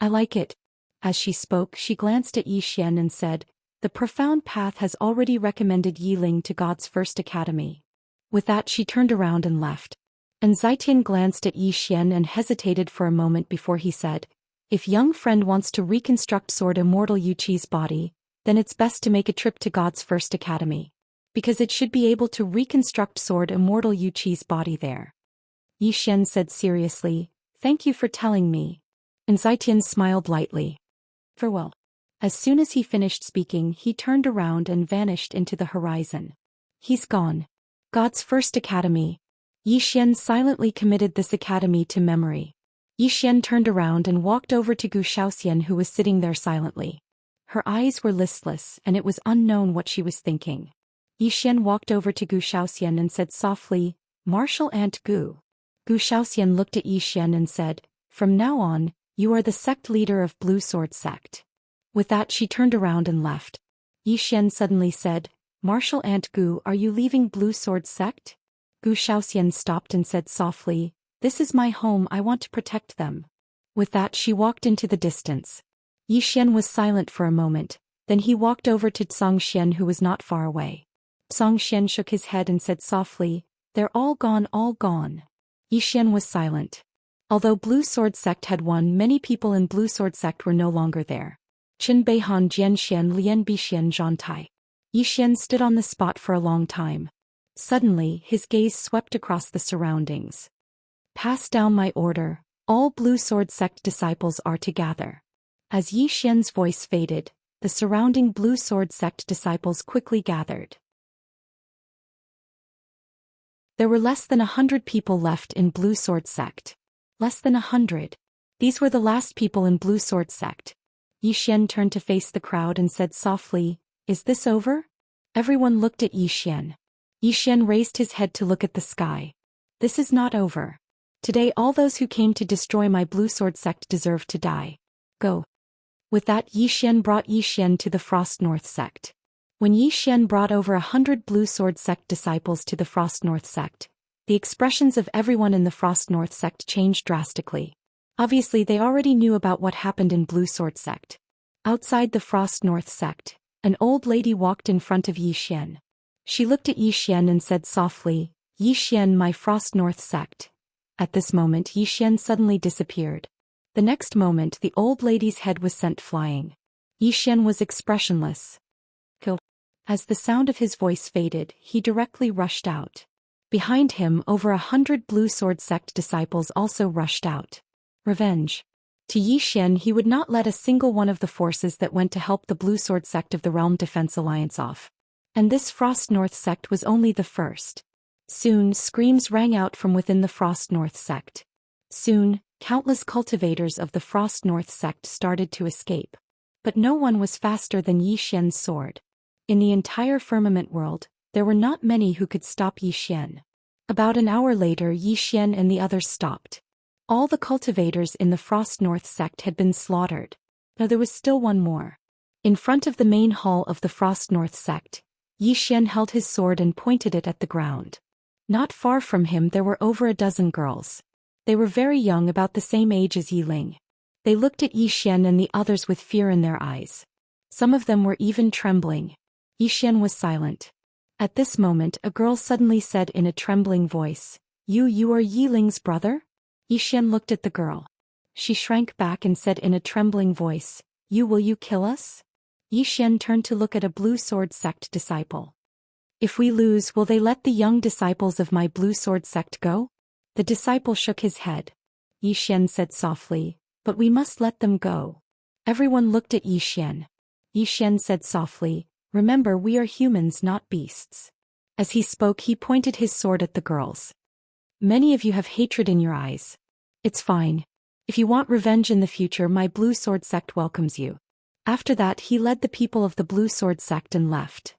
I like it. As she spoke, she glanced at Zhou Xian and said, the profound path has already recommended Yiling to God's first academy. With that she turned around and left. And Zhou glanced at Zhou Xian and hesitated for a moment before he said, if young friend wants to reconstruct Sword Immortal Yuqi's body, then it's best to make a trip to God's first academy. Because it should be able to reconstruct Sword Immortal Yuqi's body there. Zhou Xian said seriously, thank you for telling me. And Zhou smiled lightly. Farewell. As soon as he finished speaking, he turned around and vanished into the horizon. He's gone. God's first academy. Zhou Xian silently committed this academy to memory. Zhou Xian turned around and walked over to Zhou Xian, who was sitting there silently. Her eyes were listless and it was unknown what she was thinking. Zhou Xian walked over to Zhou Xian and said softly, Martial Aunt Gu. Zhou Xian looked at Zhou Xian and said, from now on, you are the sect leader of Blue Sword Sect. With that she turned around and left. Zhou Xian suddenly said, Martial Aunt Gu, are you leaving Blue Sword Sect? Zhou Xian stopped and said softly, this is my home, I want to protect them. With that she walked into the distance. Zhou Xian was silent for a moment, then he walked over to Zhou Xian, who was not far away. Zhou Xian shook his head and said softly, they're all gone, all gone. Zhou Xian was silent. Although Blue Sword Sect had won, many people in Blue Sword Sect were no longer there. Qin Beihan, Jian Xian, Lian Bixian, Zhan Tai. Zhou Xian stood on the spot for a long time. Suddenly, his gaze swept across the surroundings. Pass down my order, all Blue Sword Sect disciples are to gather. As Zhou Xian's voice faded, the surrounding Blue Sword Sect disciples quickly gathered. There were less than 100 people left in Blue Sword Sect. Less than 100. These were the last people in Blue Sword Sect. Zhou Xian turned to face the crowd and said softly, is this over? Everyone looked at Zhou Xian. Zhou Xian raised his head to look at the sky. This is not over. Today all those who came to destroy my Blue Sword Sect deserve to die. Go. With that Zhou Xian brought Zhou Xian to the Frost North Sect. When Zhou Xian brought over 100 Blue Sword Sect disciples to the Frost North Sect, the expressions of everyone in the Frost North Sect changed drastically. Obviously they already knew about what happened in Blue Sword Sect. Outside the Frost North Sect, an old lady walked in front of Zhou Xian. She looked at Zhou Xian and said softly, Zhou Xian, my Frost North Sect. At this moment Zhou Xian suddenly disappeared. The next moment the old lady's head was sent flying. Zhou Xian was expressionless. Kill. As the sound of his voice faded, he directly rushed out. Behind him over 100 Blue Sword Sect disciples also rushed out. Revenge. To Zhou Xian he would not let a single one of the forces that went to help the Blue Sword Sect of the Realm Defense Alliance off. And this Frost North Sect was only the first. Soon screams rang out from within the Frost North Sect. Soon, countless cultivators of the Frost North Sect started to escape. But no one was faster than Zhou Xian's sword. In the entire firmament world, there were not many who could stop Zhou Xian. About an hour later Zhou Xian and the others stopped. All the cultivators in the Frost North Sect had been slaughtered. Now there was still one more. In front of the main hall of the Frost North Sect, Zhou Xian held his sword and pointed it at the ground. Not far from him there were over a dozen girls. They were very young, about the same age as Yiling. They looked at Zhou Xian and the others with fear in their eyes. Some of them were even trembling. Zhou Xian was silent. At this moment a girl suddenly said in a trembling voice, You are Yiling's brother? Zhou Xian looked at the girl. She shrank back and said in a trembling voice, Will you kill us? Zhou Xian turned to look at a Blue Sword Sect disciple. If we lose, will they let the young disciples of my Blue Sword Sect go? The disciple shook his head. Zhou Xian said softly, But we must let them go. Everyone looked at Zhou Xian. Zhou Xian said softly, Remember, we are humans, not beasts. As he spoke he pointed his sword at the girls. Many of you have hatred in your eyes. It's fine. If you want revenge in the future, my Blue Sword Sect welcomes you. After that he led the people of the Blue Sword Sect and left.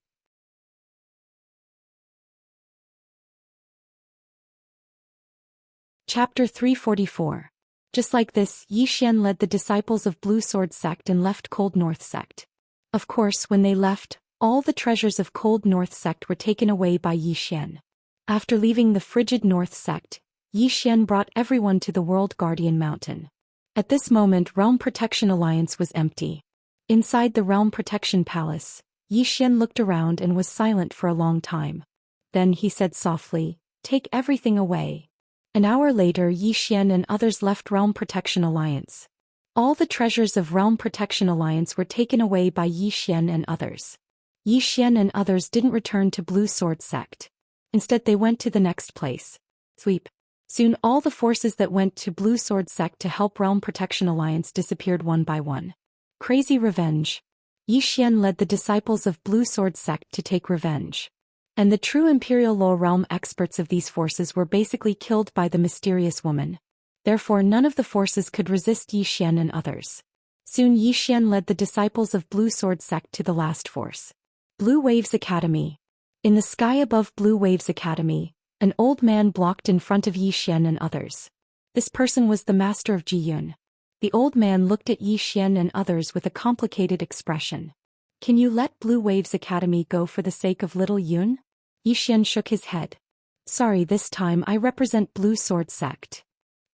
Chapter 344. Just like this, Zhou Xian led the disciples of Blue Sword Sect and left Cold North Sect. Of course, when they left, all the treasures of Cold North sect were taken away by Zhou Xian. After leaving the frigid North sect, Zhou Xian brought everyone to the World Guardian Mountain. At this moment, Realm Protection Alliance was empty. Inside the Realm Protection Palace, Zhou Xian looked around and was silent for a long time. Then he said softly, "Take everything away." An hour later, Zhou Xian and others left Realm Protection Alliance. All the treasures of Realm Protection Alliance were taken away by Zhou Xian and others. Zhou Xian and others didn't return to Blue Sword Sect. Instead, they went to the next place. Sweep. Soon all the forces that went to Blue Sword Sect to help Realm Protection Alliance disappeared one by one. Crazy revenge. Zhou Xian led the disciples of Blue Sword Sect to take revenge. And the true Imperial Low Realm experts of these forces were basically killed by the mysterious woman. Therefore none of the forces could resist Zhou Xian and others. Soon Zhou Xian led the disciples of Blue Sword Sect to the last force. Blue Waves Academy. In the sky above Blue Waves Academy, an old man blocked in front of Zhou Xian and others. This person was the master of Jiyun. The old man looked at Zhou Xian and others with a complicated expression. "Can you let Blue Waves Academy go for the sake of little Yun?" Zhou Xian shook his head. "Sorry, this time I represent Blue Sword Sect."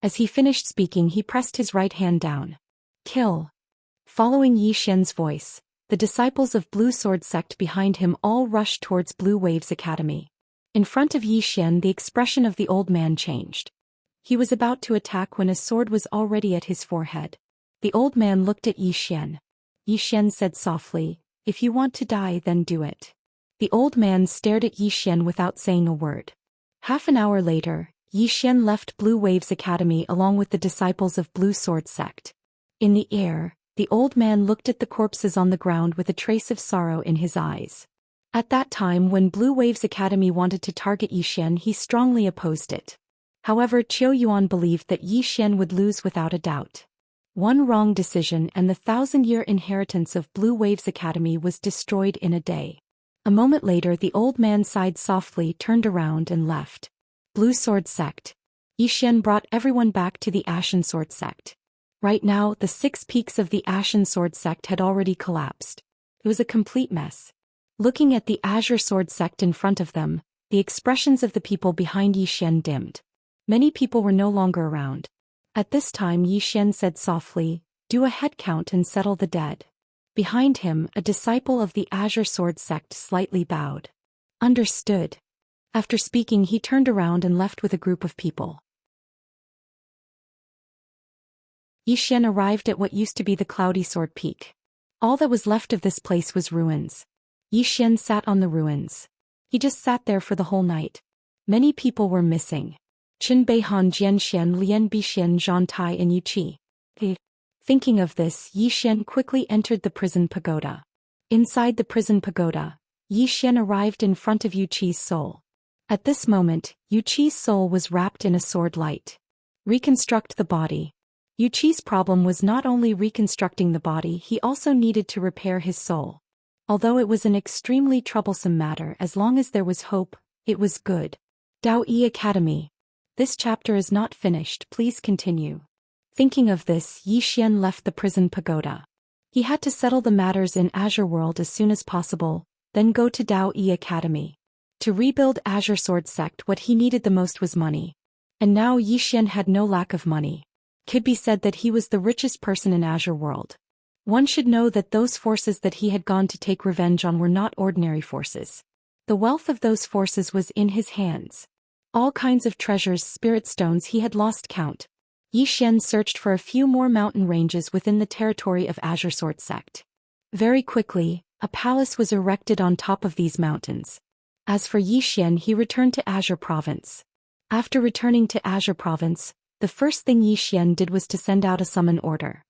As he finished speaking, he pressed his right hand down. "Kill." Following Zhou Xian's voice, the disciples of Blue Sword Sect behind him all rushed towards Blue Waves Academy. In front of Zhou Xian, the expression of the old man changed. He was about to attack when a sword was already at his forehead. The old man looked at Zhou Xian. Zhou Xian said softly, "If you want to die, then do it." The old man stared at Zhou Xian without saying a word. Half an hour later, Zhou Xian left Blue Waves Academy along with the disciples of Blue Sword Sect. In the air, the old man looked at the corpses on the ground with a trace of sorrow in his eyes. At that time, when Blue Waves Academy wanted to target Zhou Xian, he strongly opposed it. However, Qiu Yuan believed that Zhou Xian would lose without a doubt. One wrong decision and the 1,000-year inheritance of Blue Waves Academy was destroyed in a day. A moment later, the old man sighed softly, turned around and left. Blue Sword Sect. Zhou Xian brought everyone back to the Ashen Sword Sect. Right now, the 6 peaks of the Ashen Sword Sect had already collapsed. It was a complete mess. Looking at the Azure Sword Sect in front of them, the expressions of the people behind Zhou Xian dimmed. Many people were no longer around. At this time, Zhou Xian said softly, "Do a head count and settle the dead." Behind him, a disciple of the Azure Sword Sect slightly bowed. "Understood." After speaking, he turned around and left with a group of people. Zhou Xian arrived at what used to be the Cloudy Sword Peak. All that was left of this place was ruins. Zhou Xian sat on the ruins. He just sat there for the whole night. Many people were missing. Qin Beihan, Jianxian, Lian Bixian, Zhang Tai and Yu Qi. Thinking of this, Zhou Xian quickly entered the prison pagoda. Inside the prison pagoda, Zhou Xian arrived in front of Yu Qi's soul. At this moment, Yu Qi's soul was wrapped in a sword light. Reconstruct the body. Yu Qi's problem was not only reconstructing the body, he also needed to repair his soul. Although it was an extremely troublesome matter, as long as there was hope, it was good. Daoist Academy. This chapter is not finished, please continue. Thinking of this, Zhou Xian left the prison pagoda. He had to settle the matters in Azure World as soon as possible, then go to Daoist Academy. To rebuild Azure Sword Sect, what he needed the most was money. And now Zhou Xian had no lack of money. Could be said that he was the richest person in Azure World. One should know that those forces that he had gone to take revenge on were not ordinary forces. The wealth of those forces was in his hands. All kinds of treasures, spirit stones, he had lost count. Zhou Xian searched for a few more mountain ranges within the territory of Azure Sword Sect. Very quickly, a palace was erected on top of these mountains. As for Zhou Xian, he returned to Azure Province. After returning to Azure Province, the first thing Zhou Xian did was to send out a summon order.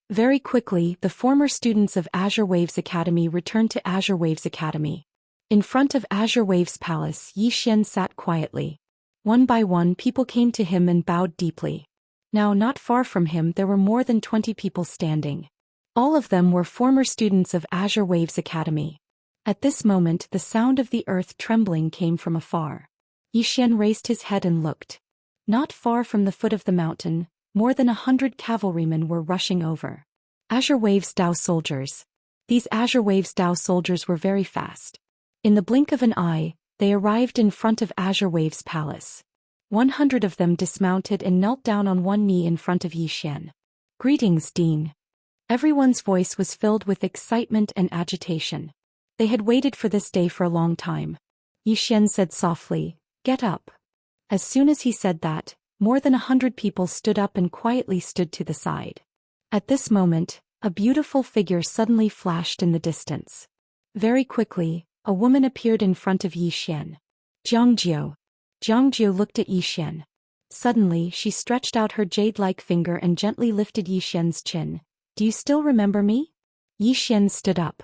Very quickly, the former students of Azure Waves Academy returned to Azure Waves Academy. In front of Azure Waves Palace, Zhou Xian sat quietly. One by one, people came to him and bowed deeply. Now, not far from him, there were more than 20 people standing. All of them were former students of Azure Waves Academy. At this moment, the sound of the earth trembling came from afar. Zhou Xian raised his head and looked. Not far from the foot of the mountain, more than 100 cavalrymen were rushing over. Azure Waves Dao soldiers. These Azure Waves Dao soldiers were very fast. In the blink of an eye, they arrived in front of Azure Waves' palace. 100 of them dismounted and knelt down on one knee in front of Yi Xian. "Greetings, Dean." Everyone's voice was filled with excitement and agitation. They had waited for this day for a long time. Yi Xian said softly, "Get up." As soon as he said that, more than 100 people stood up and quietly stood to the side. At this moment, a beautiful figure suddenly flashed in the distance. Very quickly, a woman appeared in front of Yi Xian. Jiangjiu. Jiangjiu looked at Yi Xian. Suddenly she stretched out her jade-like finger and gently lifted Yi Xian's chin. "Do you still remember me?" Yi Xian stood up.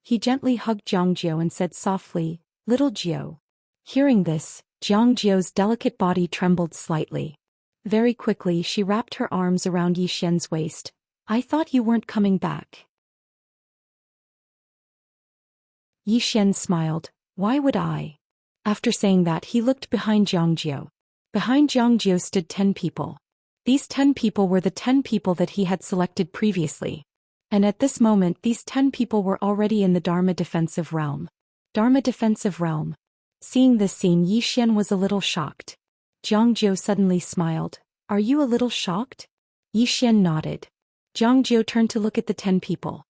He gently hugged Jiangjiu and said softly, "Little Jiu." Hearing this, Jiangjiu's delicate body trembled slightly. Very quickly she wrapped her arms around Yi Xian's waist. "I thought you weren't coming back." Yi Xian smiled. "Why would I?" After saying that, he looked behind Jiangjiu. Behind Jiangjiu stood 10 people. These 10 people were the 10 people that he had selected previously. And at this moment these 10 people were already in the Dharma defensive realm. Dharma defensive realm. Seeing this scene, Yi Xian was a little shocked. Jiangjiu suddenly smiled. "Are you a little shocked?" Yi Xian nodded. Jiangjiu turned to look at the 10 people.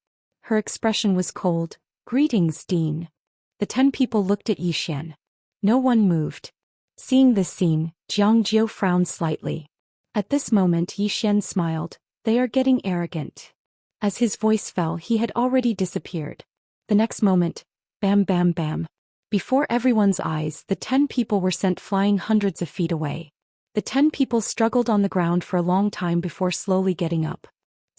Her expression was cold. "Greetings, Dean." The 10 people looked at Yi Xian. No one moved. Seeing this scene, Jiangjiu frowned slightly. At this moment Yi Xian smiled. "They are getting arrogant." As his voice fell, he had already disappeared. The next moment, bam bam bam. Before everyone's eyes, the 10 people were sent flying hundreds of feet away. The 10 people struggled on the ground for a long time before slowly getting up.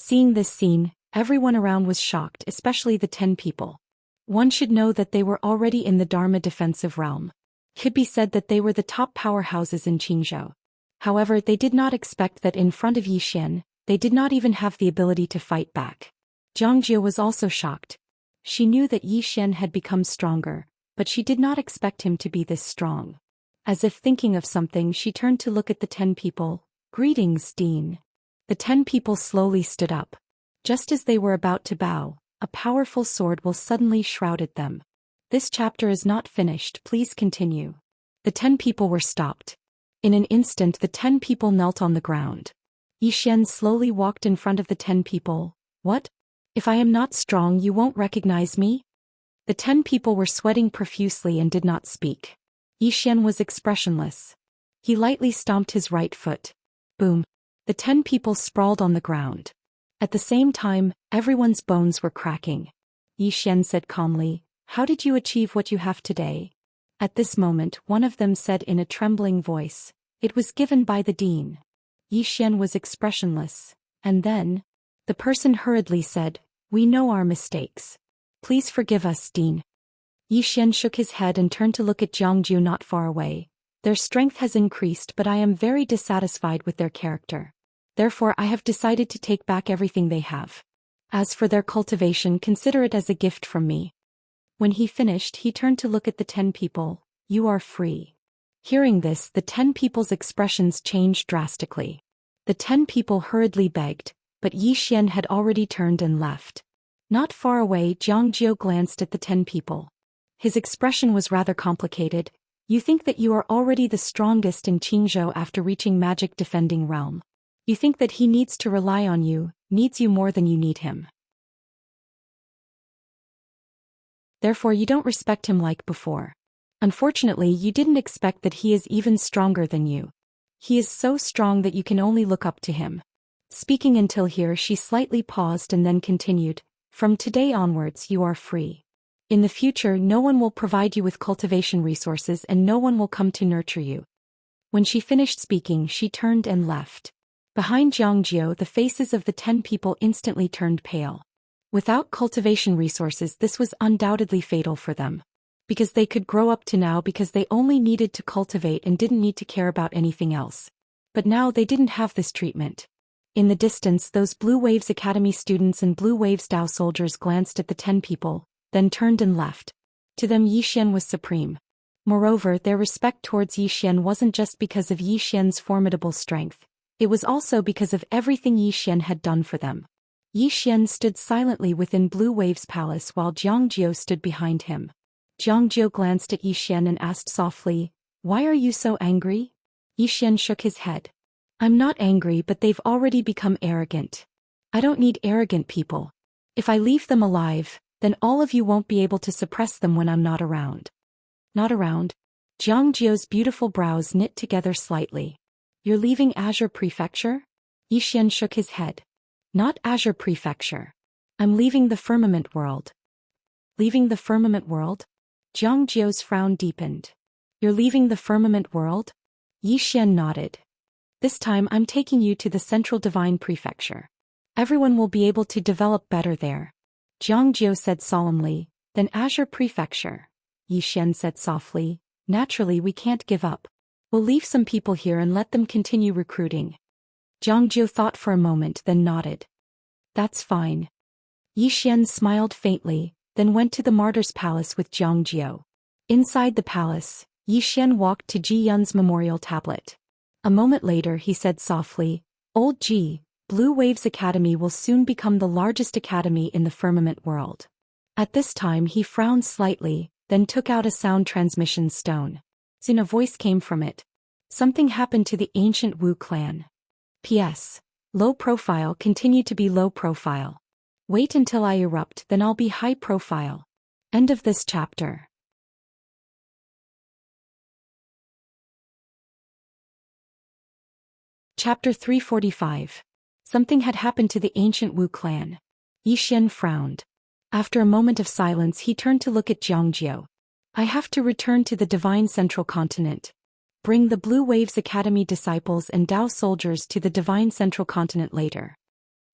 Seeing this scene, everyone around was shocked, especially the 10 people. One should know that they were already in the Dharma defensive realm. It could be said that they were the top powerhouses in Qingzhou. However, they did not expect that in front of Yi Xian, they did not even have the ability to fight back. Jiangjiu was also shocked. She knew that Yi Xian had become stronger, but she did not expect him to be this strong. As if thinking of something, she turned to look at the 10 people. "Greetings, Dean." The 10 people slowly stood up. Just as they were about to bow, a powerful sword will suddenly shrouded them. "This chapter is not finished, please continue." The 10 people were stopped. In an instant the 10 people knelt on the ground. Yi Xian slowly walked in front of the 10 people. "What? If I am not strong, you won't recognize me?" The 10 people were sweating profusely and did not speak. Yi Xian was expressionless. He lightly stomped his right foot. Boom. The 10 people sprawled on the ground. At the same time, everyone's bones were cracking. Yi Xian said calmly, "How did you achieve what you have today?" At this moment, one of them said in a trembling voice, "It was given by the dean." Yi Xian was expressionless. And then, the person hurriedly said, "We know our mistakes. Please forgive us, Dean." Yi Xian shook his head and turned to look at Jiangjiu not far away. "Their strength has increased, but I am very dissatisfied with their character. Therefore I have decided to take back everything they have. As for their cultivation, consider it as a gift from me." When he finished, he turned to look at the 10 people. "You are free." Hearing this, the 10 people's expressions changed drastically. The 10 people hurriedly begged, but Yi Xian had already turned and left. Not far away, Jiangjiu glanced at the 10 people. His expression was rather complicated. "You think that you are already the strongest in Qingzhou after reaching magic defending realm. You think that he needs to rely on you, needs you more than you need him. Therefore you don't respect him like before. Unfortunately, you didn't expect that he is even stronger than you. He is so strong that you can only look up to him." Speaking until here, she slightly paused and then continued, "From today onwards you are free. In the future no one will provide you with cultivation resources and no one will come to nurture you." When she finished speaking, she turned and left. Behind Jiangjiu, the faces of the 10 people instantly turned pale. Without cultivation resources, this was undoubtedly fatal for them. Because they could grow up to now because they only needed to cultivate and didn't need to care about anything else. But now they didn't have this treatment. In the distance, those Blue Waves Academy students and Blue Waves Dao soldiers glanced at the 10 people, then turned and left. To them Yi Xian was supreme. Moreover, their respect towards Yi Xian wasn't just because of Yi Xian's formidable strength. It was also because of everything Yi Xian had done for them. Yi Xian stood silently within Blue Wave's palace while Jiangjiu stood behind him. Jiangjiu glanced at Yi Xian and asked softly, "Why are you so angry?" Yi Xian shook his head. "I'm not angry, but they've already become arrogant. I don't need arrogant people. If I leave them alive, then all of you won't be able to suppress them when I'm not around." Not around? Jiangjiu's beautiful brows knit together slightly. "You're leaving Azure Prefecture?" Yi Xian shook his head. "Not Azure Prefecture. I'm leaving the Firmament World." "Leaving the Firmament World?" Jiangjiu's frown deepened. "You're leaving the Firmament World?" Yi Xian nodded. "This time I'm taking you to the Central Divine Prefecture. Everyone will be able to develop better there." Jiangjiu said solemnly. "Then Azure Prefecture," Yi Xian said softly. "Naturally we can't give up. We'll leave some people here and let them continue recruiting." Jiangjiu thought for a moment then nodded. "That's fine." Yi Xian smiled faintly, then went to the Martyr's Palace with Jiangjiu. Inside the palace, Yi Xian walked to Ji Yun's memorial tablet. A moment later he said softly, "Old Ji, Blue Wave's Academy will soon become the largest academy in the Firmament World." At this time he frowned slightly, then took out a sound transmission stone. Soon a voice came from it. "Something happened to the ancient Wu clan. P.S. Low profile continue to be low profile. Wait until I erupt, then I'll be high profile." End of this chapter. Chapter 345. Something had happened to the ancient Wu clan. Yi Xian frowned. After a moment of silence he turned to look at Jiangjiu. "I have to return to the Divine Central Continent. Bring the Blue Waves Academy disciples and Dao soldiers to the Divine Central Continent later."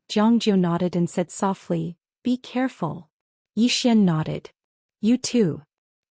Jiangjiu nodded and said softly, "Be careful." Yi Xian nodded. "You too."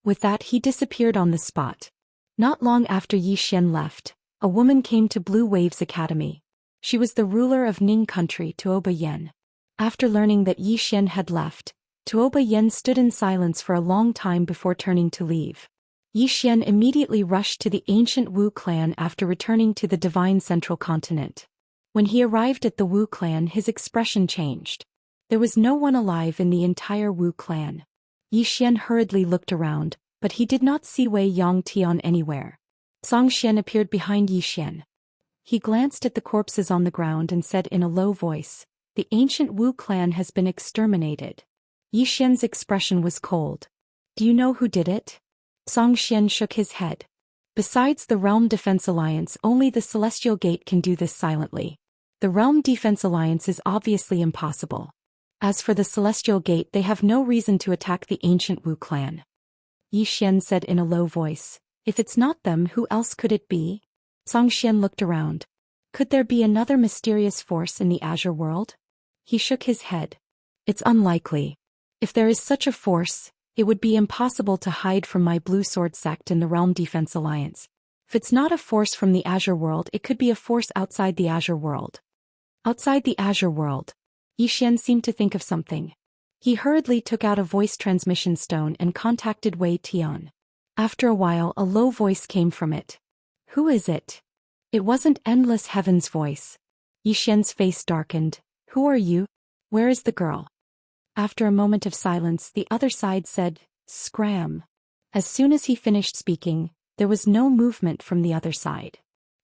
With that he disappeared on the spot. Not long after Yi Xian left, a woman came to Blue Waves Academy. She was the ruler of Ning country, Tuoba Yen. After learning that Yi Xian had left, Tuoba Yen stood in silence for a long time before turning to leave. Yi Xian immediately rushed to the ancient Wu clan after returning to the Divine Central Continent. When he arrived at the Wu clan his expression changed. There was no one alive in the entire Wu clan. Yi Xian hurriedly looked around, but he did not see Wei Yongtian anywhere. Song Xian appeared behind Yi Xian. He glanced at the corpses on the ground and said in a low voice, "The ancient Wu clan has been exterminated." Yi Xian's expression was cold. "Do you know who did it?" Song Xian shook his head. "Besides the Realm Defense Alliance, only the Celestial Gate can do this silently. The Realm Defense Alliance is obviously impossible. As for the Celestial Gate, they have no reason to attack the ancient Wu clan." Yi Xian said in a low voice, "If it's not them, who else could it be?" Song Xian looked around. Could there be another mysterious force in the Azure world? He shook his head. "It's unlikely. If there is such a force, it would be impossible to hide from my Blue Sword sect in the Realm Defense Alliance. If it's not a force from the Azure world, it could be a force outside the Azure world." Outside the Azure world. Yi Xian seemed to think of something. He hurriedly took out a voice transmission stone and contacted Wei Tian. After a while a low voice came from it. "Who is it?" It wasn't Endless Heaven's voice. Yi Xian's face darkened. "Who are you? Where is the girl?" After a moment of silence the other side said, "Scram." As soon as he finished speaking, there was no movement from the other side.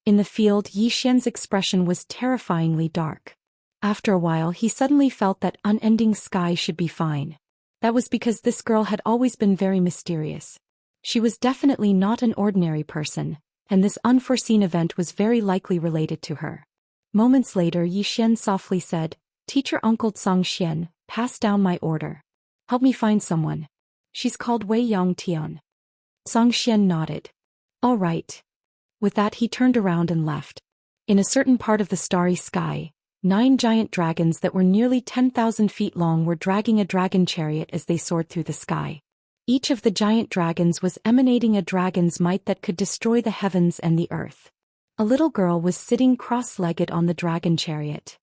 In the field Yi Xian's expression was terrifyingly dark. After a while he suddenly felt that unending sky should be fine. That was because this girl had always been very mysterious. She was definitely not an ordinary person, and this unforeseen event was very likely related to her. Moments later Yi Xian softly said, "Teacher Uncle Song Xian, pass down my order. Help me find someone. She's called Wei Yongtian." Song Xian nodded. "All right." With that he turned around and left. In a certain part of the starry sky, 9 giant dragons that were nearly 10,000 feet long were dragging a dragon chariot as they soared through the sky. Each of the giant dragons was emanating a dragon's might that could destroy the heavens and the earth. A little girl was sitting cross-legged on the dragon chariot.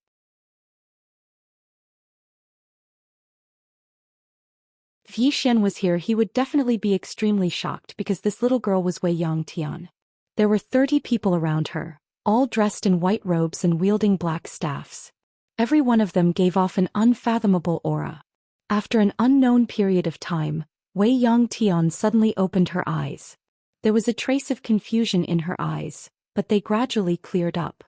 If Yi Xian was here he would definitely be extremely shocked because this little girl was Wei Yongtian. There were 30 people around her, all dressed in white robes and wielding black staffs. Every one of them gave off an unfathomable aura. After an unknown period of time, Wei Yangtian suddenly opened her eyes. There was a trace of confusion in her eyes, but they gradually cleared up.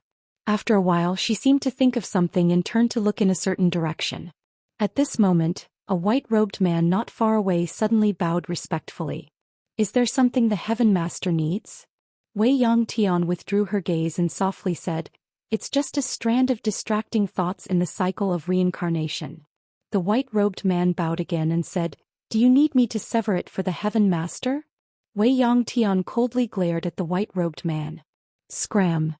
After a while she seemed to think of something and turned to look in a certain direction. At this moment, a white-robed man not far away suddenly bowed respectfully. Is there something the Heaven Master needs? Wei Yangtian withdrew her gaze and softly said, It's just a strand of distracting thoughts in the cycle of reincarnation. The white-robed man bowed again and said, Do you need me to sever it for the Heaven Master? Wei Yangtian coldly glared at the white-robed man. Scram!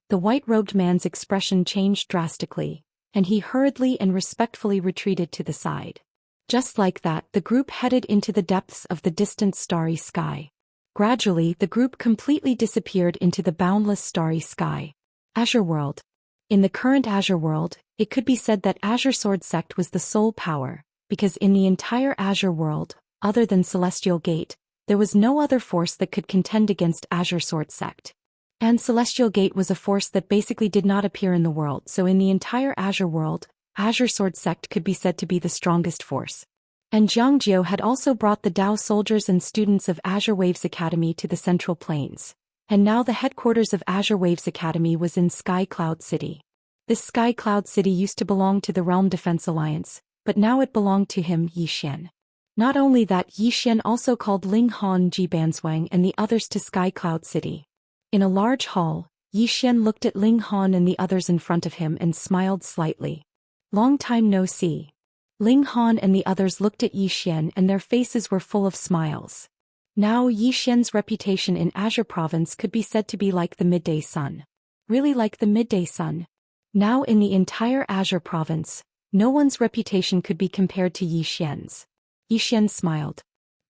The white-robed man's expression changed drastically, and he hurriedly and respectfully retreated to the side. Just like that, the group headed into the depths of the distant starry sky. Gradually, the group completely disappeared into the boundless starry sky. Azure World. In the current Azure World, it could be said that Azure Sword Sect was the sole power, because in the entire Azure World, other than Celestial Gate, there was no other force that could contend against Azure Sword Sect. And Celestial Gate was a force that basically did not appear in the world, so in the entire Azure World, Azure Sword Sect could be said to be the strongest force. And Jiangjiu had also brought the Dao soldiers and students of Azure Waves Academy to the Central Plains. And now the headquarters of Azure Waves Academy was in Sky Cloud City. This Sky Cloud City used to belong to the Realm Defense Alliance, but now it belonged to him, Yi Xian. Not only that, Yi Xian also called Ling Han, Ji Banzwang and the others to Sky Cloud City. In a large hall, Yi Xian looked at Ling Han and the others in front of him and smiled slightly. Long time no see. Ling Han and the others looked at Yi Xian and their faces were full of smiles. Now Yi Xian's reputation in Azure Province could be said to be like the midday sun. Really like the midday sun. Now in the entire Azure Province, no one's reputation could be compared to Yi Xian's. Yi Xian smiled.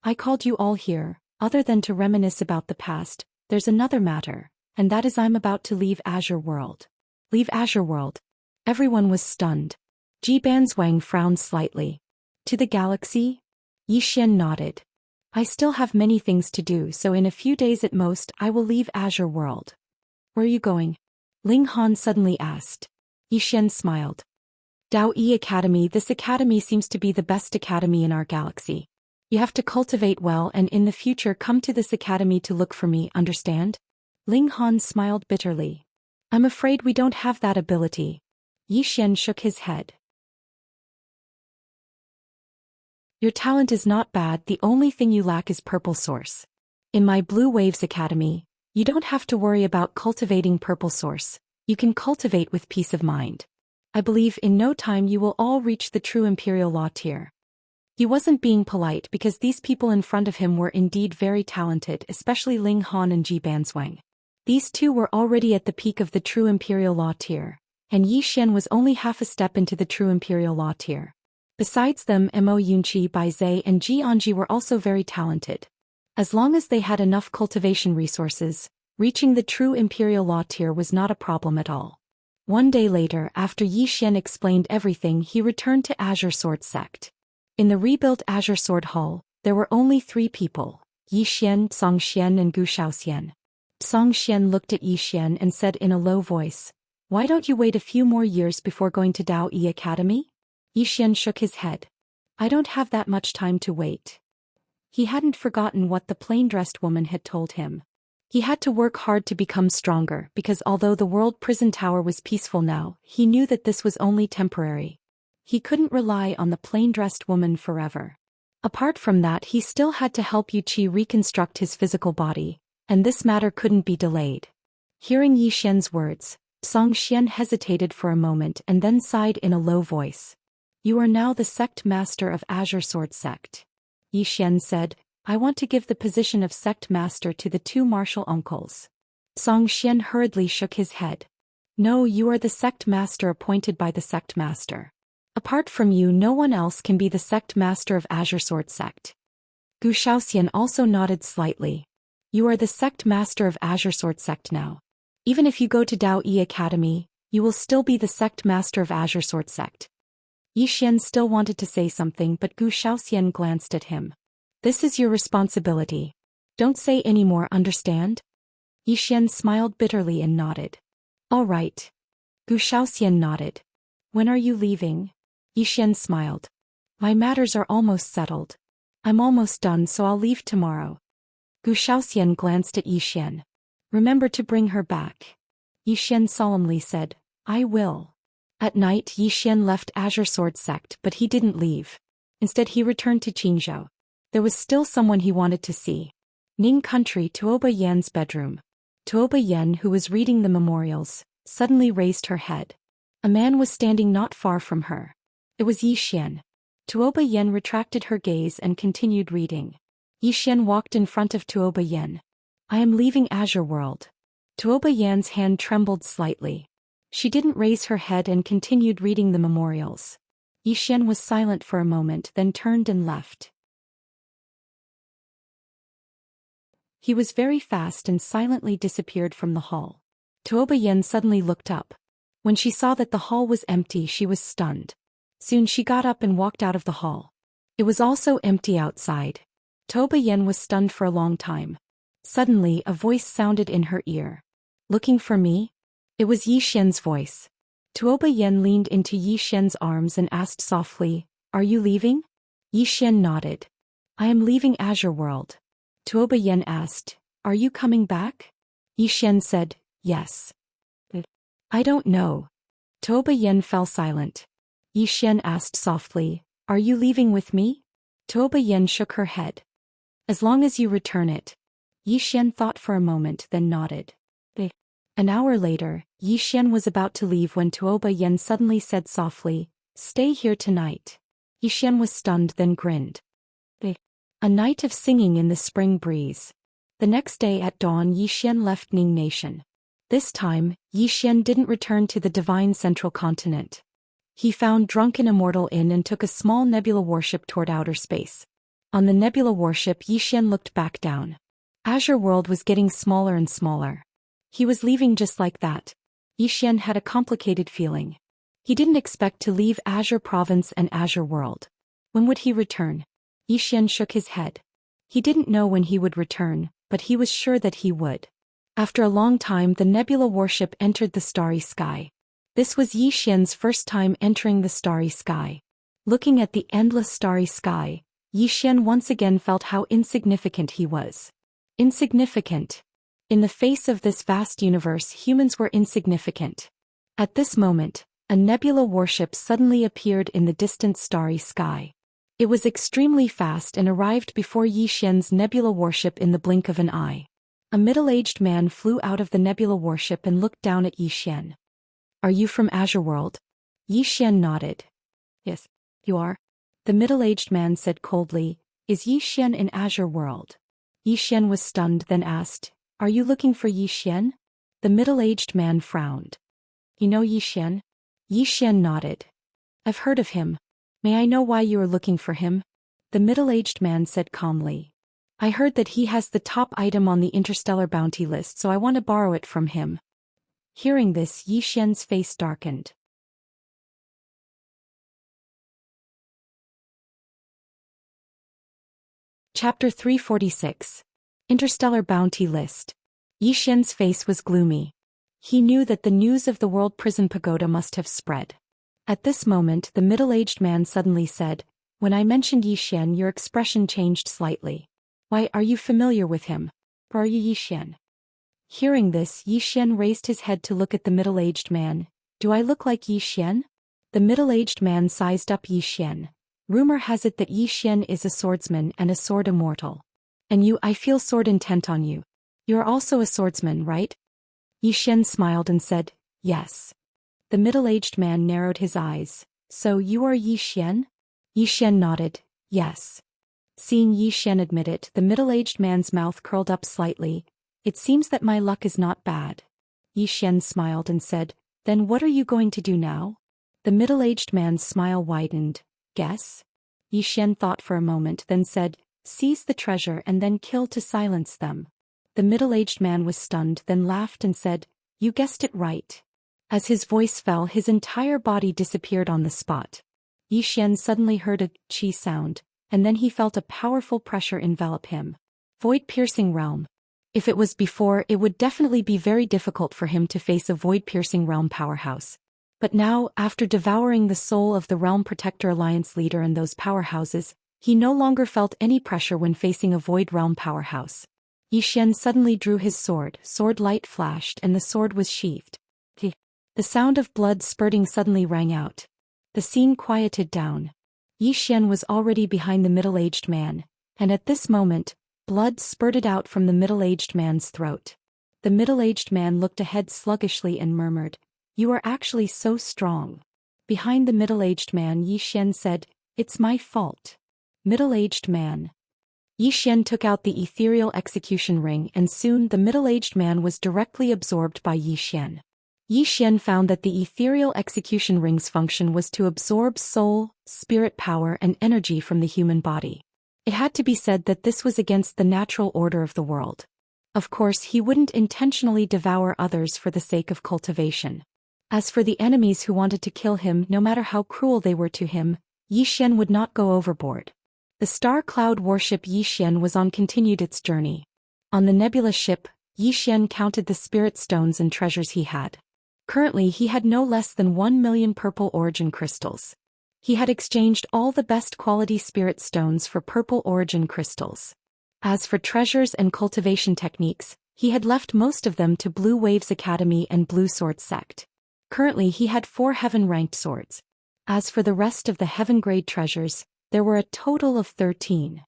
I called you all here, other than to reminisce about the past, there's another matter, and that is I'm about to leave Azure World. Leave Azure World. Everyone was stunned. Ji Banzwang frowned slightly. To the galaxy? Yi Xian nodded. I still have many things to do, so in a few days at most I will leave Azure World. Where are you going? Ling Han suddenly asked. Yi Xian smiled. Daoist Academy. This academy seems to be the best academy in our galaxy. You have to cultivate well and in the future come to this academy to look for me, understand? Ling Han smiled bitterly. I'm afraid we don't have that ability. Yi Xian shook his head. Your talent is not bad, the only thing you lack is Purple Source. In my Blue Waves Academy, you don't have to worry about cultivating Purple Source, you can cultivate with peace of mind. I believe in no time you will all reach the true Imperial Law tier. He wasn't being polite because these people in front of him were indeed very talented, especially Ling Han and Ji Banzwang. These two were already at the peak of the true Imperial Law tier, and Yi Xian was only half a step into the true Imperial Law tier. Besides them, Mo Yunqi, Bai Zai and Ji Anji were also very talented. As long as they had enough cultivation resources, reaching the true Imperial Law tier was not a problem at all. One day later, after Yi Xian explained everything, he returned to Azure Sword Sect. In the rebuilt Azure Sword Hall, there were only 3 people, Yi Xian, Zhou Xian and Xian. Zhou Xian looked at Yi Xian and said in a low voice, Why don't you wait a few more years before going to Daoist Academy? Yi Xian shook his head. I don't have that much time to wait. He hadn't forgotten what the plain-dressed woman had told him. He had to work hard to become stronger because although the World Prison Tower was peaceful now, he knew that this was only temporary. He couldn't rely on the plain-dressed woman forever. Apart from that, he still had to help Yu Qi reconstruct his physical body, and this matter couldn't be delayed. Hearing Yi Xian's words, Zhou Xian hesitated for a moment and then sighed in a low voice. You are now the sect master of Azure Sword Sect. Yi Xian said, I want to give the position of sect master to the 2 martial uncles. Zhou Xian hurriedly shook his head. No, you are the sect master appointed by the sect master. Apart from you, no one else can be the sect master of Azure Sword Sect. Xian also nodded slightly. You are the sect master of Azure Sword Sect now. Even if you go to Daoist Academy, you will still be the sect master of Azure Sword Sect. Yi Xian still wanted to say something, but Xian glanced at him. This is your responsibility. Don't say any more, understand? Yi Xian smiled bitterly and nodded. All right. Xian nodded. When are you leaving? Yi Xian smiled. My matters are almost settled. I'm almost done, so I'll leave tomorrow. Zhou Xian glanced at Yi Xian. Remember to bring her back. Yi Xian solemnly said, I will. At night Yi Xian left Azure Sword Sect, but he didn't leave. Instead he returned to Qingzhou. There was still someone he wanted to see. Ning Country, Tuoba Yan's bedroom. Tuoba Yan, who was reading the memorials, suddenly raised her head. A man was standing not far from her. It was Yi Xian. Tuoba Yan retracted her gaze and continued reading. Yi Xian walked in front of Tuoba Yan. I am leaving Azure World. Tuoba Yan's hand trembled slightly. She didn't raise her head and continued reading the memorials. Yi Xian was silent for a moment, then turned and left. He was very fast and silently disappeared from the hall. Tuoba Yan suddenly looked up. When she saw that the hall was empty, she was stunned. Soon she got up and walked out of the hall. It was also empty outside. Tuoba Yan was stunned for a long time. Suddenly a voice sounded in her ear. Looking for me? It was Yi Xian's voice. Tuoba Yan leaned into Yi Xian's arms and asked softly, Are you leaving? Yi Xian nodded. I am leaving Azure World. Tuoba Yan asked, Are you coming back? Yi Xian said, Yes. I don't know. Tuoba Yan fell silent. Yi Xian asked softly, Are you leaving with me? Tuoba Yan shook her head. As long as you return it. Yi Xian thought for a moment, then nodded. An hour later, Yi Xian was about to leave when Tuoba Yan suddenly said softly, Stay here tonight. Yi Xian was stunned, then grinned. A night of singing in the spring breeze. The next day at dawn Yi Xian left Ning Nation. This time, Yi Xian didn't return to the divine central continent. He found drunken Immortal Inn and took a small nebula warship toward outer space. On the nebula warship Yi Xian looked back down. Azure World was getting smaller and smaller. He was leaving just like that. Yi Xian had a complicated feeling. He didn't expect to leave Azure Province and Azure World. When would he return? Yi Xian shook his head. He didn't know when he would return, but he was sure that he would. After a long time the nebula warship entered the starry sky. This was Yi Xian's first time entering the starry sky. Looking at the endless starry sky, Yi Xian once again felt how insignificant he was. Insignificant. In the face of this vast universe humans were insignificant. At this moment, a nebula warship suddenly appeared in the distant starry sky. It was extremely fast and arrived before Yi Xian's nebula warship in the blink of an eye. A middle-aged man flew out of the nebula warship and looked down at Yi Xian. Are you from Azure World? Yi Xian nodded. Yes, you are. The middle-aged man said coldly, Is Yi Xian in Azure World? Yi Xian was stunned, then asked, Are you looking for Yi Xian? The middle-aged man frowned. You know Yi Xian? Yi Xian nodded. I've heard of him. May I know why you are looking for him? The middle-aged man said calmly. I heard that he has the top item on the interstellar bounty list, so I want to borrow it from him. Hearing this, Yi Xian's face darkened. Chapter 346. Interstellar Bounty List. Yi Xian's face was gloomy. He knew that the news of the World Prison Pagoda must have spread. At this moment the middle-aged man suddenly said, When I mentioned Yi Xian your expression changed slightly. Why, are you familiar with him? Or are you Yi Xian? Hearing this, Yi Xian raised his head to look at the middle-aged man. Do I look like Yi Xian? The middle-aged man sized up Yi Xian. Rumor has it that Yi Xian is a swordsman and a sword immortal. And you, I feel sword intent on you. You're also a swordsman, right? Yi Xian smiled and said, Yes. The middle-aged man narrowed his eyes. So you are Yi Xian? Yi Xian nodded, Yes. Seeing Yi Xian admit it, the middle-aged man's mouth curled up slightly. It seems that my luck is not bad. Yi Xian smiled and said, Then what are you going to do now? The middle-aged man's smile widened. Guess? Yi Xian thought for a moment, then said, Seize the treasure and then kill to silence them. The middle-aged man was stunned, then laughed and said, You guessed it right. As his voice fell, his entire body disappeared on the spot. Yi Xian suddenly heard a qi sound, and then he felt a powerful pressure envelop him. Void-piercing realm. If it was before, it would definitely be very difficult for him to face a void-piercing realm powerhouse. But now, after devouring the soul of the Realm Protector Alliance leader and those powerhouses, he no longer felt any pressure when facing a Void Realm powerhouse. Xian suddenly drew his sword, sword light flashed and the sword was sheathed. The sound of blood spurting suddenly rang out. The scene quieted down. Xian was already behind the middle-aged man, and at this moment, blood spurted out from the middle-aged man's throat. The middle-aged man looked ahead sluggishly and murmured, "You are actually so strong." Behind the middle-aged man, Xian said, "It's my fault." Middle-aged man. Xian took out the ethereal execution ring and soon the middle-aged man was directly absorbed by Xian. Xian found that the ethereal execution ring's function was to absorb soul, spirit power and energy from the human body. It had to be said that this was against the natural order of the world. Of course, he wouldn't intentionally devour others for the sake of cultivation. As for the enemies who wanted to kill him, no matter how cruel they were to him, Xian would not go overboard. The star cloud warship Xian was on continued its journey. On the nebula ship, Xian counted the spirit stones and treasures he had. Currently he had no less than 1 million purple origin crystals. He had exchanged all the best quality spirit stones for purple origin crystals. As for treasures and cultivation techniques, he had left most of them to Blue Waves Academy and Blue Sword Sect. Currently he had 4 heaven-ranked swords. As for the rest of the heaven-grade treasures, there were a total of 13.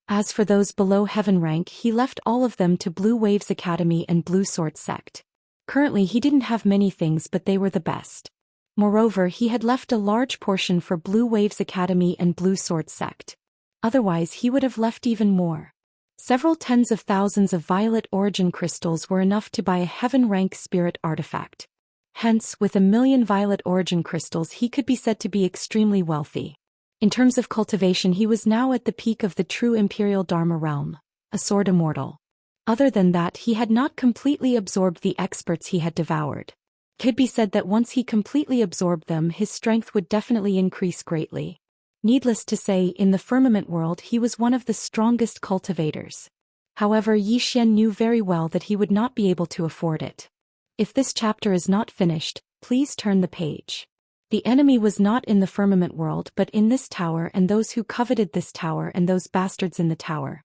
As for those below heaven rank, he left all of them to Blue Waves Academy and Blue Sword Sect. Currently he didn't have many things but they were the best. Moreover, he had left a large portion for Blue Waves Academy and Blue Sword Sect. Otherwise he would have left even more. Several tens of thousands of violet origin crystals were enough to buy a heaven-rank spirit artifact. Hence, with 1 million violet origin crystals he could be said to be extremely wealthy. In terms of cultivation he was now at the peak of the true Imperial Dharma realm, a sword immortal. Other than that he had not completely absorbed the experts he had devoured. It could be said that once he completely absorbed them his strength would definitely increase greatly. Needless to say, in the firmament world he was one of the strongest cultivators. However, Xian knew very well that he would not be able to afford it. If this chapter is not finished, please turn the page. The enemy was not in the firmament world but in this tower and those who coveted this tower and those bastards in the tower.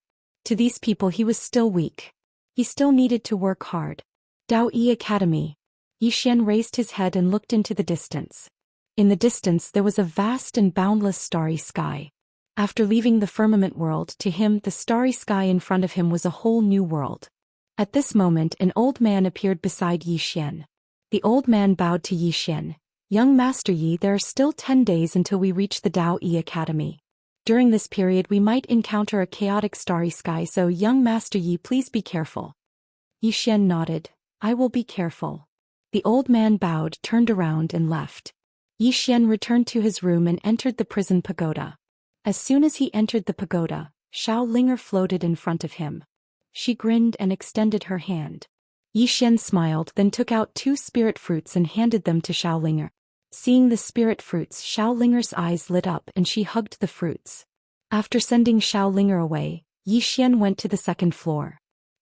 To these people he was still weak. He still needed to work hard. Daoist Academy. Xian raised his head and looked into the distance. In the distance there was a vast and boundless starry sky. After leaving the firmament world, to him the starry sky in front of him was a whole new world. At this moment an old man appeared beside Xian. The old man bowed to Xian. "Young Master Yi, there are still 10 days until we reach the Daoist Academy. During this period we might encounter a chaotic starry sky, so young Master Yi, please be careful." Xian nodded. "I will be careful." The old man bowed, turned around and left. Xian returned to his room and entered the prison pagoda. As soon as he entered the pagoda, Xianxia floated in front of him. She grinned and extended her hand. Xian smiled, then took out 2 spirit fruits and handed them to Xianxia. Seeing the spirit fruits, Xianxia's eyes lit up and she hugged the fruits. After sending Xianxia away, Xian went to the 2nd floor.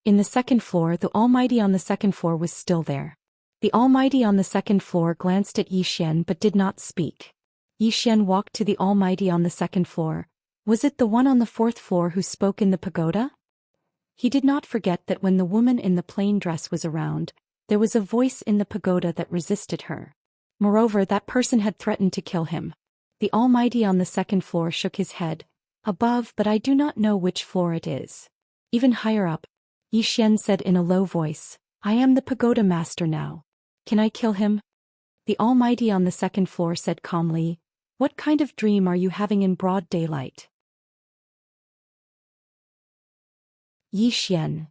In the 2nd floor, the Almighty on the 2nd floor was still there. The Almighty on the 2nd floor glanced at Xian but did not speak. Xian walked to the Almighty on the 2nd floor. Was it the one on the 4th floor who spoke in the pagoda? He did not forget that when the woman in the plain dress was around, there was a voice in the pagoda that resisted her. Moreover, that person had threatened to kill him. The Almighty on the 2nd floor shook his head. "Above, but I do not know which floor it is." Even higher up, Xian said in a low voice, "I am the pagoda master now. Can I kill him?" The Almighty on the 2nd floor said calmly, "What kind of dream are you having in broad daylight?" Xian.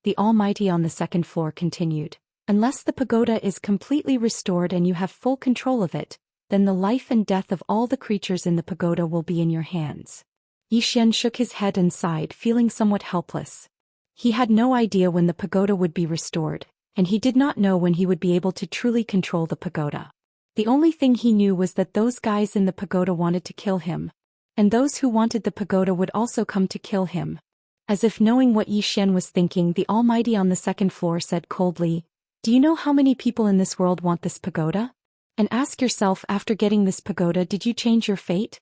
The Almighty on the 2nd floor continued, "Unless the pagoda is completely restored and you have full control of it, then the life and death of all the creatures in the pagoda will be in your hands." Xian shook his head and sighed, feeling somewhat helpless. He had no idea when the pagoda would be restored, and he did not know when he would be able to truly control the pagoda. The only thing he knew was that those guys in the pagoda wanted to kill him, and those who wanted the pagoda would also come to kill him. As if knowing what Xian was thinking, the Almighty on the 2nd floor said coldly, Do you know how many people in this world want this pagoda? And ask yourself, after getting this pagoda, did you change your fate?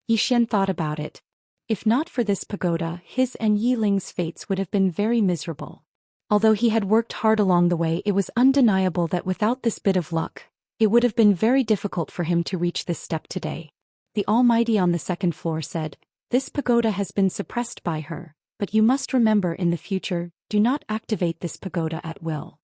Yi Xian thought about it. If not for this pagoda, his and Yi Ling's fates would have been very miserable. Although he had worked hard along the way, it was undeniable that without this bit of luck, it would have been very difficult for him to reach this step today. The Almighty on the second floor said, "This pagoda has been suppressed by her, but you must remember in the future, do not activate this pagoda at will.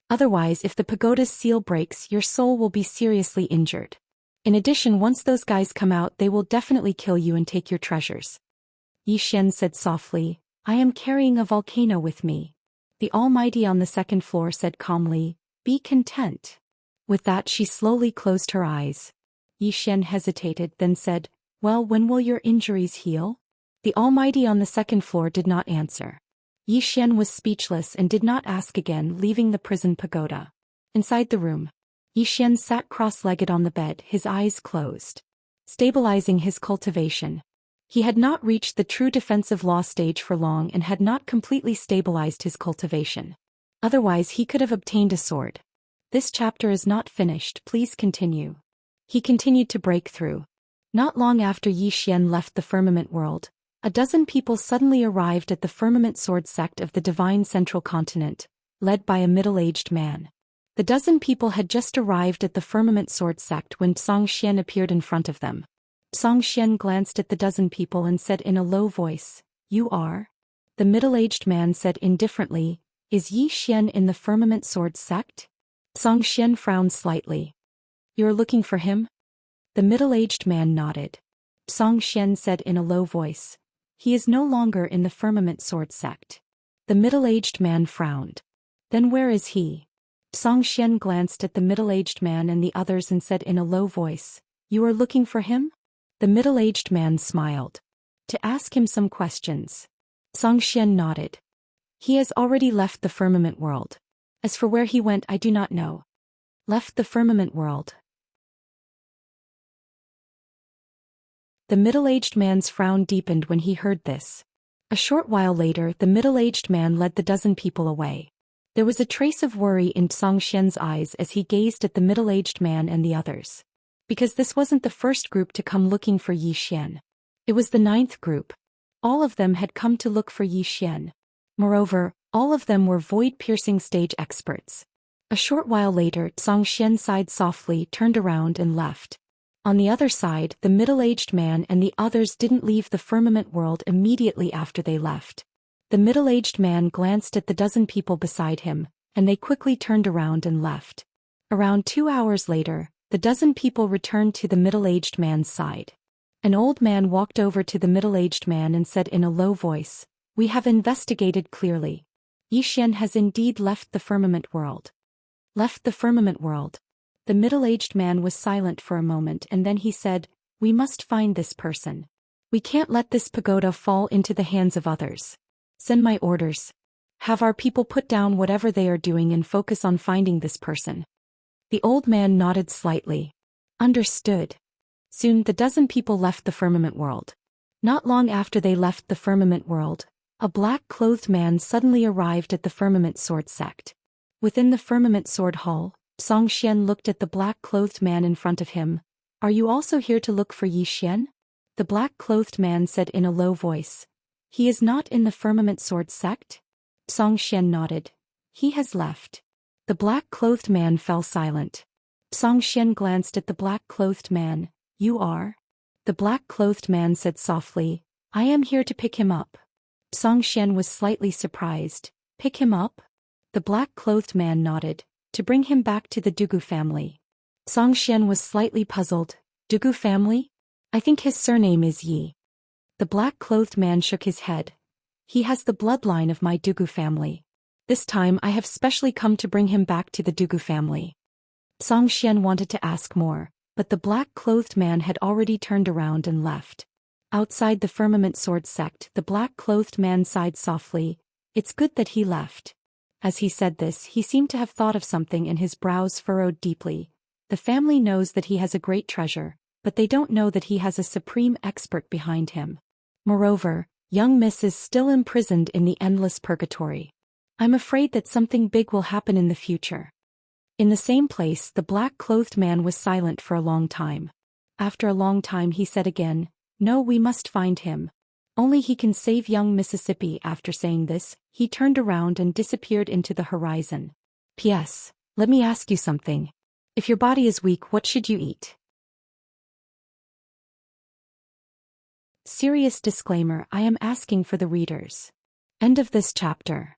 Otherwise, if the pagoda's seal breaks, your soul will be seriously injured. In addition, once those guys come out, they will definitely kill you and take your treasures." Yi Xian said softly, "I am carrying a volcano with me." The Almighty on the second floor said calmly, "Be content." With that, she slowly closed her eyes. Yi Xian hesitated, then said, "Well, when will your injuries heal?" The Almighty on the second floor did not answer. Yi Xian was speechless and did not ask again, leaving the prison pagoda. Inside the room, Yi Xian sat cross-legged on the bed, his eyes closed. Stabilizing his cultivation. He had not reached the true defensive law stage for long and had not completely stabilized his cultivation. Otherwise, he could have obtained a sword. This chapter is not finished, please continue. He continued to break through. Not long after Yi Xian left the firmament world, a dozen people suddenly arrived at the firmament sword sect of the divine central continent, led by a middle-aged man. The dozen people had just arrived at the firmament sword sect when Zhou Xian appeared in front of them. Zhou Xian glanced at the dozen people and said in a low voice, "You are?" The middle-aged man said indifferently, "Is Yi Xian in the firmament sword sect?" Zhou Xian frowned slightly. "You're looking for him?" The middle-aged man nodded. Zhou Xian said in a low voice, "He is no longer in the firmament sword sect." The middle-aged man frowned. "Then where is he?" Zhou Xian glanced at the middle-aged man and the others and said in a low voice, "You are looking for him?" The middle-aged man smiled. "To ask him some questions." Zhou Xian nodded. "He has already left the firmament world. As for where he went, I do not know." Left the firmament world. The middle-aged man's frown deepened when he heard this. A short while later, the middle-aged man led the dozen people away. There was a trace of worry in Zhou Xian's eyes as he gazed at the middle-aged man and the others. Because this wasn't the first group to come looking for Yi Xian. It was the 9th group. All of them had come to look for Yi Xian. Moreover, all of them were void-piercing stage experts. A short while later, Zhou Xian sighed softly, turned around and left. On the other side, the middle-aged man and the others didn't leave the firmament world immediately after they left. The middle-aged man glanced at the dozen people beside him, and they quickly turned around and left. Around 2 hours later, the dozen people returned to the middle-aged man's side. An old man walked over to the middle-aged man and said in a low voice, "We have investigated clearly. Yi Xian has indeed left the firmament world." Left the firmament world. The middle-aged man was silent for a moment and then he said, "We must find this person. We can't let this pagoda fall into the hands of others. Send my orders. Have our people put down whatever they are doing and focus on finding this person." The old man nodded slightly. Understood. Soon the dozen people left the firmament world. Not long after they left the firmament world, a black-clothed man suddenly arrived at the firmament sword sect. Within the firmament sword hall, Zhou Xian looked at the black-clothed man in front of him. "Are you also here to look for Yi Xian?" The black-clothed man said in a low voice. "He is not in the firmament sword sect?" Zhou Xian nodded. "He has left." The black-clothed man fell silent. Zhou Xian glanced at the black-clothed man. "You are?" The black-clothed man said softly, "I am here to pick him up." Zhou Xian was slightly surprised. "Pick him up?" The black-clothed man nodded. "To bring him back to the Dugu family." Zhou Xian was slightly puzzled. "Dugu family? I think his surname is Yi." The black-clothed man shook his head. "He has the bloodline of my Dugu family. This time I have specially come to bring him back to the Dugu family." Zhou Xian wanted to ask more, but the black-clothed man had already turned around and left. Outside the firmament sword sect, the black-clothed man sighed softly. "It's good that he left." As he said this, he seemed to have thought of something and his brows furrowed deeply. The family knows that he has a great treasure, but they don't know that he has a supreme expert behind him. Moreover, young Miss is still imprisoned in the endless purgatory. I'm afraid that something big will happen in the future. In the same place, the black-clothed man was silent for a long time. After a long time he said again, "No, we must find him. Only he can save young Mississippi." After saying this, he turned around and disappeared into the horizon. P.S. Let me ask you something. If your body is weak, what should you eat? Serious disclaimer, I am asking for the readers. End of this chapter.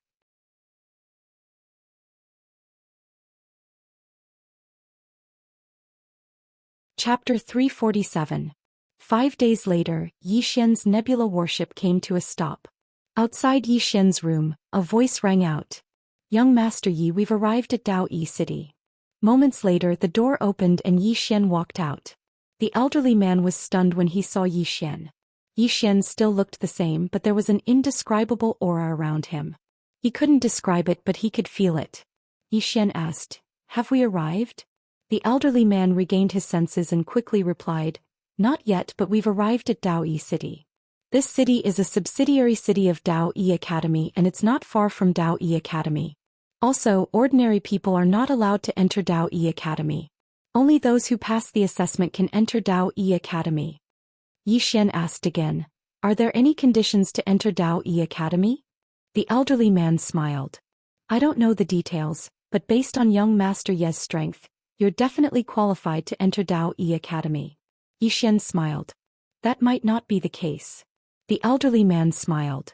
Chapter 347. 5 days later, Yi Xian's nebula worship came to a stop. Outside Yi Xian's room, a voice rang out. "Young Master Yi, we've arrived at Daoist City." Moments later, the door opened and Yi Xian walked out. The elderly man was stunned when he saw Yi Xian. Yi Xian still looked the same, but there was an indescribable aura around him. He couldn't describe it, but he could feel it. Yi Xian asked, "Have we arrived?" The elderly man regained his senses and quickly replied, "Not yet, but we've arrived at Daoist City. This city is a subsidiary city of Daoist Academy and it's not far from Daoist Academy. Also, ordinary people are not allowed to enter Daoist Academy. Only those who pass the assessment can enter Daoist Academy." Yi Xian asked again, "Are there any conditions to enter Daoist Academy?" The elderly man smiled. "I don't know the details, but based on young Master Ye's strength, you're definitely qualified to enter Daoist Academy." Yi Xian smiled. "That might not be the case." The elderly man smiled.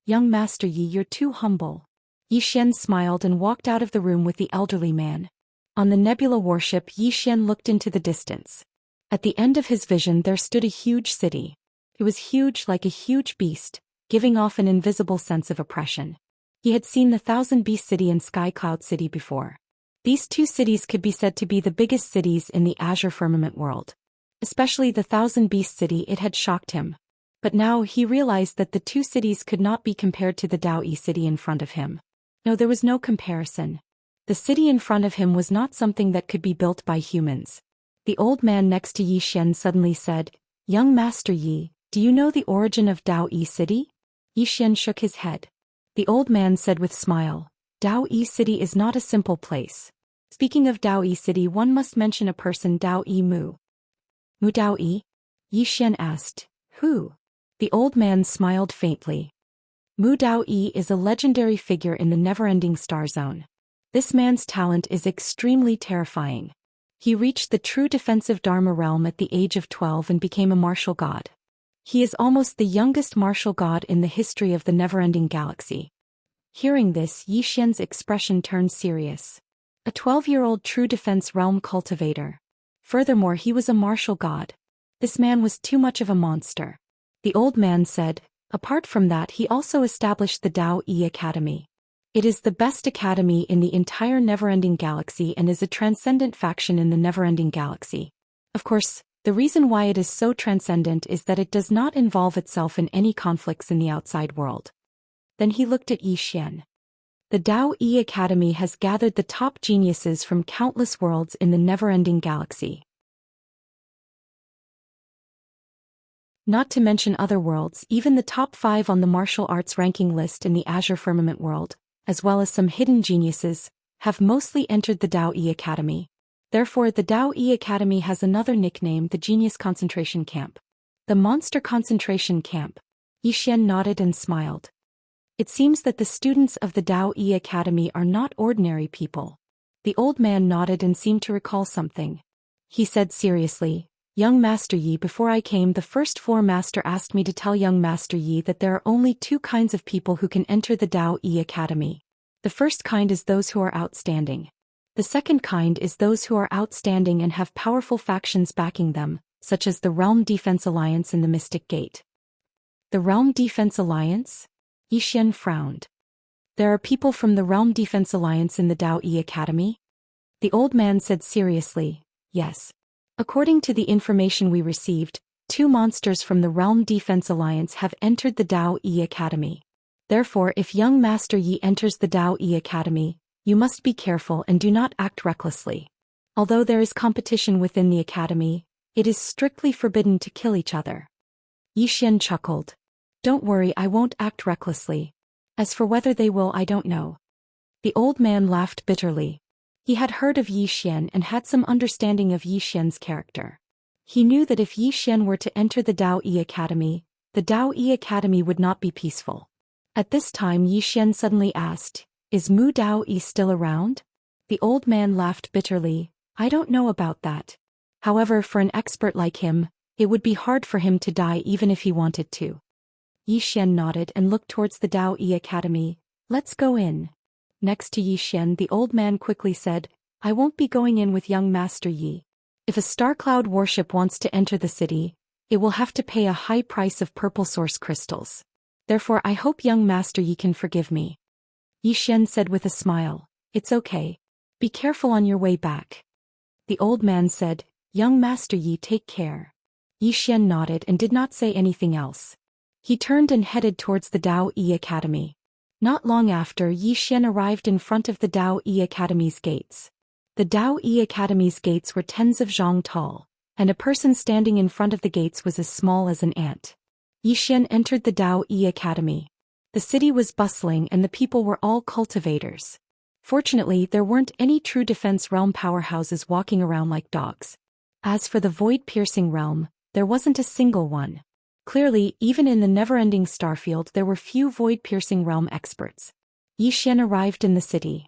"Young Master Yi, you're too humble." Yi Xian smiled and walked out of the room with the elderly man. On the nebula worship, Yi Xian looked into the distance. At the end of his vision there stood a huge city. It was huge like a huge beast, giving off an invisible sense of oppression. He had seen the Thousand Beast City and Sky Cloud City before. These two cities could be said to be the biggest cities in the Azure Firmament world. Especially the Thousand Beast City, it had shocked him. But now he realized that the two cities could not be compared to the Daoist City in front of him. No, there was no comparison. The city in front of him was not something that could be built by humans. The old man next to Yi Xian suddenly said, "Young Master Yi, do you know the origin of Daoist City?" Yi Xian shook his head. The old man said with smile, "Daoist City is not a simple place. Speaking of Daoist City, one must mention a person, Daoist Mu." "Mu Daoist?" Yi Xian asked. "Who?" The old man smiled faintly. Mu Daoist is a legendary figure in the never-ending star zone. This man's talent is extremely terrifying. He reached the true defensive Dharma realm at the age of 12 and became a martial god. He is almost the youngest martial god in the history of the never-ending galaxy. Hearing this, Yi Xian's expression turned serious. A 12-year-old true defense realm cultivator. Furthermore, he was a martial god. This man was too much of a monster. The old man said, "Apart from that, he also established the Daoist Academy. It is the best academy in the entire never-ending galaxy and is a transcendent faction in the never-ending galaxy. Of course, the reason why it is so transcendent is that it does not involve itself in any conflicts in the outside world." Then he looked at Yi Xian. "The Daoist Academy has gathered the top geniuses from countless worlds in the never-ending galaxy. Not to mention other worlds, even the top 5 on the martial arts ranking list in the Azure Firmament world, as well as some hidden geniuses, have mostly entered the Daoist Academy. Therefore, the Daoist Academy has another nickname, the Genius Concentration Camp. The Monster Concentration Camp." Yi Xian nodded and smiled. It seems that the students of the Daoist Academy are not ordinary people. The old man nodded and seemed to recall something. He said seriously, "Young Master Yi, before I came, the first floor master asked me to tell young Master Yi that there are only 2 kinds of people who can enter the Daoist Academy. The first kind is those who are outstanding. The second kind is those who are outstanding and have powerful factions backing them, such as the Realm Defense Alliance and the Mystic Gate." "The Realm Defense Alliance?" Yi Xian frowned. "There are people from the Realm Defense Alliance in the Daoist Academy?" The old man said seriously, "Yes. According to the information we received, 2 monsters from the Realm Defense Alliance have entered the Daoist Academy. Therefore, if young Master Yi enters the Daoist Academy, you must be careful and do not act recklessly. Although there is competition within the academy, it is strictly forbidden to kill each other." Yi Xian chuckled. "Don't worry, I won't act recklessly. As for whether they will, I don't know." The old man laughed bitterly. He had heard of Yi Xian and had some understanding of Yi Xian's character. He knew that if Yi Xian were to enter the Daoist Academy, the Daoist Academy would not be peaceful. At this time Yi Xian suddenly asked, "Is Mu Daoist still around?" The old man laughed bitterly. "I don't know about that. However, for an expert like him, it would be hard for him to die even if he wanted to." Yi Xian nodded and looked towards the Daoist Academy. "Let's go in." Next to Yi Xian, the old man quickly said, "I won't be going in with young Master Yi. If a star cloud warship wants to enter the city, it will have to pay a high price of purple source crystals. Therefore I hope young Master Yi can forgive me." Yi Xian said with a smile, "It's okay. Be careful on your way back." The old man said, "Young Master Yi, take care." Yi Xian nodded and did not say anything else. He turned and headed towards the Daoist Academy. Not long after, Yi Xian arrived in front of the Daoist Academy's gates. The Daoist Academy's gates were tens of zhang tall, and a person standing in front of the gates was as small as an ant. Yi Xian entered the Daoist Academy. The city was bustling and the people were all cultivators. Fortunately, there weren't any true defense realm powerhouses walking around like dogs. As for the void-piercing realm, there wasn't a single one. Clearly, even in the never-ending starfield there were few void-piercing realm experts. Yi Xian arrived in the city.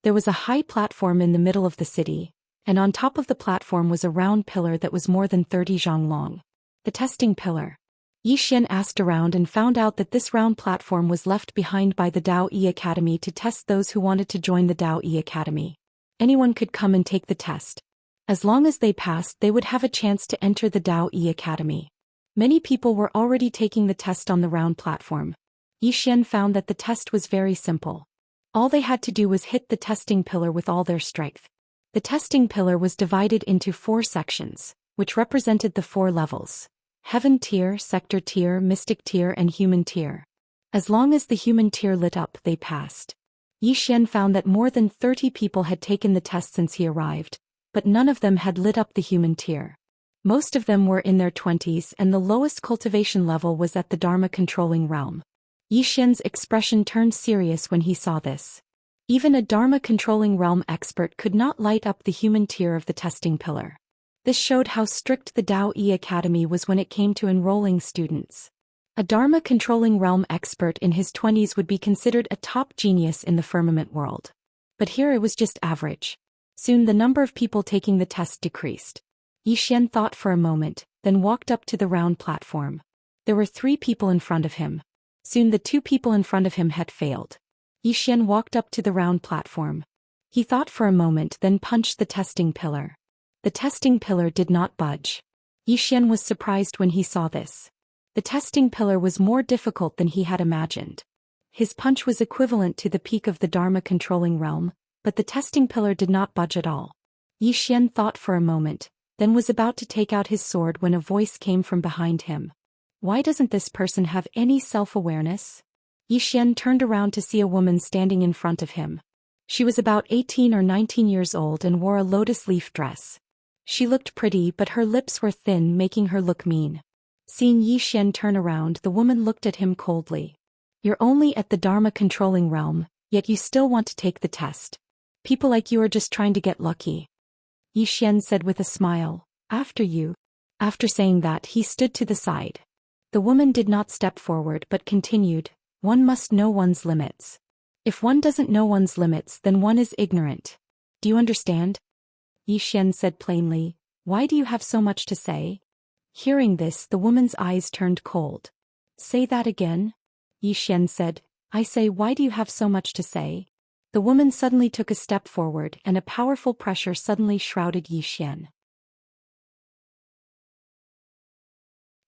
There was a high platform in the middle of the city, and on top of the platform was a round pillar that was more than 30 zhang long. The testing pillar. Yi Xian asked around and found out that this round platform was left behind by the Daoist Academy to test those who wanted to join the Daoist Academy. Anyone could come and take the test. As long as they passed, they would have a chance to enter the Daoist Academy. Many people were already taking the test on the round platform. Yi Xian found that the test was very simple. All they had to do was hit the testing pillar with all their strength. The testing pillar was divided into 4 sections, which represented the 4 levels: Heaven tier, Sector tier, Mystic tier and Human tier. As long as the Human tier lit up, they passed. Yi Xian found that more than 30 people had taken the test since he arrived, but none of them had lit up the Human tier. Most of them were in their 20s and the lowest cultivation level was at the Dharma controlling realm. Yi Xian's expression turned serious when he saw this. Even a Dharma controlling realm expert could not light up the Human tier of the testing pillar. This showed how strict the Daoist Academy was when it came to enrolling students. A Dharma controlling realm expert in his 20s would be considered a top genius in the firmament world. But here it was just average. Soon the number of people taking the test decreased. Yi Xian thought for a moment, then walked up to the round platform. There were 3 people in front of him. Soon the 2 people in front of him had failed. Yi Xian walked up to the round platform. He thought for a moment, then punched the testing pillar. The testing pillar did not budge. Yi Xian was surprised when he saw this. The testing pillar was more difficult than he had imagined. His punch was equivalent to the peak of the Dharma controlling realm, but the testing pillar did not budge at all. Yi Xian thought for a moment, then was about to take out his sword when a voice came from behind him. Why doesn't this person have any self-awareness? Yi Xian turned around to see a woman standing in front of him. She was about 18 or 19 years old and wore a lotus leaf dress. She looked pretty, but her lips were thin, making her look mean. Seeing Yi Xian turn around, the woman looked at him coldly. "You're only at the Dharma controlling realm, yet you still want to take the test. People like you are just trying to get lucky." Yi Xian said with a smile, "After you." After saying that, he stood to the side. The woman did not step forward but continued, "One must know one's limits. If one doesn't know one's limits, then one is ignorant. Do you understand?" Yi Xian said plainly, "Why do you have so much to say?" Hearing this, the woman's eyes turned cold. "Say that again?" Yi Xian said, "I say, why do you have so much to say?" The woman suddenly took a step forward and a powerful pressure suddenly shrouded Yi Xian.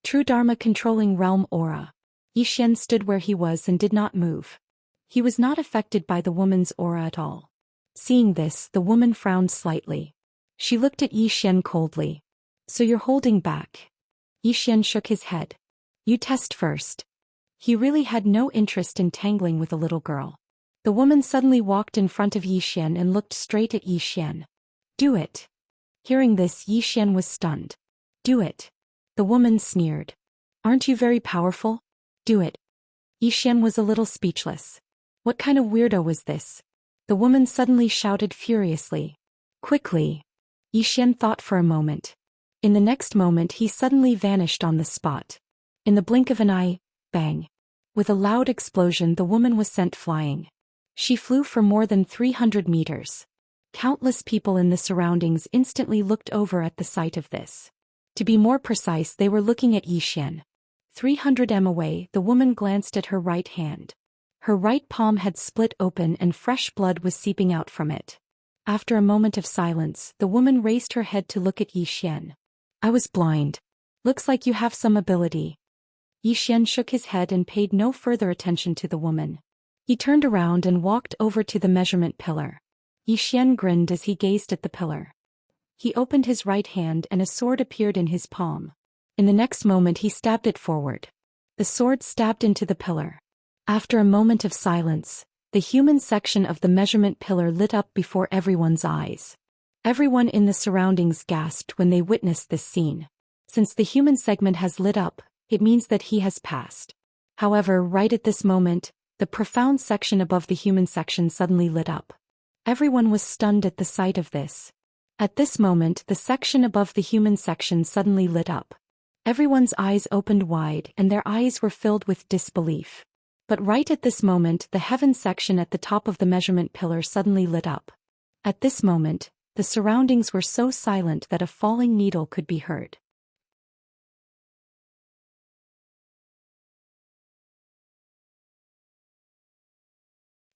True Dharma controlling realm aura. Yi Xian stood where he was and did not move. He was not affected by the woman's aura at all. Seeing this, the woman frowned slightly. She looked at Yi Xian coldly. "So you're holding back?" Yi Xian shook his head. "You test first." He really had no interest in tangling with a little girl. The woman suddenly walked in front of Yi Xian and looked straight at Yi Xian. "Do it." Hearing this, Yi Xian was stunned. "Do it." The woman sneered. "Aren't you very powerful? Do it." Yi Xian was a little speechless. What kind of weirdo was this? The woman suddenly shouted furiously. Quickly. Xian thought for a moment. In the next moment he suddenly vanished on the spot. In the blink of an eye, bang. With a loud explosion the woman was sent flying. She flew for more than 300 meters. Countless people in the surroundings instantly looked over at the sight of this. To be more precise, they were looking at Xian. 300 m away, the woman glanced at her right hand. Her right palm had split open and fresh blood was seeping out from it. After a moment of silence, the woman raised her head to look at Xian. I was blind. Looks like you have some ability. Xian shook his head and paid no further attention to the woman. He turned around and walked over to the measurement pillar. Xian grinned as he gazed at the pillar. He opened his right hand and a sword appeared in his palm. In the next moment he stabbed it forward. The sword stabbed into the pillar. After a moment of silence, the human section of the measurement pillar lit up before everyone's eyes. Everyone in the surroundings gasped when they witnessed this scene. Since the human segment has lit up, it means that he has passed. However, right at this moment, the profound section above the human section suddenly lit up. Everyone was stunned at the sight of this. At this moment, the section above the human section suddenly lit up. Everyone's eyes opened wide and their eyes were filled with disbelief. But right at this moment, the heaven section at the top of the measurement pillar suddenly lit up. At this moment, the surroundings were so silent that a falling needle could be heard.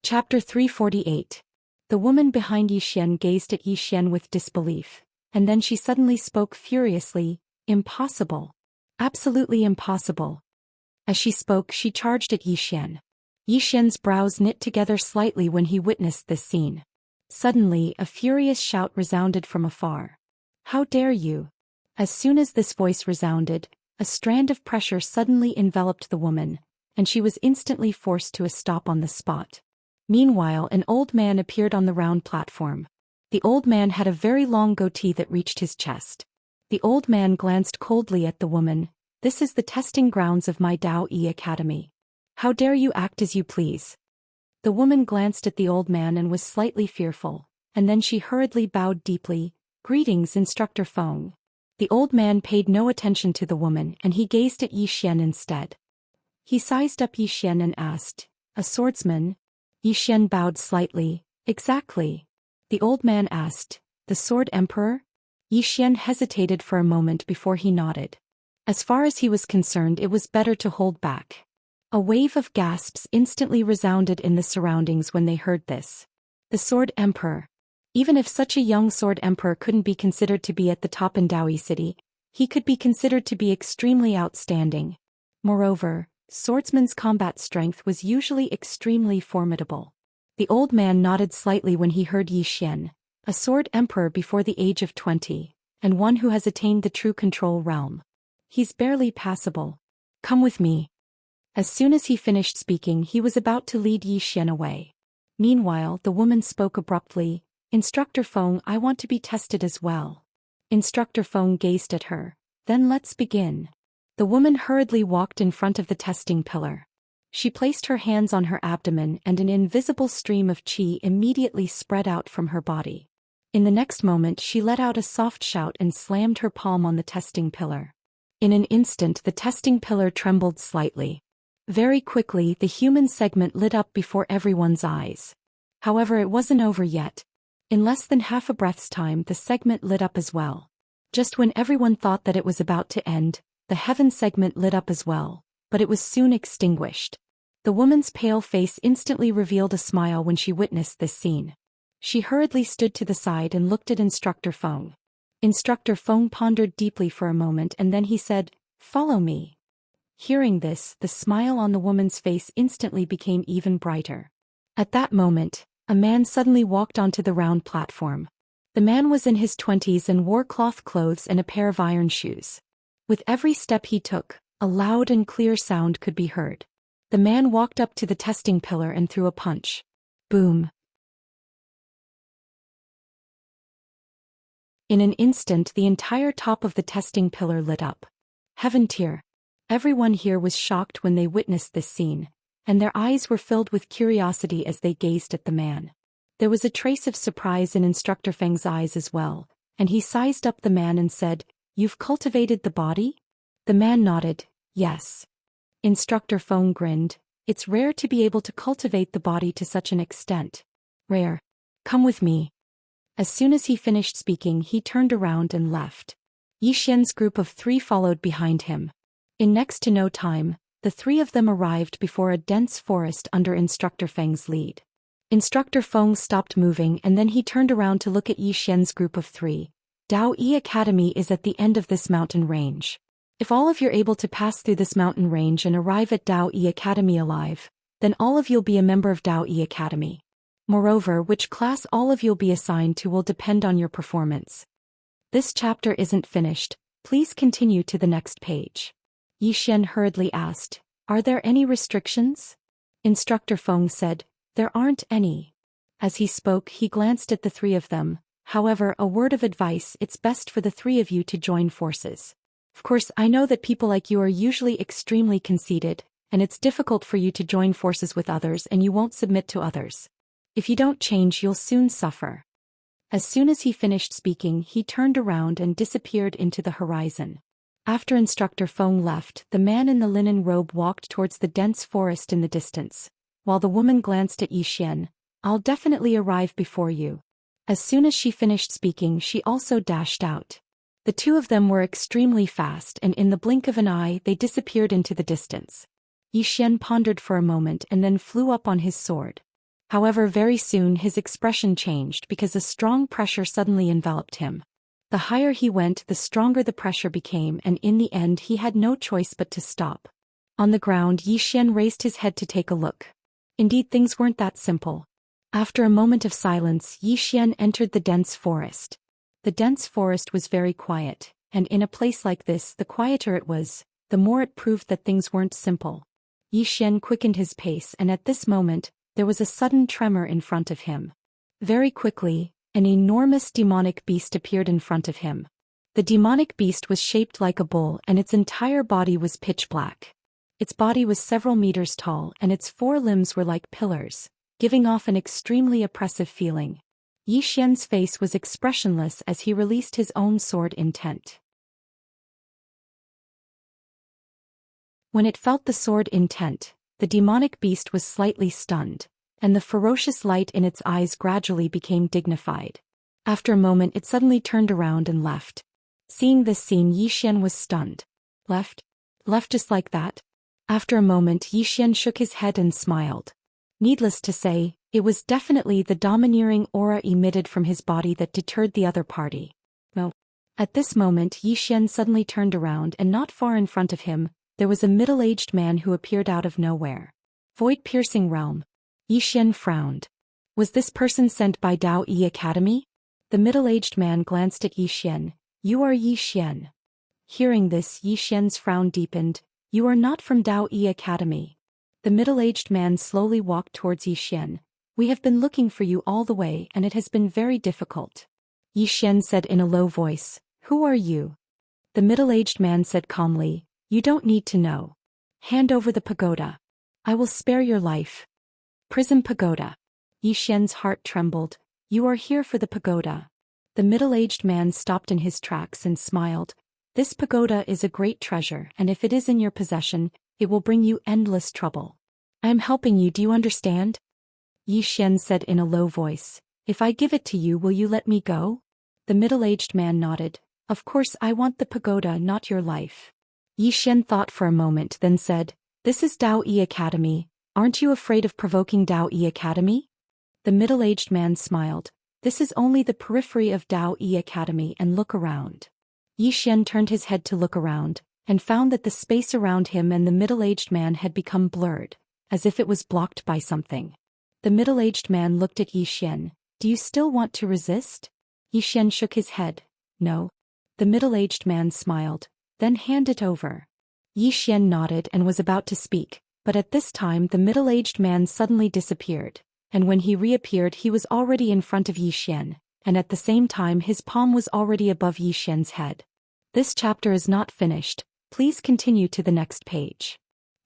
Chapter 348. The woman behind Xian gazed at Xian with disbelief, and then she suddenly spoke furiously, impossible. Absolutely impossible. As she spoke, she charged at Xian. Xian's brows knit together slightly when he witnessed this scene. Suddenly, a furious shout resounded from afar. How dare you? As soon as this voice resounded, a strand of pressure suddenly enveloped the woman, and she was instantly forced to a stop on the spot. Meanwhile, an old man appeared on the round platform. The old man had a very long goatee that reached his chest. The old man glanced coldly at the woman. This is the testing grounds of my Daoist Academy. How dare you act as you please? The woman glanced at the old man and was slightly fearful, and then she hurriedly bowed deeply. Greetings, Instructor Feng. The old man paid no attention to the woman and he gazed at Xian instead. He sized up Xian and asked, a swordsman? Xian bowed slightly. Exactly. The old man asked, the Sword Emperor? Xian hesitated for a moment before he nodded. As far as he was concerned, it was better to hold back. A wave of gasps instantly resounded in the surroundings when they heard this. The Sword Emperor. Even if such a young Sword Emperor couldn't be considered to be at the top in Daoist City, he could be considered to be extremely outstanding. Moreover, swordsman's combat strength was usually extremely formidable. The old man nodded slightly when he heard Xian, a Sword Emperor before the age of 20, and one who has attained the true control realm. He's barely passable. Come with me. As soon as he finished speaking, he was about to lead Xian away. Meanwhile, the woman spoke abruptly, Instructor Feng, I want to be tested as well. Instructor Feng gazed at her. Then let's begin. The woman hurriedly walked in front of the testing pillar. She placed her hands on her abdomen and an invisible stream of qi immediately spread out from her body. In the next moment she let out a soft shout and slammed her palm on the testing pillar. In an instant the testing pillar trembled slightly. Very quickly the human segment lit up before everyone's eyes. However, it wasn't over yet. In less than half a breath's time the segment lit up as well. Just when everyone thought that it was about to end, the heaven segment lit up as well, but it was soon extinguished. The woman's pale face instantly revealed a smile when she witnessed this scene. She hurriedly stood to the side and looked at Instructor Feng. Instructor Feng pondered deeply for a moment and then he said, "Follow me." Hearing this, the smile on the woman's face instantly became even brighter. At that moment, a man suddenly walked onto the round platform. The man was in his 20s and wore cloth clothes and a pair of iron shoes. With every step he took, a loud and clear sound could be heard. The man walked up to the testing pillar and threw a punch. Boom. In an instant the entire top of the testing pillar lit up. Heaven tier. Everyone here was shocked when they witnessed this scene, and their eyes were filled with curiosity as they gazed at the man. There was a trace of surprise in Instructor Feng's eyes as well, and he sized up the man and said, "You've cultivated the body?" The man nodded, "Yes." Instructor Feng grinned, "It's rare to be able to cultivate the body to such an extent. Rare. Come with me." As soon as he finished speaking, he turned around and left. Xian's group of 3 followed behind him. In next to no time, the 3 of them arrived before a dense forest under Instructor Feng's lead. Instructor Feng stopped moving and then he turned around to look at Xian's group of 3. Daoist Academy is at the end of this mountain range. If all of you're able to pass through this mountain range and arrive at Daoist Academy alive, then all of you'll be a member of Daoist Academy. Moreover, which class all of you'll be assigned to will depend on your performance. This chapter isn't finished, please continue to the next page. Xian hurriedly asked, "Are there any restrictions?" Instructor Feng said, "There aren't any." As he spoke, he glanced at the 3 of them. "However, a word of advice, it's best for the 3 of you to join forces. Of course, I know that people like you are usually extremely conceited, and it's difficult for you to join forces with others and you won't submit to others. If you don't change, you'll soon suffer." As soon as he finished speaking, he turned around and disappeared into the horizon. After Instructor Feng left, the man in the linen robe walked towards the dense forest in the distance, while the woman glanced at Xian. "I'll definitely arrive before you." As soon as she finished speaking, she also dashed out. The 2 of them were extremely fast and in the blink of an eye they disappeared into the distance. Xian pondered for a moment and then flew up on his sword. However, very soon his expression changed because a strong pressure suddenly enveloped him. The higher he went, the stronger the pressure became, and in the end he had no choice but to stop. On the ground, Xian raised his head to take a look. Indeed, things weren't that simple. After a moment of silence, Xian entered the dense forest. The dense forest was very quiet, and in a place like this, the quieter it was, the more it proved that things weren't simple. Xian quickened his pace, and at this moment, there was a sudden tremor in front of him. Very quickly, an enormous demonic beast appeared in front of him. The demonic beast was shaped like a bull and its entire body was pitch black. Its body was several meters tall and its 4 limbs were like pillars, giving off an extremely oppressive feeling. Xian's face was expressionless as he released his own sword intent. When it felt the sword intent, the demonic beast was slightly stunned, and the ferocious light in its eyes gradually became dignified. After a moment it suddenly turned around and left. Seeing this scene, Xian was stunned. Left? Left just like that? After a moment Xian shook his head and smiled. Needless to say, it was definitely the domineering aura emitted from his body that deterred the other party. No. At this moment Xian suddenly turned around and not far in front of him, there was a middle-aged man who appeared out of nowhere. Void-piercing realm. Xian frowned. Was this person sent by Daoist Academy? The middle-aged man glanced at Xian. "You are Xian." Hearing this, Xian's frown deepened. "You are not from Daoist Academy." The middle-aged man slowly walked towards Xian. "We have been looking for you all the way and it has been very difficult." Xian said in a low voice, "Who are you?" The middle-aged man said calmly, "You don't need to know. Hand over the pagoda. I will spare your life." Prism pagoda. Xian's heart trembled. "You are here for the pagoda." The middle-aged man stopped in his tracks and smiled. "This pagoda is a great treasure, and if it is in your possession, it will bring you endless trouble. I am helping you, do you understand?" Xian said in a low voice, "If I give it to you, will you let me go?" The middle-aged man nodded. "Of course, I want the pagoda, not your life." Xian thought for a moment, then said, "This is Daoist Academy. Aren't you afraid of provoking Daoist Academy?" The middle-aged man smiled. "This is only the periphery of Daoist Academy, and look around." Xian turned his head to look around, and found that the space around him and the middle-aged man had become blurred, as if it was blocked by something. The middle-aged man looked at Xian. "Do you still want to resist?" Xian shook his head. "No." The middle-aged man smiled. "Then hand it over." Xian nodded and was about to speak, but at this time the middle-aged man suddenly disappeared, and when he reappeared he was already in front of Xian, and at the same time his palm was already above Xian's head. This chapter is not finished, please continue to the next page.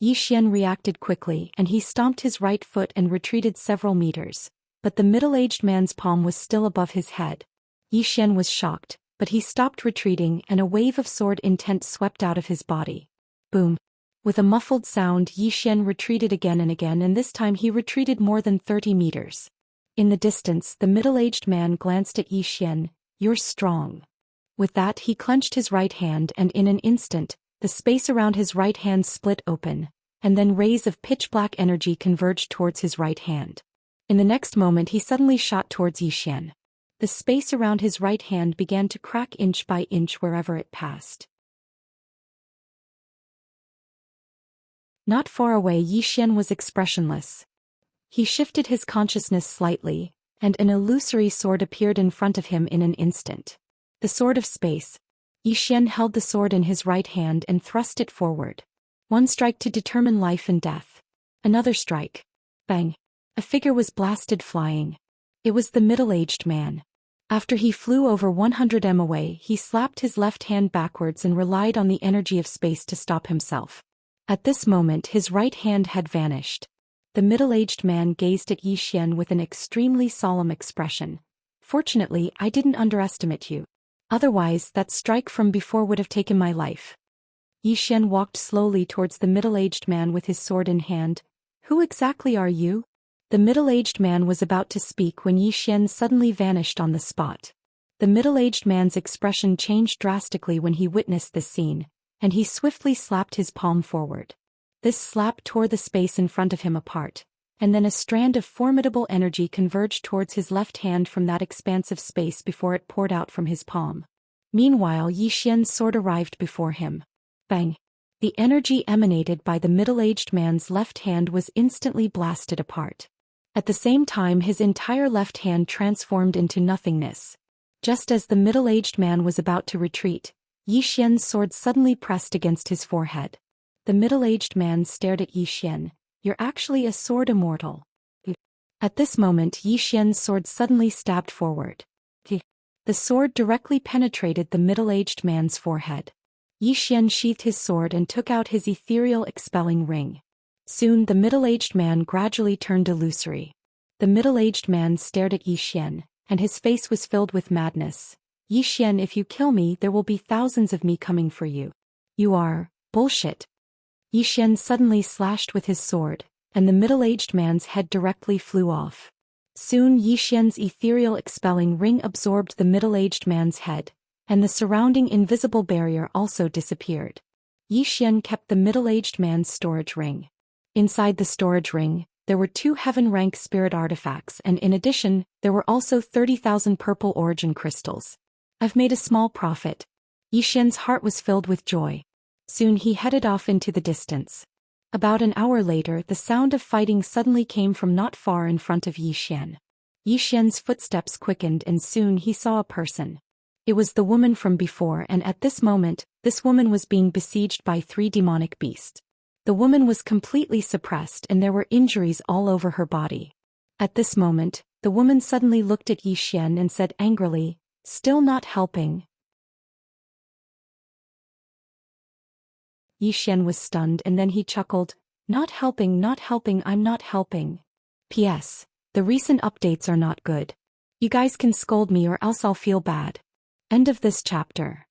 Yi Xian reacted quickly and he stomped his right foot and retreated several meters. But the middle-aged man's palm was still above his head. Yi Xian was shocked, but he stopped retreating and a wave of sword intent swept out of his body. Boom. With a muffled sound, Yi Xian retreated again and this time he retreated more than 30 meters. In the distance, the middle-aged man glanced at Yi Xian. "You're strong." With that, he clenched his right hand and in an instant, the space around his right hand split open, and then rays of pitch-black energy converged towards his right hand. In the next moment he suddenly shot towards Yi Xian. The space around his right hand began to crack inch by inch wherever it passed. Not far away, Yi Xian was expressionless. He shifted his consciousness slightly, and an illusory sword appeared in front of him in an instant. The Sword of Space. Yi Xian held the sword in his right hand and thrust it forward. One strike to determine life and death. Another strike. Bang. A figure was blasted flying. It was the middle-aged man. After he flew over 100 m away, he slapped his left hand backwards and relied on the energy of space to stop himself. At this moment his right hand had vanished. The middle-aged man gazed at Yi Xian with an extremely solemn expression. "Fortunately, I didn't underestimate you. Otherwise, that strike from before would have taken my life." Yi Xian walked slowly towards the middle-aged man with his sword in hand. "Who exactly are you?" The middle-aged man was about to speak when Yi Xian suddenly vanished on the spot. The middle-aged man's expression changed drastically when he witnessed this scene, and he swiftly slapped his palm forward. This slap tore the space in front of him apart, and then a strand of formidable energy converged towards his left hand from that expansive space before it poured out from his palm. Meanwhile, Yi Xian's sword arrived before him. Bang! The energy emanated by the middle-aged man's left hand was instantly blasted apart. At the same time, his entire left hand transformed into nothingness. Just as the middle-aged man was about to retreat, Yi Xian's sword suddenly pressed against his forehead. The middle-aged man stared at Yi Xian. "You're actually a sword immortal." At this moment, Yi Xian's sword suddenly stabbed forward. The sword directly penetrated the middle-aged man's forehead. Yi Xian sheathed his sword and took out his ethereal expelling ring. Soon the middle-aged man gradually turned illusory. The middle-aged man stared at Yi Xian, and his face was filled with madness. "Yi Xian, if you kill me, there will be thousands of me coming for you. You are bullshit." Yi Xian suddenly slashed with his sword, and the middle-aged man's head directly flew off. Soon Yi Xian's ethereal expelling ring absorbed the middle-aged man's head, and the surrounding invisible barrier also disappeared. Yi Xian kept the middle-aged man's storage ring. Inside the storage ring, there were 2 heaven-rank spirit artifacts, and in addition, there were also 30,000 purple origin crystals. "I've made a small profit." Yi Xian's heart was filled with joy. Soon he headed off into the distance. About an hour later, the sound of fighting suddenly came from not far in front of Yi Xian. Yi Xian's footsteps quickened and soon he saw a person. It was the woman from before, and at this moment, this woman was being besieged by 3 demonic beasts. The woman was completely suppressed and there were injuries all over her body. At this moment, the woman suddenly looked at Yi Xian and said angrily, "Still not helping?" Yi Xian was stunned and then he chuckled, not helping, I'm not helping. P.S. The recent updates are not good. You guys can scold me or else I'll feel bad." End of this chapter.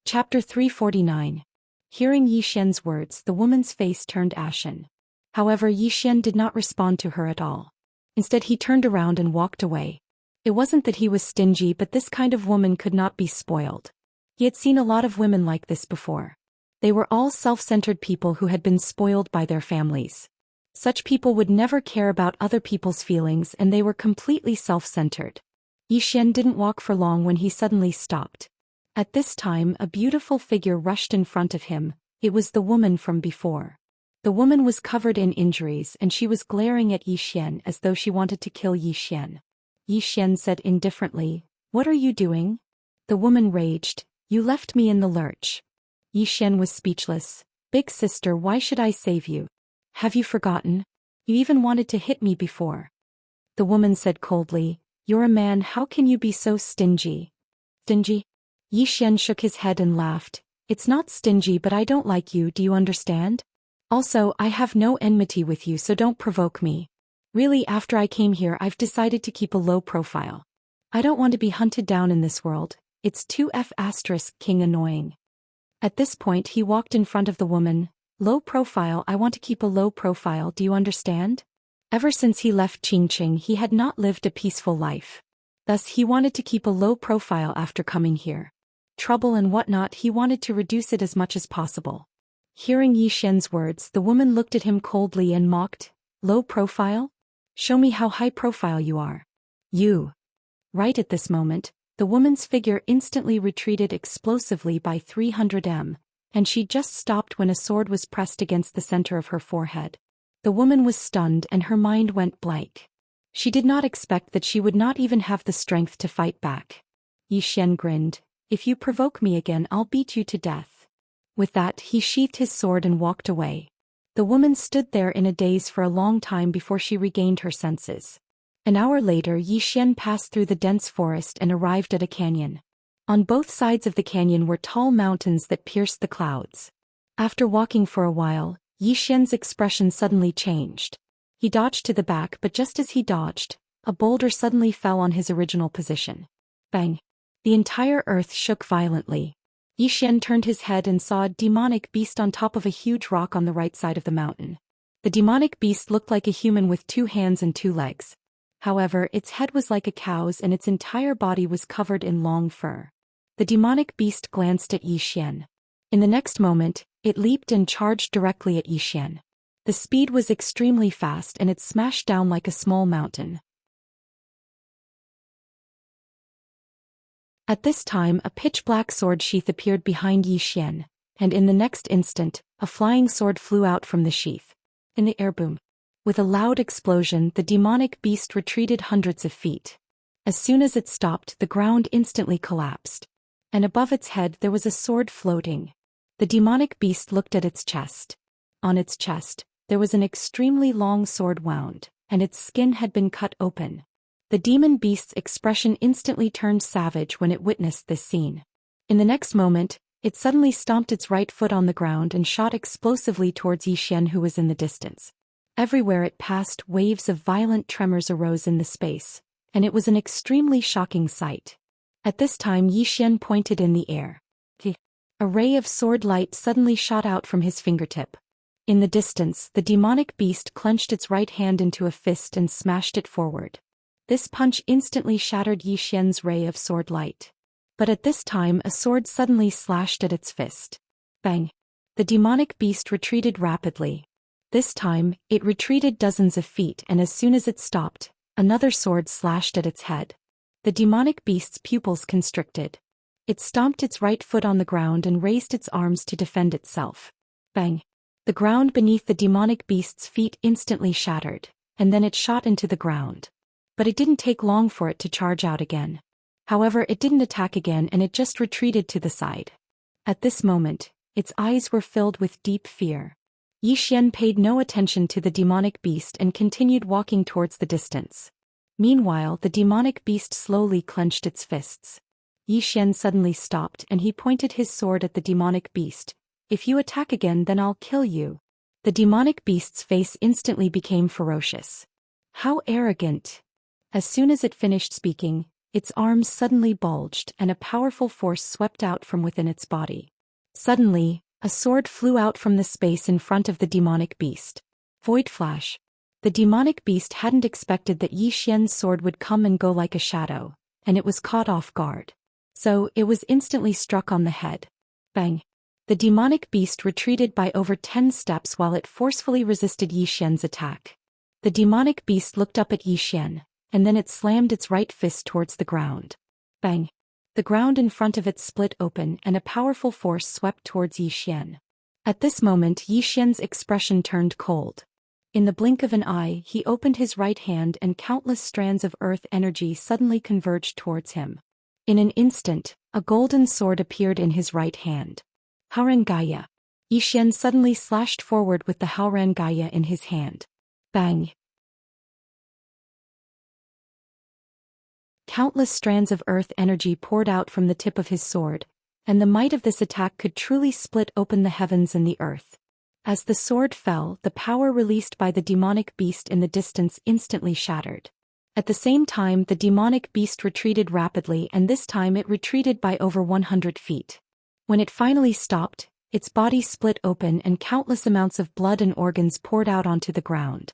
Chapter 349. Hearing Yi Xian's words, the woman's face turned ashen. However, Yi Xian did not respond to her at all. Instead, he turned around and walked away. It wasn't that he was stingy, but this kind of woman could not be spoiled. He had seen a lot of women like this before. They were all self-centered people who had been spoiled by their families. Such people would never care about other people's feelings and they were completely self-centered. Yi Xian didn't walk for long when he suddenly stopped. At this time, a beautiful figure rushed in front of him. It was the woman from before. The woman was covered in injuries and she was glaring at Yi Xian as though she wanted to kill Yi Xian. Yi Xian said indifferently, "What are you doing?" The woman raged, "You left me in the lurch." Yi Xian was speechless. "Big sister, why should I save you? Have you forgotten? You even wanted to hit me before." The woman said coldly, You're a man, how can you be so stingy? Stingy? Yi Xian shook his head and laughed. It's not stingy, but I don't like you, do you understand? Also, I have no enmity with you, so don't provoke me. Really, after I came here, I've decided to keep a low profile. I don't want to be hunted down in this world. It's too king annoying. At this point he walked in front of the woman. Low profile, I want to keep a low profile, do you understand? Ever since he left Qingqing he had not lived a peaceful life. Thus he wanted to keep a low profile after coming here. Trouble and whatnot, he wanted to reduce it as much as possible. Hearing Yi Xian's words, the woman looked at him coldly and mocked. Low profile? Show me how high profile you are. You. Right at this moment, the woman's figure instantly retreated explosively by 300 m, and she just stopped when a sword was pressed against the center of her forehead. The woman was stunned and her mind went blank. She did not expect that she would not even have the strength to fight back. Yi Xian grinned. If you provoke me again, I'll beat you to death. With that, he sheathed his sword and walked away. The woman stood there in a daze for a long time before she regained her senses. An hour later, Yi Xian passed through the dense forest and arrived at a canyon. On both sides of the canyon were tall mountains that pierced the clouds. After walking for a while, Yi Xian's expression suddenly changed. He dodged to the back, but just as he dodged, a boulder suddenly fell on his original position. Bang! The entire earth shook violently. Yi Xian turned his head and saw a demonic beast on top of a huge rock on the right side of the mountain. The demonic beast looked like a human with 2 hands and 2 legs. However, its head was like a cow's and its entire body was covered in long fur. The demonic beast glanced at Yi Xian. In the next moment, it leaped and charged directly at Yi Xian. The speed was extremely fast and it smashed down like a small mountain. At this time a pitch-black sword sheath appeared behind Yi Xian, and in the next instant, a flying sword flew out from the sheath. In the air boom. With a loud explosion, the demonic beast retreated hundreds of feet. As soon as it stopped, the ground instantly collapsed. And above its head there was a sword floating. The demonic beast looked at its chest. On its chest, there was an extremely long sword wound, and its skin had been cut open. The demon beast's expression instantly turned savage when it witnessed this scene. In the next moment, it suddenly stomped its right foot on the ground and shot explosively towards Yi Xian, who was in the distance. Everywhere it passed, waves of violent tremors arose in the space, and it was an extremely shocking sight. At this time Yi Xian pointed in the air. A ray of sword light suddenly shot out from his fingertip. In the distance, the demonic beast clenched its right hand into a fist and smashed it forward. This punch instantly shattered Yi Xian's ray of sword light. But at this time a sword suddenly slashed at its fist. Bang! The demonic beast retreated rapidly. This time, it retreated dozens of feet, and as soon as it stopped, another sword slashed at its head. The demonic beast's pupils constricted. It stomped its right foot on the ground and raised its arms to defend itself. Bang! The ground beneath the demonic beast's feet instantly shattered, and then it shot into the ground. But it didn't take long for it to charge out again. However, it didn't attack again and it just retreated to the side. At this moment, its eyes were filled with deep fear. Yi Xian paid no attention to the demonic beast and continued walking towards the distance. Meanwhile, the demonic beast slowly clenched its fists. Yi Xian suddenly stopped and he pointed his sword at the demonic beast. If you attack again, then I'll kill you. The demonic beast's face instantly became ferocious. How arrogant! As soon as it finished speaking, its arms suddenly bulged and a powerful force swept out from within its body. Suddenly, a sword flew out from the space in front of the demonic beast. Void flash. The demonic beast hadn't expected that Yi Xian's sword would come and go like a shadow, and it was caught off guard. So, it was instantly struck on the head. Bang! The demonic beast retreated by over 10 steps while it forcefully resisted Yi Xian's attack. The demonic beast looked up at Yi Xian, and then it slammed its right fist towards the ground. Bang! The ground in front of it split open and a powerful force swept towards Yi Xian. At this moment Yi Xian's expression turned cold. In the blink of an eye he opened his right hand and countless strands of earth energy suddenly converged towards him. In an instant, a golden sword appeared in his right hand. Haurangaya. Yi Xian suddenly slashed forward with the Haurangaya in his hand. Bang! Countless strands of earth energy poured out from the tip of his sword, and the might of this attack could truly split open the heavens and the earth. As the sword fell, the power released by the demonic beast in the distance instantly shattered. At the same time, the demonic beast retreated rapidly, and this time it retreated by over 100 feet. When it finally stopped, its body split open and countless amounts of blood and organs poured out onto the ground.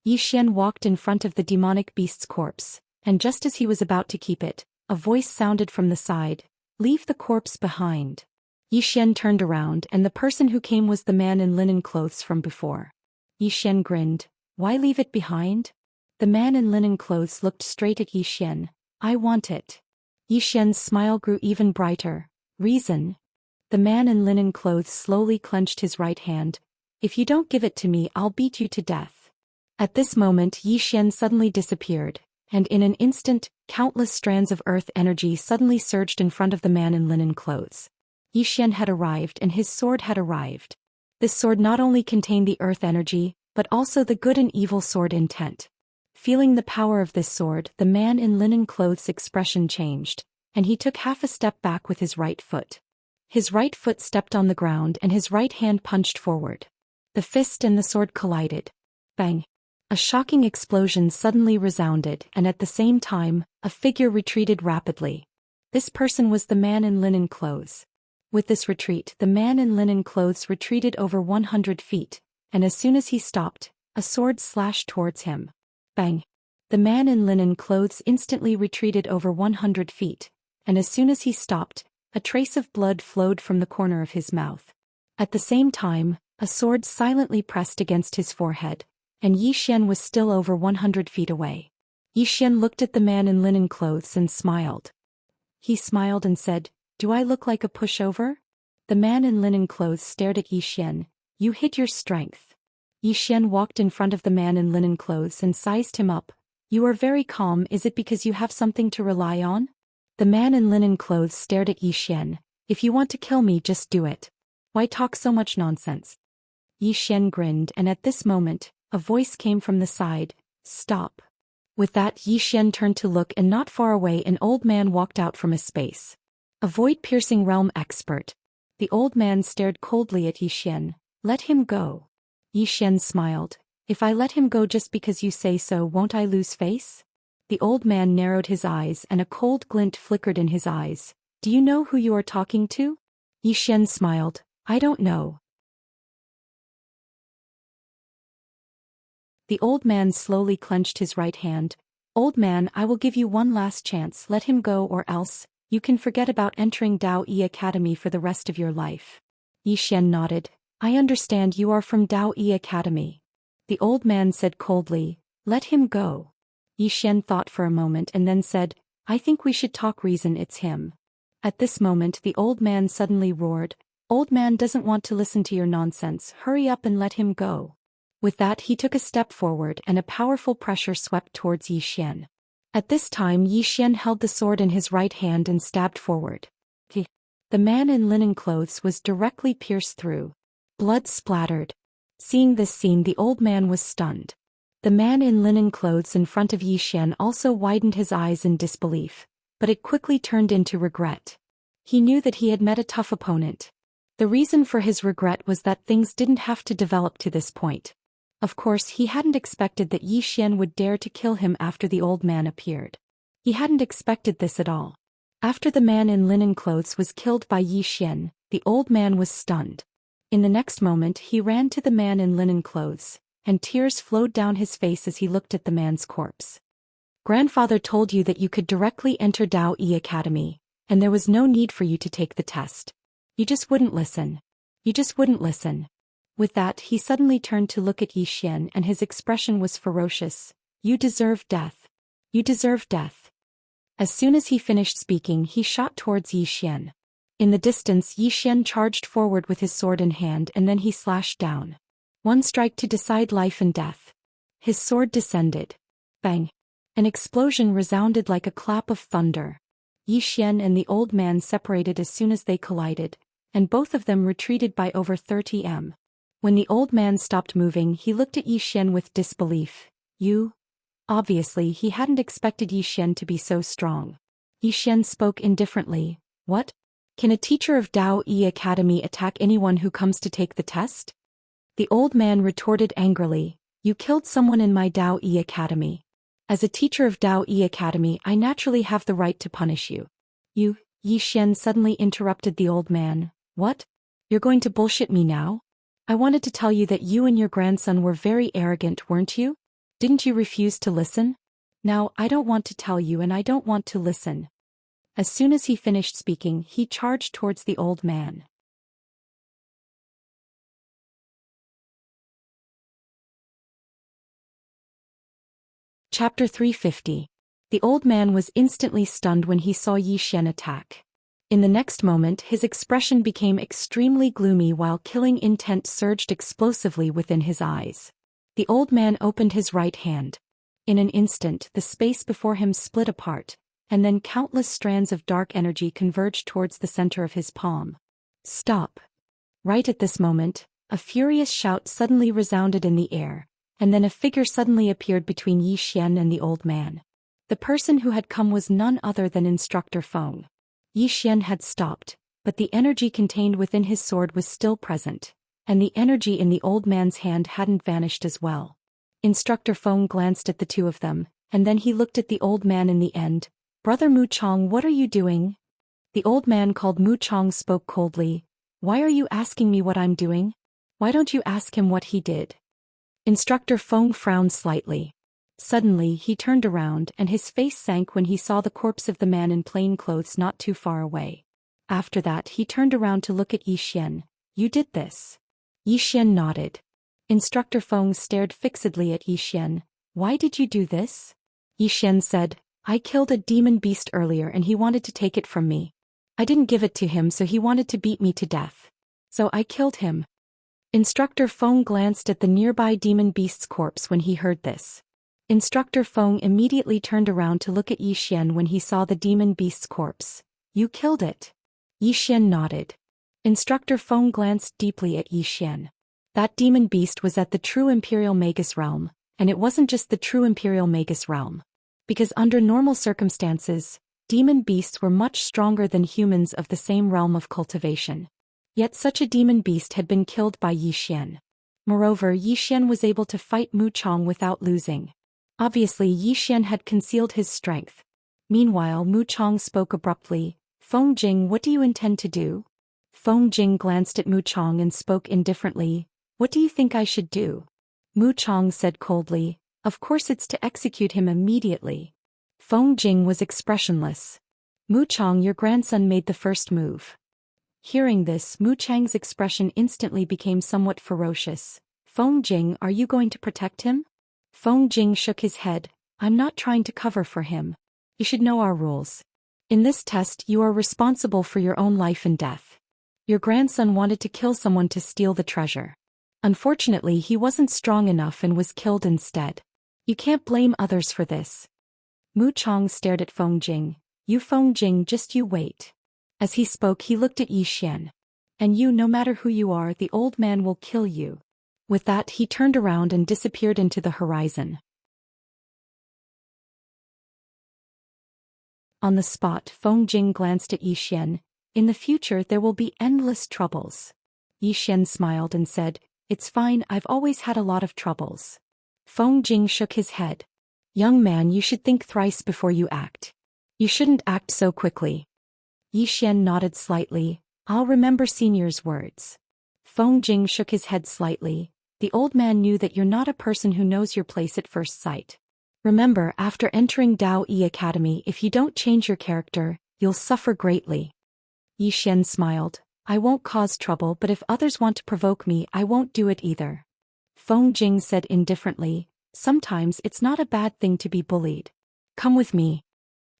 Xian walked in front of the demonic beast's corpse, and just as he was about to keep it, a voice sounded from the side, "Leave the corpse behind." Xian turned around, and the person who came was the man in linen clothes from before. Xian grinned. "Why leave it behind?" The man in linen clothes looked straight at Xian. "I want it." Xian's smile grew even brighter. "Reason?" The man in linen clothes slowly clenched his right hand. "If you don't give it to me, I'll beat you to death." At this moment, Xian suddenly disappeared, and in an instant, countless strands of earth energy suddenly surged in front of the man in linen clothes. Xian had arrived, and his sword had arrived. This sword not only contained the earth energy, but also the good and evil sword intent. Feeling the power of this sword, the man in linen clothes' expression changed, and he took half a step back with his right foot. His right foot stepped on the ground and his right hand punched forward. The fist and the sword collided. Bang! A shocking explosion suddenly resounded, and at the same time, a figure retreated rapidly. This person was the man in linen clothes. With this retreat, the man in linen clothes retreated over 100 feet, and as soon as he stopped, a sword slashed towards him. Bang! The man in linen clothes instantly retreated over 100 feet, and as soon as he stopped, a trace of blood flowed from the corner of his mouth. At the same time, a sword silently pressed against his forehead, and Xian was still over 100 feet away. Xian looked at the man in linen clothes and smiled. He smiled and said, "Do I look like a pushover?" The man in linen clothes stared at Xian. "You hid your strength." Xian walked in front of the man in linen clothes and sized him up. "You are very calm. Is it because you have something to rely on?" The man in linen clothes stared at Xian. "If you want to kill me, just do it. Why talk so much nonsense?" Xian grinned, and at this moment, a voice came from the side. "Stop." With that, Xian turned to look, and not far away an old man walked out from a space. A void-piercing realm expert. The old man stared coldly at Xian. "Let him go." Xian smiled. "If I let him go just because you say so, won't I lose face?" The old man narrowed his eyes and a cold glint flickered in his eyes. "Do you know who you are talking to?" Xian smiled. "I don't know." The old man slowly clenched his right hand. "Old man, I will give you one last chance. Let him go, or else you can forget about entering Daoist Academy for the rest of your life." Xian nodded. "I understand you are from Daoist Academy." The old man said coldly, "Let him go." Xian thought for a moment and then said, "I think we should talk reason. It's him." At this moment the old man suddenly roared, "Old man doesn't want to listen to your nonsense. Hurry up and let him go." With that he took a step forward and a powerful pressure swept towards Xian. At this time Xian held the sword in his right hand and stabbed forward. The man in linen clothes was directly pierced through. Blood splattered. Seeing this scene, the old man was stunned. The man in linen clothes in front of Xian also widened his eyes in disbelief, but it quickly turned into regret. He knew that he had met a tough opponent. The reason for his regret was that things didn't have to develop to this point. Of course, he hadn't expected that Xian would dare to kill him after the old man appeared. He hadn't expected this at all. After the man in linen clothes was killed by Xian, the old man was stunned. In the next moment he ran to the man in linen clothes, and tears flowed down his face as he looked at the man's corpse. "Grandfather told you that you could directly enter Daoist Academy, and there was no need for you to take the test. You just wouldn't listen. You just wouldn't listen." With that he suddenly turned to look at Xian and his expression was ferocious. "You deserve death. You deserve death." As soon as he finished speaking he shot towards Xian. In the distance Xian charged forward with his sword in hand and then he slashed down. One strike to decide life and death. His sword descended. Bang! An explosion resounded like a clap of thunder. Xian and the old man separated as soon as they collided, and both of them retreated by over 30 m. When the old man stopped moving he looked at Xian with disbelief. "You Obviously, he hadn't expected Yi Xian to be so strong. Yi Xian spoke indifferently. What? Can a teacher of Dao Yi Academy attack anyone who comes to take the test? The old man retorted angrily. You killed someone in my Dao Yi Academy. As a teacher of Dao Yi Academy, I naturally have the right to punish you. You, Yi Xian suddenly interrupted the old man. What? You're going to bullshit me now? I wanted to tell you that you and your grandson were very arrogant, weren't you? Didn't you refuse to listen? Now, I don't want to tell you and I don't want to listen. As soon as he finished speaking, he charged towards the old man. Chapter 350. The old man was instantly stunned when he saw Yi Xian attack. In the next moment, his expression became extremely gloomy while killing intent surged explosively within his eyes. The old man opened his right hand. In an instant, the space before him split apart, and then countless strands of dark energy converged towards the center of his palm. Stop! Right at this moment, a furious shout suddenly resounded in the air, and then a figure suddenly appeared between Yi Xian and the old man. The person who had come was none other than Instructor Feng. Yi Xian had stopped, but the energy contained within his sword was still present, and the energy in the old man's hand hadn't vanished as well. Instructor Feng glanced at the two of them, and then he looked at the old man in the end. Brother Mu Chong, what are you doing? The old man called Mu Chong spoke coldly. Why are you asking me what I'm doing? Why don't you ask him what he did? Instructor Feng frowned slightly. Suddenly, he turned around and his face sank when he saw the corpse of the man in plain clothes not too far away. After that, he turned around to look at Yi Xian. You did this? Yi Xian nodded. Instructor Feng stared fixedly at Yi Xian. Why did you do this? Yi Xian said, I killed a demon beast earlier and he wanted to take it from me. I didn't give it to him, so he wanted to beat me to death. So I killed him. Instructor Feng glanced at the nearby demon beast's corpse when he heard this. Instructor Feng immediately turned around to look at Yi Xian when he saw the demon beast's corpse. You killed it. Yi Xian nodded. Instructor Feng glanced deeply at Yi Xian. That demon beast was at the true Imperial Magus realm, and it wasn't just the true Imperial Magus realm. Because under normal circumstances, demon beasts were much stronger than humans of the same realm of cultivation. Yet such a demon beast had been killed by Yi Xian. Moreover, Yi Xian was able to fight Mu Chong without losing. Obviously, Yi Xian had concealed his strength. Meanwhile, Mu Chong spoke abruptly. Feng Jing, what do you intend to do? Feng Jing glanced at Mu Chong and spoke indifferently. What do you think I should do? Mu Chong said coldly. Of course it's to execute him immediately. Feng Jing was expressionless. Mu Chong, your grandson made the first move. Hearing this, Mu Chang's expression instantly became somewhat ferocious. Feng Jing, are you going to protect him? Feng Jing shook his head. I'm not trying to cover for him. You should know our rules. In this test, you are responsible for your own life and death. Your grandson wanted to kill someone to steal the treasure. Unfortunately, he wasn't strong enough and was killed instead. You can't blame others for this. Mu Chong stared at Feng Jing. You Feng Jing, just you wait. As he spoke, he looked at Yi Xian. And you, no matter who you are, the old man will kill you. With that, he turned around and disappeared into the horizon. On the spot, Feng Jing glanced at Yi Xian. In the future, there will be endless troubles. Yi Xian smiled and said, It's fine, I've always had a lot of troubles. Feng Jing shook his head. Young man, you should think thrice before you act. You shouldn't act so quickly. Yi Xian nodded slightly. I'll remember senior's words. Feng Jing shook his head slightly. The old man knew that you're not a person who knows your place at first sight. Remember, after entering Dao Yi Academy, if you don't change your character, you'll suffer greatly. Yi Xian smiled. I won't cause trouble, but if others want to provoke me, I won't do it either. Feng Jing said indifferently. Sometimes it's not a bad thing to be bullied. Come with me.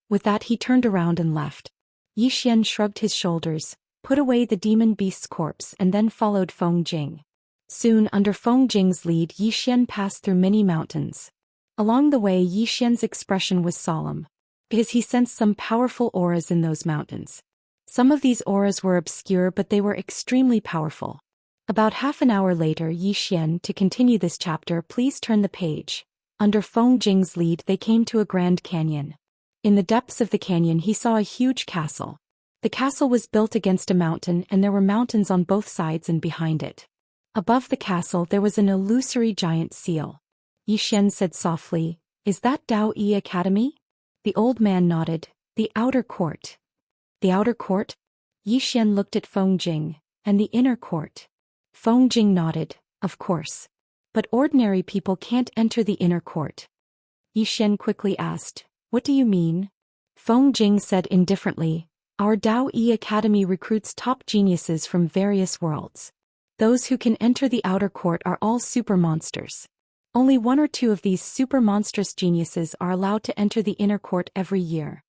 With that, he turned around and left. Yi Xian shrugged his shoulders, put away the demon beast's corpse and then followed Feng Jing. Soon, under Feng Jing's lead, Yi Xian passed through many mountains. Along the way, Yi Xian's expression was solemn, because he sensed some powerful auras in those mountains. Some of these auras were obscure, but they were extremely powerful. About half an hour later, Yi Xian, to continue this chapter, please turn the page. Under Feng Jing's lead they came to a grand canyon. In the depths of the canyon he saw a huge castle. The castle was built against a mountain and there were mountains on both sides and behind it. Above the castle there was an illusory giant seal. Xian said softly, "Is that Daoist Academy?" The old man nodded. "The outer court." "The outer court?" Xian looked at Feng Jing. "And the inner court?" Feng Jing nodded. "Of course. But ordinary people can't enter the inner court." Xian quickly asked, "What do you mean?" Feng Jing said indifferently, "Our Daoist Academy recruits top geniuses from various worlds. Those who can enter the outer court are all super monsters. Only one or two of these super monstrous geniuses are allowed to enter the inner court every year."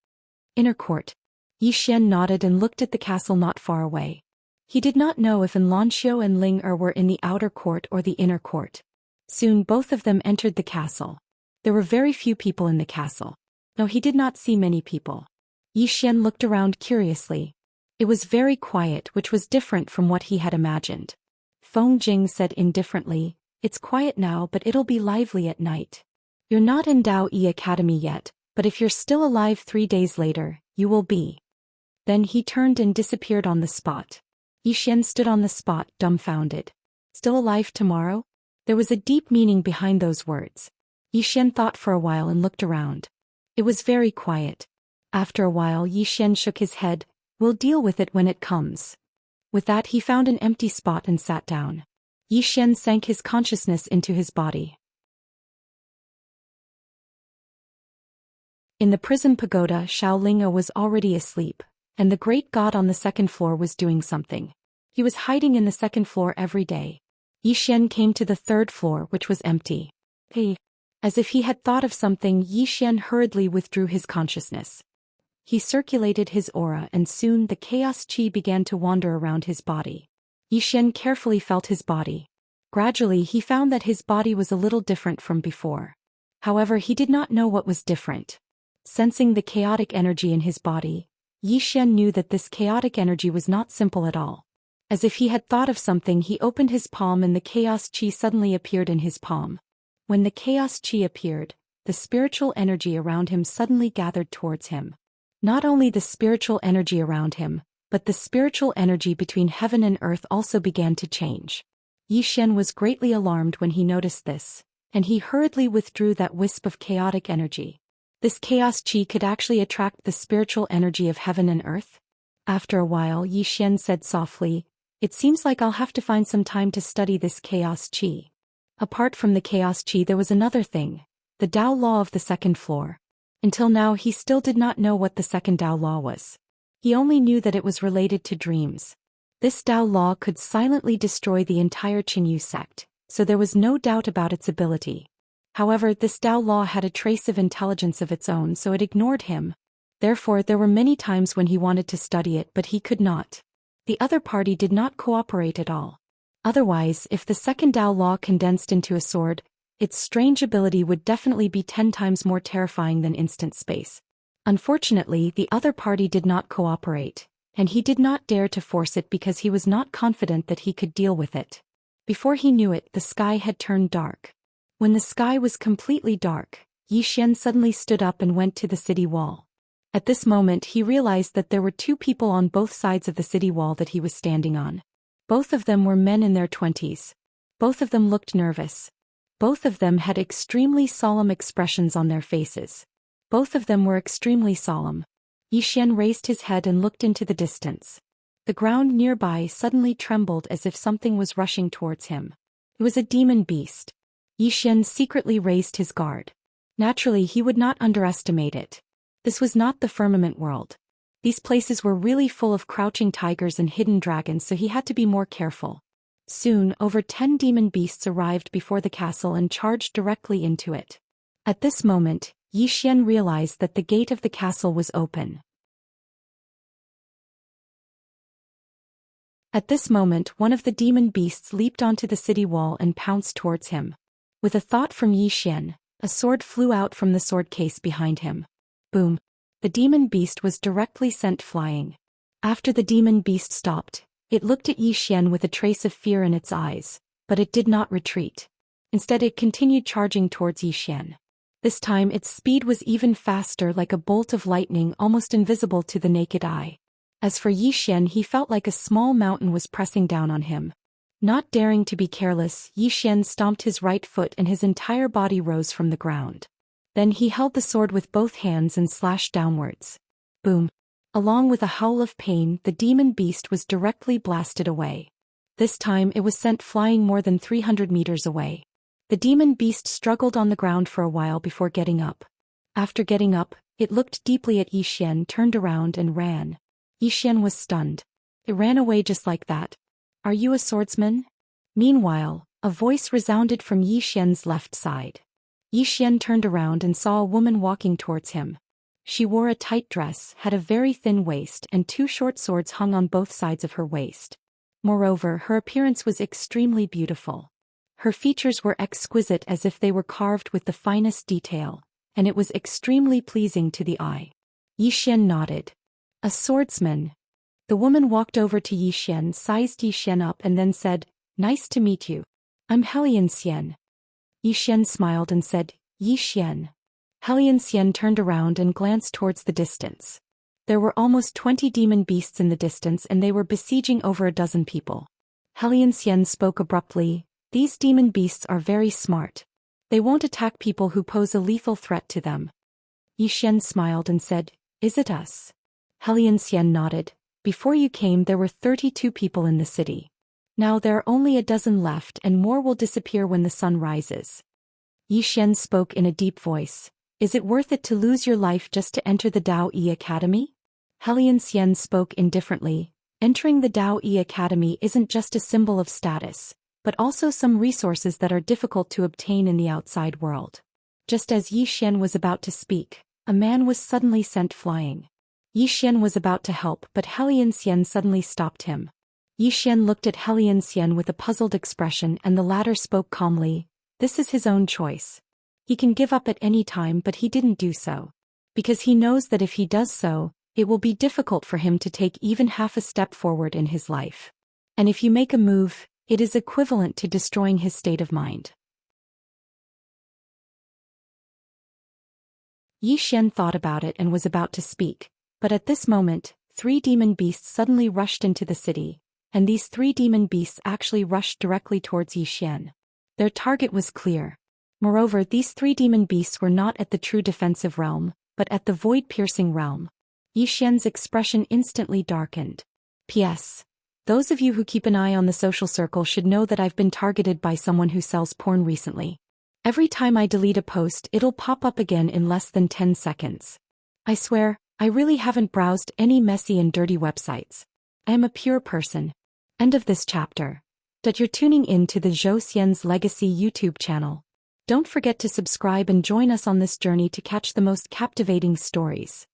Inner court. Xian nodded and looked at the castle not far away. He did not know if Lanxiu and Ling were in the outer court or the inner court. Soon both of them entered the castle. There were very few people in the castle. No, he did not see many people. Xian looked around curiously. It was very quiet, which was different from what he had imagined. Feng Jing said indifferently, "It's quiet now but it'll be lively at night. You're not in Daoist Academy yet, but if you're still alive 3 days later, you will be." Then he turned and disappeared on the spot. Xian stood on the spot, dumbfounded. Still alive tomorrow? There was a deep meaning behind those words. Xian thought for a while and looked around. It was very quiet. After a while Xian shook his head. "We'll deal with it when it comes." With that he found an empty spot and sat down. Xian sank his consciousness into his body. In the prison pagoda Xiaolinga was already asleep, and the great god on the second floor was doing something. He was hiding in the second floor every day. Xian came to the third floor which was empty. "Hey." As if he had thought of something, Xian hurriedly withdrew his consciousness. He circulated his aura and soon the chaos qi began to wander around his body. Xian carefully felt his body. Gradually he found that his body was a little different from before. However, he did not know what was different. Sensing the chaotic energy in his body, Xian knew that this chaotic energy was not simple at all. As if he had thought of something, he opened his palm and the chaos qi suddenly appeared in his palm. When the chaos qi appeared, the spiritual energy around him suddenly gathered towards him. Not only the spiritual energy around him, but the spiritual energy between heaven and earth also began to change. Xian was greatly alarmed when he noticed this, and he hurriedly withdrew that wisp of chaotic energy. This chaos qi could actually attract the spiritual energy of heaven and earth? After a while Xian said softly, "It seems like I'll have to find some time to study this chaos qi." Apart from the chaos qi there was another thing, the Tao law of the second floor. Until now he still did not know what the second Tao law was. He only knew that it was related to dreams. This Tao law could silently destroy the entire Qinyu sect, so there was no doubt about its ability. However, this Tao law had a trace of intelligence of its own, so it ignored him. Therefore there were many times when he wanted to study it but he could not. The other party did not cooperate at all. Otherwise, if the second Tao law condensed into a sword, its strange ability would definitely be 10 times more terrifying than instant space. Unfortunately, the other party did not cooperate, and he did not dare to force it because he was not confident that he could deal with it. Before he knew it, the sky had turned dark. When the sky was completely dark, Xian suddenly stood up and went to the city wall. At this moment he realized that there were 2 people on both sides of the city wall that he was standing on. Both of them were men in their 20s. Both of them looked nervous. Both of them had extremely solemn expressions on their faces. Both of them were extremely solemn. Xian raised his head and looked into the distance. The ground nearby suddenly trembled as if something was rushing towards him. It was a demon beast. Xian secretly raised his guard. Naturally, he would not underestimate it. This was not the firmament world. These places were really full of crouching tigers and hidden dragons, so he had to be more careful. Soon, over 10 demon beasts arrived before the castle and charged directly into it. At this moment, Xian realized that the gate of the castle was open. At this moment, one of the demon beasts leaped onto the city wall and pounced towards him. With a thought from Xian, a sword flew out from the sword case behind him. Boom! The demon beast was directly sent flying. After the demon beast stopped, it looked at Xian with a trace of fear in its eyes, but it did not retreat. Instead it continued charging towards Xian. This time its speed was even faster, like a bolt of lightning, almost invisible to the naked eye. As for Xian, he felt like a small mountain was pressing down on him. Not daring to be careless, Xian stomped his right foot and his entire body rose from the ground. Then he held the sword with both hands and slashed downwards. Boom! Along with a howl of pain, the demon beast was directly blasted away. This time it was sent flying more than 300 meters away. The demon beast struggled on the ground for a while before getting up. After getting up, it looked deeply at Xian, turned around and ran. Xian was stunned. It ran away just like that. Are you a swordsman? Meanwhile, a voice resounded from Xian's left side. Xian turned around and saw a woman walking towards him. She wore a tight dress, had a very thin waist, and 2 short swords hung on both sides of her waist. Moreover, her appearance was extremely beautiful. Her features were exquisite, as if they were carved with the finest detail, and it was extremely pleasing to the eye. Xian nodded. A swordsman. The woman walked over to Xian, sized Xian up and then said, "Nice to meet you. I'm Xian." Xian smiled and said, "Xian." Xian turned around and glanced towards the distance. There were almost 20 demon beasts in the distance, and they were besieging over a dozen people. Xian spoke abruptly, "These demon beasts are very smart. They won't attack people who pose a lethal threat to them." Xian smiled and said, "Is it us?" Xian nodded. "Before you came there were 32 people in the city. Now there are only a dozen left, and more will disappear when the sun rises." Xian spoke in a deep voice. "Is it worth it to lose your life just to enter the Daoist Academy?" Xian spoke indifferently. "Entering the Daoist Academy isn't just a symbol of status, but also some resources that are difficult to obtain in the outside world." Just as Xian was about to speak, a man was suddenly sent flying. Xian was about to help, but Xian suddenly stopped him. Xian looked at Xian with a puzzled expression, and the latter spoke calmly. "This is his own choice. He can give up at any time, but he didn't do so. Because he knows that if he does so, it will be difficult for him to take even half a step forward in his life. And if you make a move, it is equivalent to destroying his state of mind." Xian thought about it and was about to speak, but at this moment, 3 demon beasts suddenly rushed into the city, and these 3 demon beasts actually rushed directly towards Xian. Their target was clear. Moreover, these 3 demon beasts were not at the true defensive realm, but at the void-piercing realm. Xian's expression instantly darkened. P.S. Those of you who keep an eye on the social circle should know that I've been targeted by someone who sells porn recently. Every time I delete a post, it'll pop up again in less than 10 seconds. I swear, I really haven't browsed any messy and dirty websites. I am a pure person. End of this chapter. That you're tuning in to the Zhou Xian's Legacy YouTube channel. Don't forget to subscribe and join us on this journey to catch the most captivating stories.